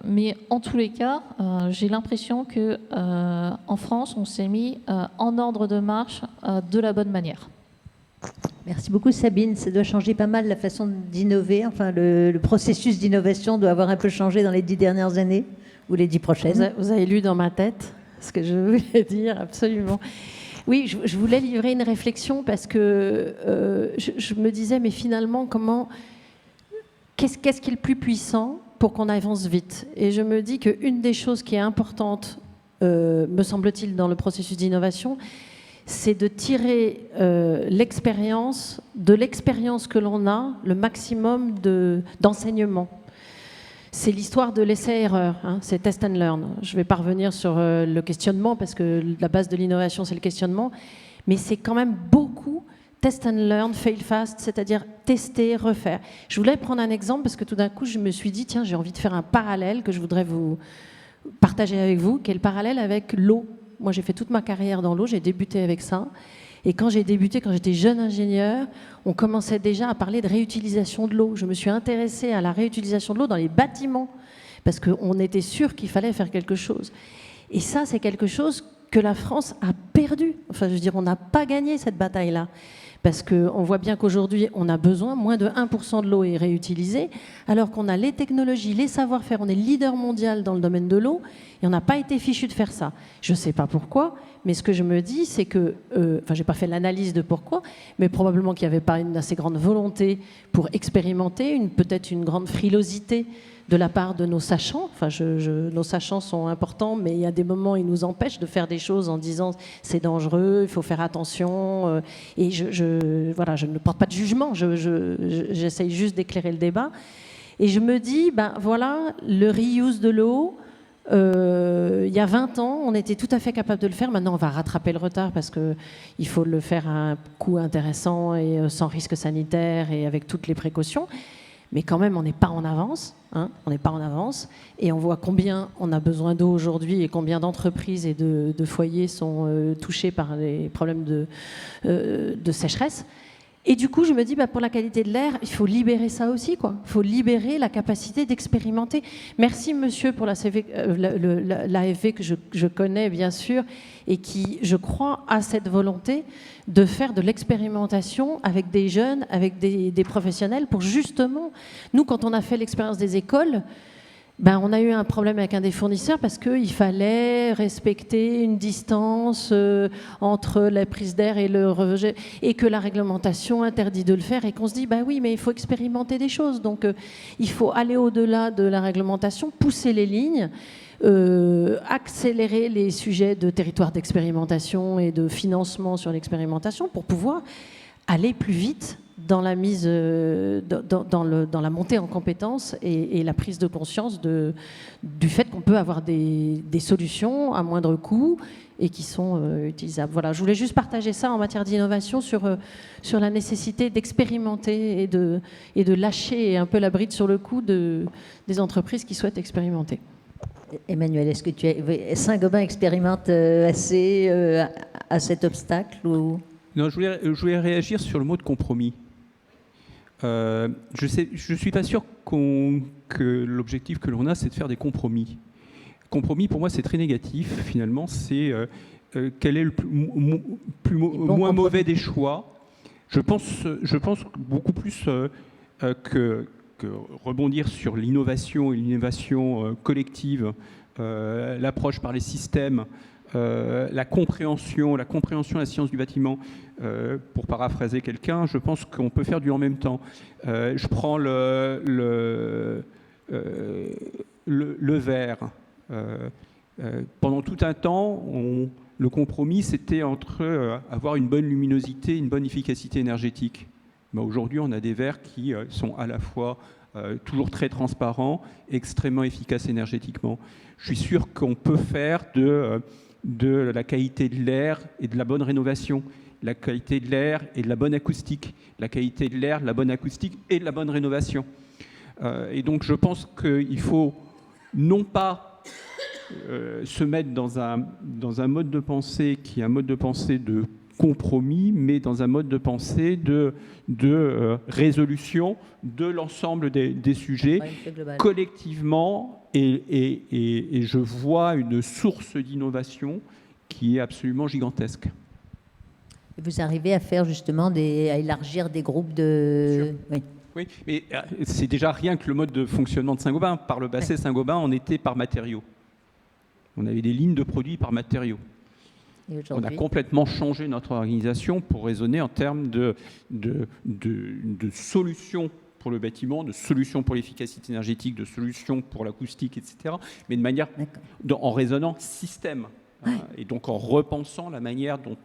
Speaker 4: Mais en tous les cas, j'ai l'impression qu'en France, on s'est mis en ordre de marche de la bonne manière.
Speaker 2: Merci beaucoup Sabine. Ça doit changer pas mal la façon d'innover. Enfin, le processus d'innovation doit avoir un peu changé dans les 10 dernières années ou les 10 prochaines.
Speaker 6: Vous avez lu dans ma tête ce que je voulais dire, absolument. Oui, je voulais livrer une réflexion parce que je me disais, mais finalement, qu'est-ce qui est le plus puissant pour qu'on avance vite? Et je me dis qu'une des choses qui est importante, me semble-t-il, dans le processus d'innovation, c'est de tirer de l'expérience que l'on a, le maximum d'enseignement. C'est l'histoire de l'essai-erreur, hein, c'est test and learn. Je ne vais pas revenir sur le questionnement, parce que la base de l'innovation, c'est le questionnement, mais c'est quand même beaucoup test and learn, fail fast, c'est-à-dire tester, refaire. Je voulais prendre un exemple, parce que tout d'un coup, je me suis dit, tiens, j'ai envie de faire un parallèle que je voudrais vous partager avec vous, qui est le parallèle avec l'eau. Moi, j'ai fait toute ma carrière dans l'eau, j'ai débuté avec ça. Et quand j'étais jeune ingénieur, on commençait déjà à parler de réutilisation de l'eau. Je me suis intéressée à la réutilisation de l'eau dans les bâtiments, parce qu'on était sûr qu'il fallait faire quelque chose. Et ça, c'est quelque chose que la France a perdu. Enfin, je veux dire, on n'a pas gagné cette bataille-là. Parce qu'on voit bien qu'aujourd'hui, on a besoin, moins de 1% de l'eau est réutilisée, alors qu'on a les technologies, les savoir-faire, on est leader mondial dans le domaine de l'eau, et on n'a pas été fichu de faire ça. Je ne sais pas pourquoi, mais ce que je me dis, c'est que, je n'ai pas fait l'analyse de pourquoi, mais probablement qu'il n'y avait pas une assez grande volonté pour expérimenter, peut-être une grande frilosité de la part de nos sachants. Enfin, nos sachants sont importants, mais il y a des moments où ils nous empêchent de faire des choses en disant c'est dangereux, il faut faire attention. Et je ne porte pas de jugement, j'essaye juste d'éclairer le débat. Et je me dis, le reuse de l'eau, il y a 20 ans, on était tout à fait capable de le faire. Maintenant, on va rattraper le retard parce qu'il faut le faire à un coût intéressant et sans risque sanitaire et avec toutes les précautions. Mais quand même, on n'est pas en avance. On n'est pas en avance. Et on voit combien on a besoin d'eau aujourd'hui et combien d'entreprises et de foyers sont touchés par les problèmes de sécheresse. Et du coup, je me dis, pour la qualité de l'air, il faut libérer ça aussi, quoi. Il faut libérer la capacité d'expérimenter. Merci, monsieur, pour l'AFV que je connais, bien sûr, et qui, je crois, a cette volonté de faire de l'expérimentation avec des jeunes, avec des professionnels, pour justement... Nous, quand on a fait l'expérience des écoles, on a eu un problème avec un des fournisseurs parce qu'il fallait respecter une distance entre la prise d'air et le rejet, et que la réglementation interdit de le faire, et qu'on se dit, oui, mais il faut expérimenter des choses. Donc, il faut aller au-delà de la réglementation, pousser les lignes, accélérer les sujets de territoire d'expérimentation et de financement sur l'expérimentation pour pouvoir aller plus vite dans la mise, dans la montée en compétences et la prise de conscience du fait qu'on peut avoir des solutions à moindre coût et qui sont utilisables. Voilà, je voulais juste partager ça en matière d'innovation sur la nécessité d'expérimenter et de lâcher un peu la bride sur le cou des entreprises qui souhaitent expérimenter.
Speaker 2: Emmanuel, est-ce que Saint-Gobain expérimente assez à cet obstacle ou...
Speaker 5: Non, je voulais réagir sur le mot de compromis. Je ne suis pas sûr que l'objectif que l'on a, c'est de faire des compromis. Compromis, pour moi, c'est très négatif. Finalement, c'est quel est le moins mauvais des choix. Je pense beaucoup plus que rebondir sur l'innovation et l'innovation collective, l'approche par les systèmes, la compréhension de la science du bâtiment, pour paraphraser quelqu'un, je pense qu'on peut faire du en même temps. Je prends le verre. Pendant tout un temps, le compromis, c'était entre avoir une bonne luminosité, une bonne efficacité énergétique. Mais aujourd'hui, on a des verres qui sont à la fois toujours très transparents, extrêmement efficaces énergétiquement. Je suis sûr qu'on peut faire de la qualité de l'air et de la bonne rénovation, la qualité de l'air et de la bonne acoustique, la qualité de l'air, de la bonne acoustique et de la bonne rénovation. Et donc, je pense qu'il faut non pas se mettre dans un mode de pensée qui est un mode de pensée de compromis, mais dans un mode de pensée de résolution de l'ensemble des sujets collectivement. Et je vois une source d'innovation qui est absolument gigantesque.
Speaker 2: Vous arrivez à faire justement à élargir des groupes de...
Speaker 5: Oui, mais c'est déjà rien que le mode de fonctionnement de Saint-Gobain. Par le passé, Saint-Gobain, on était par matériaux. On avait des lignes de produits par matériaux. On a complètement changé notre organisation pour raisonner en termes de solutions pour le bâtiment, de solutions pour l'efficacité énergétique, de solutions pour l'acoustique, etc. Mais de manière, en raisonnant système. Et donc en repensant la manière dont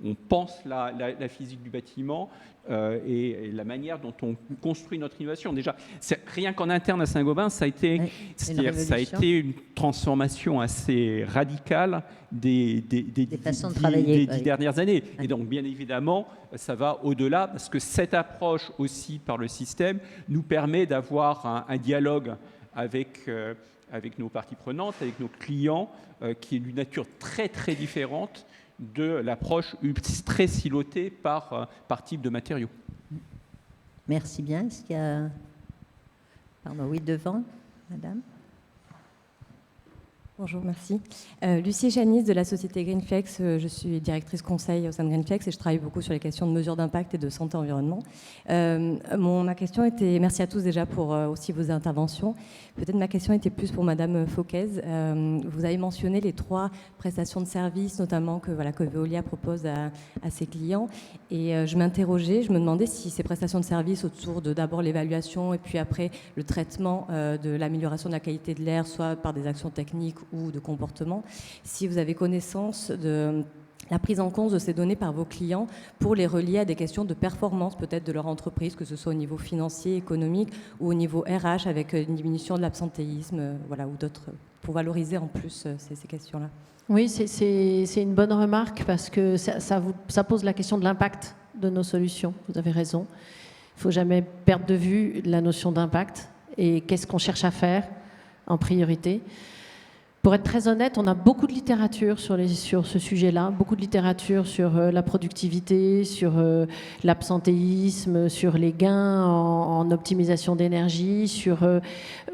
Speaker 5: on pense la physique du bâtiment et la manière dont on construit notre innovation. Déjà, rien qu'en interne à Saint-Gobain, ça a été une transformation assez radicale des 10 dernières années. Et donc, bien évidemment, ça va au-delà, parce que cette approche aussi par le système nous permet d'avoir un dialogue avec nos parties prenantes, avec nos clients, qui est d'une nature très très différente de l'approche très silotée par type de matériaux.
Speaker 2: Merci bien. Est-ce qu'il y a... Pardon, oui, devant, madame.
Speaker 12: Bonjour, merci. Lucie Chanis de la société Greenflex. Je suis directrice conseil au sein de Greenflex et je travaille beaucoup sur les questions de mesures d'impact et de santé-environnement. Ma question était, merci à tous déjà pour aussi vos interventions. Peut-être ma question était plus pour Madame Fauquez. Vous avez mentionné les 3 prestations de services, notamment que Veolia propose à ses clients. Et je m'interrogeais, je me demandais si ces prestations de services autour de d'abord l'évaluation et puis après le traitement de l'amélioration de la qualité de l'air, soit par des actions techniques ou de comportement, si vous avez connaissance de la prise en compte de ces données par vos clients pour les relier à des questions de performance peut-être de leur entreprise, que ce soit au niveau financier, économique ou au niveau RH avec une diminution de l'absentéisme, ou d'autres, pour valoriser en plus ces questions-là.
Speaker 6: Oui, c'est une bonne remarque parce que ça pose la question de l'impact de nos solutions. Vous avez raison. Il ne faut jamais perdre de vue la notion d'impact et qu'est-ce qu'on cherche à faire en priorité. Pour être très honnête, on a beaucoup de littérature sur ce sujet-là, beaucoup de littérature sur la productivité, sur l'absentéisme, sur les gains en optimisation d'énergie, sur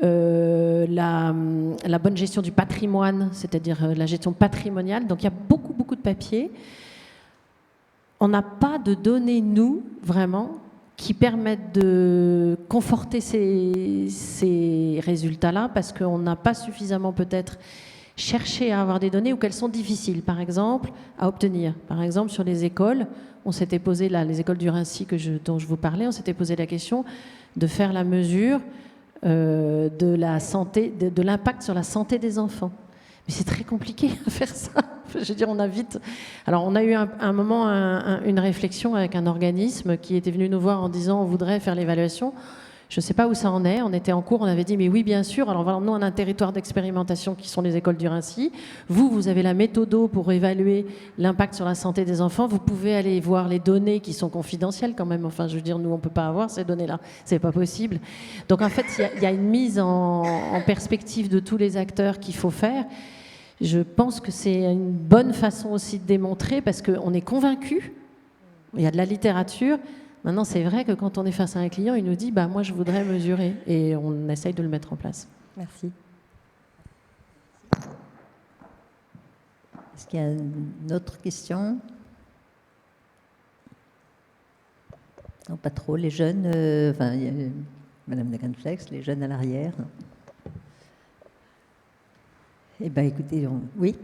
Speaker 6: la bonne gestion du patrimoine, c'est-à-dire la gestion patrimoniale. Donc il y a beaucoup de papiers. On n'a pas de données, nous, vraiment, qui permettent de conforter ces résultats-là, parce qu'on n'a pas suffisamment peut-être cherché à avoir des données ou qu'elles sont difficiles, par exemple, à obtenir. Par exemple, sur les écoles, on s'était posé, les écoles du Raincy dont je vous parlais, on s'était posé la question de faire la mesure de la santé, de l'impact sur la santé des enfants. Mais c'est très compliqué à faire ça. Je veux dire, on a vite... Alors, on a eu un moment une réflexion avec un organisme qui était venu nous voir en disant on voudrait faire l'évaluation. Je ne sais pas où ça en est. On était en cours, on avait dit mais oui, bien sûr. Alors, nous, on a un territoire d'expérimentation qui sont les écoles du Raincy. Vous avez la méthode pour évaluer l'impact sur la santé des enfants. Vous pouvez aller voir les données qui sont confidentielles quand même. Enfin, je veux dire, nous, on ne peut pas avoir ces données-là. C'est pas possible. Donc, en fait, il y a une mise en perspective de tous les acteurs qu'il faut faire. Je pense que c'est une bonne façon aussi de démontrer parce qu'on est convaincu. Il y a de la littérature. Maintenant, c'est vrai que quand on est face à un client, il nous dit moi, je voudrais mesurer. Et on essaye de le mettre en place.
Speaker 12: Merci.
Speaker 2: Est-ce qu'il y a une autre question? Non, pas trop. Les jeunes, il y a Madame de Grenflex, les jeunes à l'arrière. Eh bien, écoutez, oui.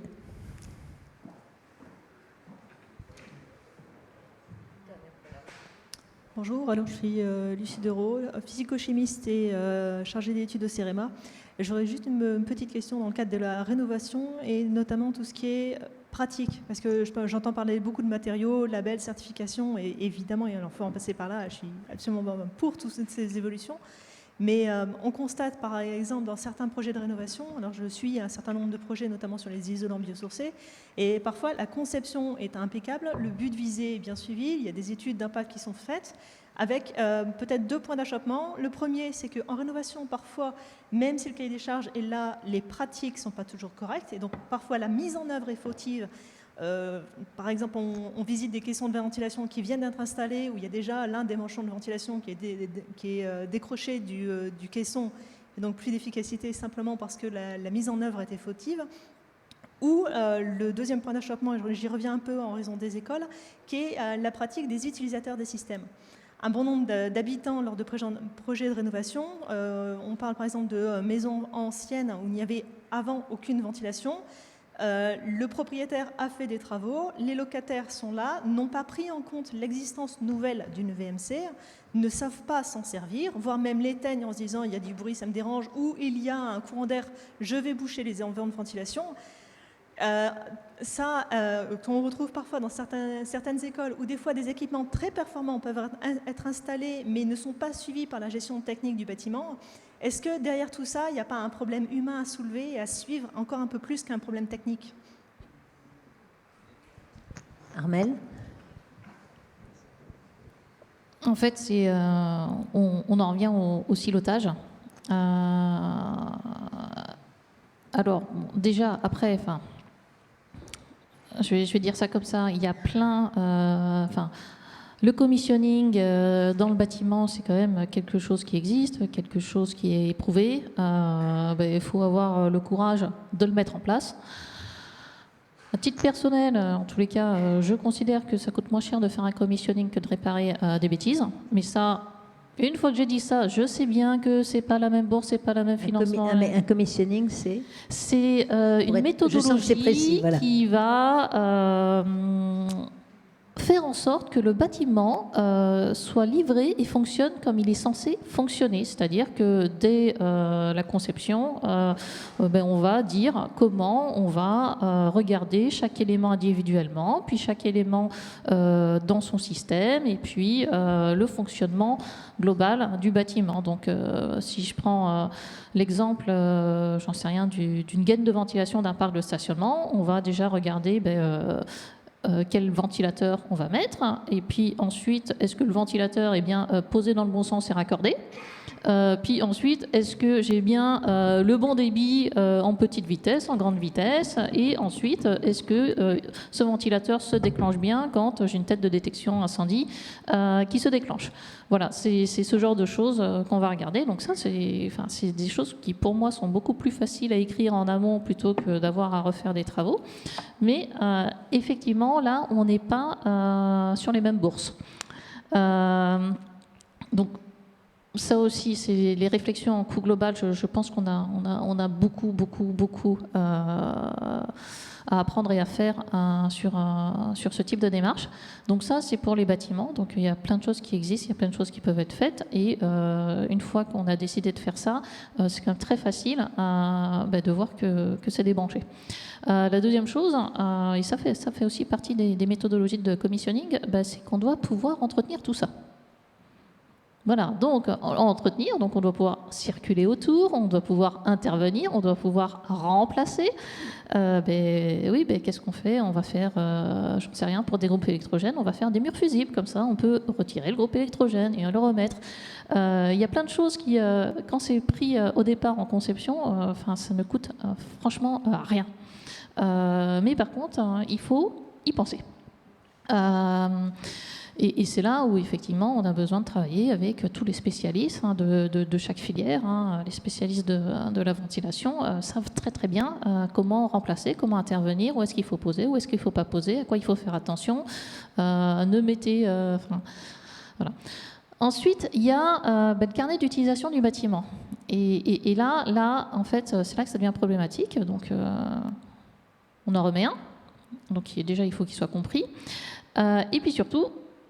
Speaker 13: Bonjour, alors je suis Lucie Dereau, physico-chimiste et chargée d'études au CEREMA. J'aurais juste une petite question dans le cadre de la rénovation et notamment tout ce qui est pratique, parce que j'entends parler beaucoup de matériaux, labels, certifications, et évidemment, il faut en passer par là, je suis absolument pour toutes ces évolutions. Mais on constate par exemple dans certains projets de rénovation, alors je suis un certain nombre de projets notamment sur les isolants biosourcés, et parfois la conception est impeccable, le but visé est bien suivi, il y a des études d'impact qui sont faites, avec peut-être 2 points d'achoppement. Le premier, c'est qu'en rénovation, parfois, même si le cahier des charges est là, les pratiques ne sont pas toujours correctes, et donc parfois la mise en œuvre est fautive. Par exemple, on visite des caissons de ventilation qui viennent d'être installés, où il y a déjà l'un des manchons de ventilation qui est décroché du caisson, et donc plus d'efficacité simplement parce que la mise en œuvre était fautive. Ou le deuxième point d'achoppement, et j'y reviens un peu en raison des écoles, qui est la pratique des utilisateurs des systèmes. Un bon nombre d'habitants lors de projets de rénovation, on parle par exemple de maisons anciennes où il n'y avait avant aucune ventilation. Le propriétaire a fait des travaux, les locataires sont là, n'ont pas pris en compte l'existence nouvelle d'une VMC, ne savent pas s'en servir, voire même l'éteignent en se disant il y a du bruit, ça me dérange, ou il y a un courant d'air, je vais boucher les environs de ventilation. Qu'on retrouve parfois dans certaines écoles où des fois des équipements très performants peuvent être installés mais ne sont pas suivis par la gestion technique du bâtiment. Est-ce que derrière tout ça, il n'y a pas un problème humain à soulever et à suivre encore un peu plus qu'un problème technique?
Speaker 2: Armelle?
Speaker 4: En fait, on en revient au silotage. Alors, déjà, après, je vais dire ça comme ça, il y a plein... le commissioning dans le bâtiment, c'est quand même quelque chose qui existe, quelque chose qui est éprouvé. Il faut avoir le courage de le mettre en place. À titre personnel, en tous les cas, je considère que ça coûte moins cher de faire un commissioning que de réparer des bêtises. Mais ça, une fois que j'ai dit ça, je sais bien que c'est pas la même bourse, c'est pas la même financement.
Speaker 2: Un commissioning, c'est
Speaker 4: une méthodologie
Speaker 2: précis, voilà.
Speaker 4: Qui va faire en sorte que le bâtiment soit livré et fonctionne comme il est censé fonctionner. C'est-à-dire que dès la conception, on va dire comment on va regarder chaque élément individuellement, puis chaque élément dans son système, et puis le fonctionnement global du bâtiment. Donc, si je prends l'exemple, j'en sais rien, d'une gaine de ventilation d'un parc de stationnement, on va déjà regarder... quel ventilateur on va mettre, et puis ensuite, est-ce que le ventilateur est bien posé dans le bon sens et raccordé, puis ensuite, est-ce que j'ai bien le bon débit en petite vitesse, en grande vitesse, et ensuite, est-ce que ce ventilateur se déclenche bien quand j'ai une tête de détection incendie qui se déclenche. Voilà, c'est ce genre de choses qu'on va regarder. Donc ça, c'est des choses qui, pour moi, sont beaucoup plus faciles à écrire en amont plutôt que d'avoir à refaire des travaux. Mais effectivement, là, on n'est pas sur les mêmes bourses. Donc, ça aussi, c'est les réflexions en coût global. Je pense qu'on a beaucoup à apprendre et à faire sur ce type de démarche. Donc ça, c'est pour les bâtiments. Donc il y a plein de choses qui existent, il y a plein de choses qui peuvent être faites. Et une fois qu'on a décidé de faire ça, c'est quand même très facile de voir que c'est débranché. La deuxième chose, et ça fait aussi partie des méthodologies de commissioning, c'est qu'on doit pouvoir entretenir tout ça. Voilà, donc entretenir, donc on doit pouvoir circuler autour, on doit pouvoir intervenir, on doit pouvoir remplacer. Qu'est-ce qu'on fait? On va faire, je ne sais rien, pour des groupes électrogènes, on va faire des murs fusibles, comme ça on peut retirer le groupe électrogène et le remettre. Il y a plein de choses qui, quand c'est pris au départ en conception, ça ne coûte franchement rien. Mais par contre, il faut y penser. Et c'est là où, effectivement, on a besoin de travailler avec tous les spécialistes de chaque filière. Les spécialistes de la ventilation savent très très bien comment remplacer, comment intervenir, où est-ce qu'il faut poser, où est-ce qu'il ne faut pas poser, à quoi il faut faire attention. Voilà. Ensuite, il y a le carnet d'utilisation du bâtiment. Et là, en fait, c'est là que ça devient problématique. Donc, on en remet un. Donc, déjà, il faut qu'il soit compris. Et puis surtout,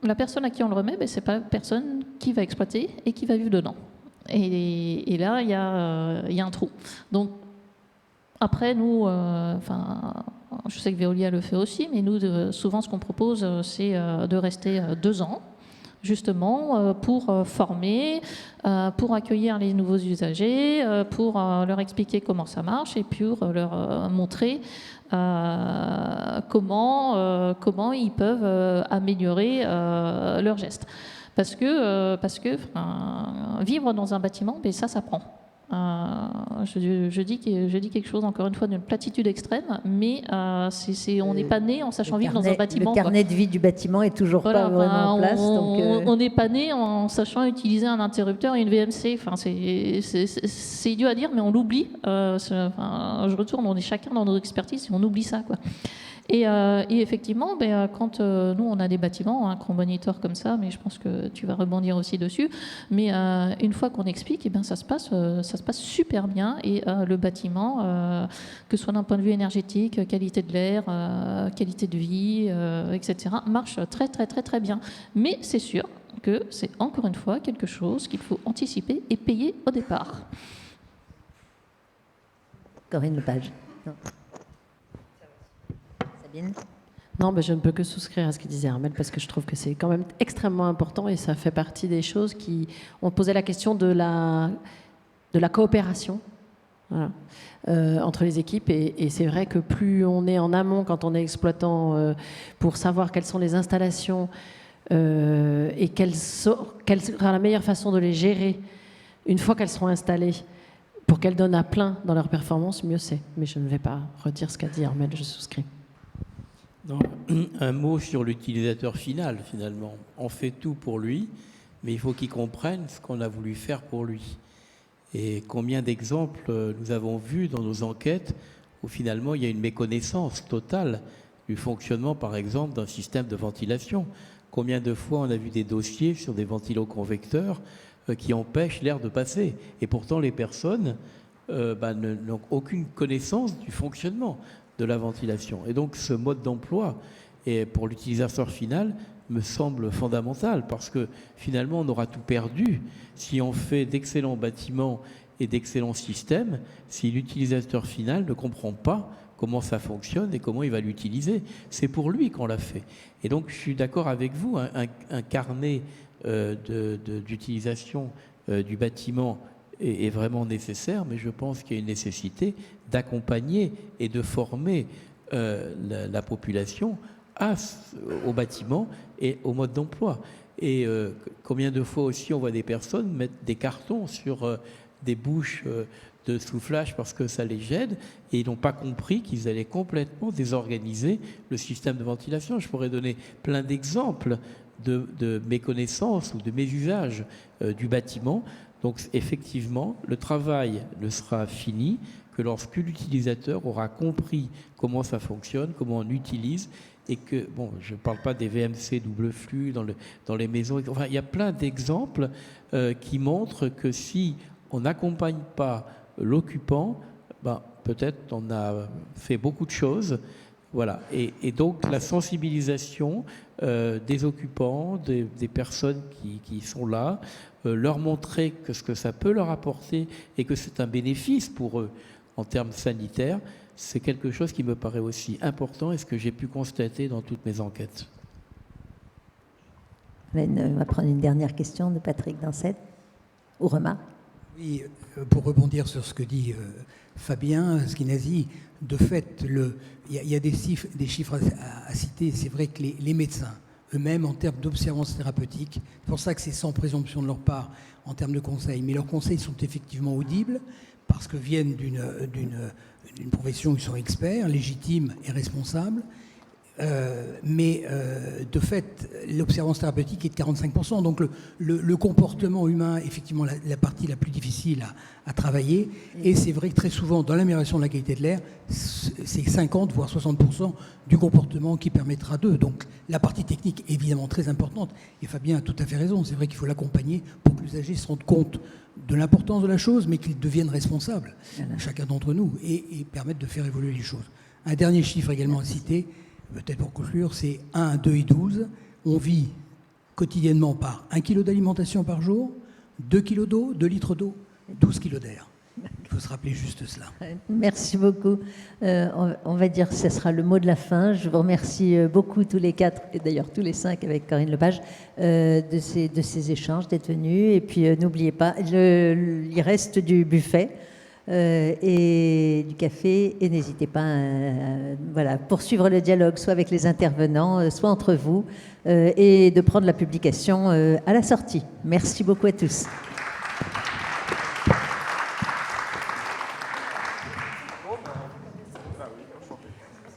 Speaker 4: la personne à qui on le remet, c'est pas la personne qui va exploiter et qui va vivre dedans. Et là, il y a un trou. Donc, après, nous, je sais que Veolia le fait aussi, mais nous, souvent, ce qu'on propose, c'est de rester 2 ans, justement, pour former, pour accueillir les nouveaux usagers, pour leur expliquer comment ça marche et pour leur montrer comment ils peuvent améliorer leurs gestes. Parce que vivre dans un bâtiment, ça s'apprend. Je dis quelque chose, encore une fois, d'une platitude extrême, mais on n'est pas né en sachant vivre dans un bâtiment.
Speaker 2: Le carnet de vie du bâtiment est toujours pas vraiment en place.
Speaker 4: On n'est pas né en sachant utiliser un interrupteur et une VMC. C'est idiot à dire, mais on l'oublie. Je retourne, on est chacun dans nos expertises et on oublie ça, quoi. Et effectivement, quand nous, on a des bâtiments qu'on monitore comme ça, mais je pense que tu vas rebondir aussi dessus, mais une fois qu'on explique, ça se passe super bien, et le bâtiment, que ce soit d'un point de vue énergétique, qualité de l'air, qualité de vie, etc., marche très très très très bien. Mais c'est sûr que c'est encore une fois quelque chose qu'il faut anticiper et payer au départ.
Speaker 2: Corinne Lepage.
Speaker 6: Non, je ne peux que souscrire à ce que disait Armelle, parce que je trouve que c'est quand même extrêmement important, et ça fait partie des choses qui ont posé la question de la coopération, voilà, entre les équipes. Et c'est vrai que plus on est en amont quand on est exploitant, pour savoir quelles sont les installations et quelle sera la meilleure façon de les gérer une fois qu'elles seront installées, pour qu'elles donnent à plein dans leur performance, mieux c'est. Mais je ne vais pas redire ce qu'a dit Armelle, je souscris.
Speaker 3: Non, un mot sur l'utilisateur final, finalement. On fait tout pour lui, mais il faut qu'il comprenne ce qu'on a voulu faire pour lui. Et combien d'exemples nous avons vus dans nos enquêtes où finalement il y a une méconnaissance totale du fonctionnement, par exemple, d'un système de ventilation. Combien de fois on a vu des dossiers sur des ventiloconvecteurs qui empêchent l'air de passer. Et pourtant, les personnes n'ont aucune connaissance du fonctionnement de la ventilation. Et donc ce mode d'emploi, et pour l'utilisateur final, me semble fondamental, parce que finalement on aura tout perdu si on fait d'excellents bâtiments et d'excellents systèmes, si l'utilisateur final ne comprend pas comment ça fonctionne et comment il va l'utiliser. C'est pour lui qu'on l'a fait. Et donc je suis d'accord avec vous, un carnet d'utilisation du bâtiment est vraiment nécessaire, mais je pense qu'il y a une nécessité d'accompagner et de former la population au bâtiment et au mode d'emploi. Et combien de fois aussi on voit des personnes mettre des cartons sur des bouches de soufflage parce que ça les gêne, et ils n'ont pas compris qu'ils allaient complètement désorganiser le système de ventilation. Je pourrais donner plein d'exemples de méconnaissance ou de mésusage du bâtiment. Donc effectivement, le travail ne sera fini que lorsque l'utilisateur aura compris comment ça fonctionne, comment on utilise, et que, je ne parle pas des VMC double flux dans les maisons, enfin, il y a plein d'exemples qui montrent que si on n'accompagne pas l'occupant, peut-être on a fait beaucoup de choses. Voilà. Et donc la sensibilisation des occupants, des personnes qui sont là, leur montrer que ce que ça peut leur apporter et que c'est un bénéfice pour eux en termes sanitaires, c'est quelque chose qui me paraît aussi important et ce que j'ai pu constater dans toutes mes enquêtes.
Speaker 2: On va prendre une dernière question de Patrick Dansette, ou remarque.
Speaker 10: Oui, pour rebondir sur ce que dit Fabien Schinazi, de fait, il y a des chiffres à citer. C'est vrai que les médecins, eux-mêmes, en termes d'observance thérapeutique, c'est pour ça que c'est sans présomption de leur part en termes de conseils, mais leurs conseils sont effectivement audibles parce que viennent d'une profession où ils sont experts, légitimes et responsables. Mais de fait, l'observance thérapeutique est de 45%. Donc le comportement humain, effectivement, la partie la plus difficile à travailler. Et c'est vrai que très souvent, dans l'amélioration de la qualité de l'air, c'est 50 voire 60% du comportement qui permettra d'eux. Donc la partie technique est évidemment très importante. Et Fabien a tout à fait raison. C'est vrai qu'il faut l'accompagner pour que l'usager se rende compte de l'importance de la chose, mais qu'il devienne responsable, chacun d'entre nous, et permettre de faire évoluer les choses. Un dernier chiffre également à citer, peut-être pour conclure, c'est 1, 2 et 12. On vit quotidiennement par 1 kg d'alimentation par jour, 2 kg d'eau, 2 litres d'eau, 12 kg d'air. Il faut se rappeler juste cela.
Speaker 2: Merci beaucoup. On va dire que ce sera le mot de la fin. Je vous remercie beaucoup tous les 4, et d'ailleurs tous les 5 avec Corinne Lepage, de ces échanges, d'être venus. Et puis n'oubliez pas, il reste du buffet. Et du café, et n'hésitez pas à poursuivre le dialogue, soit avec les intervenants, soit entre vous, et de prendre la publication à la sortie. Merci beaucoup à tous.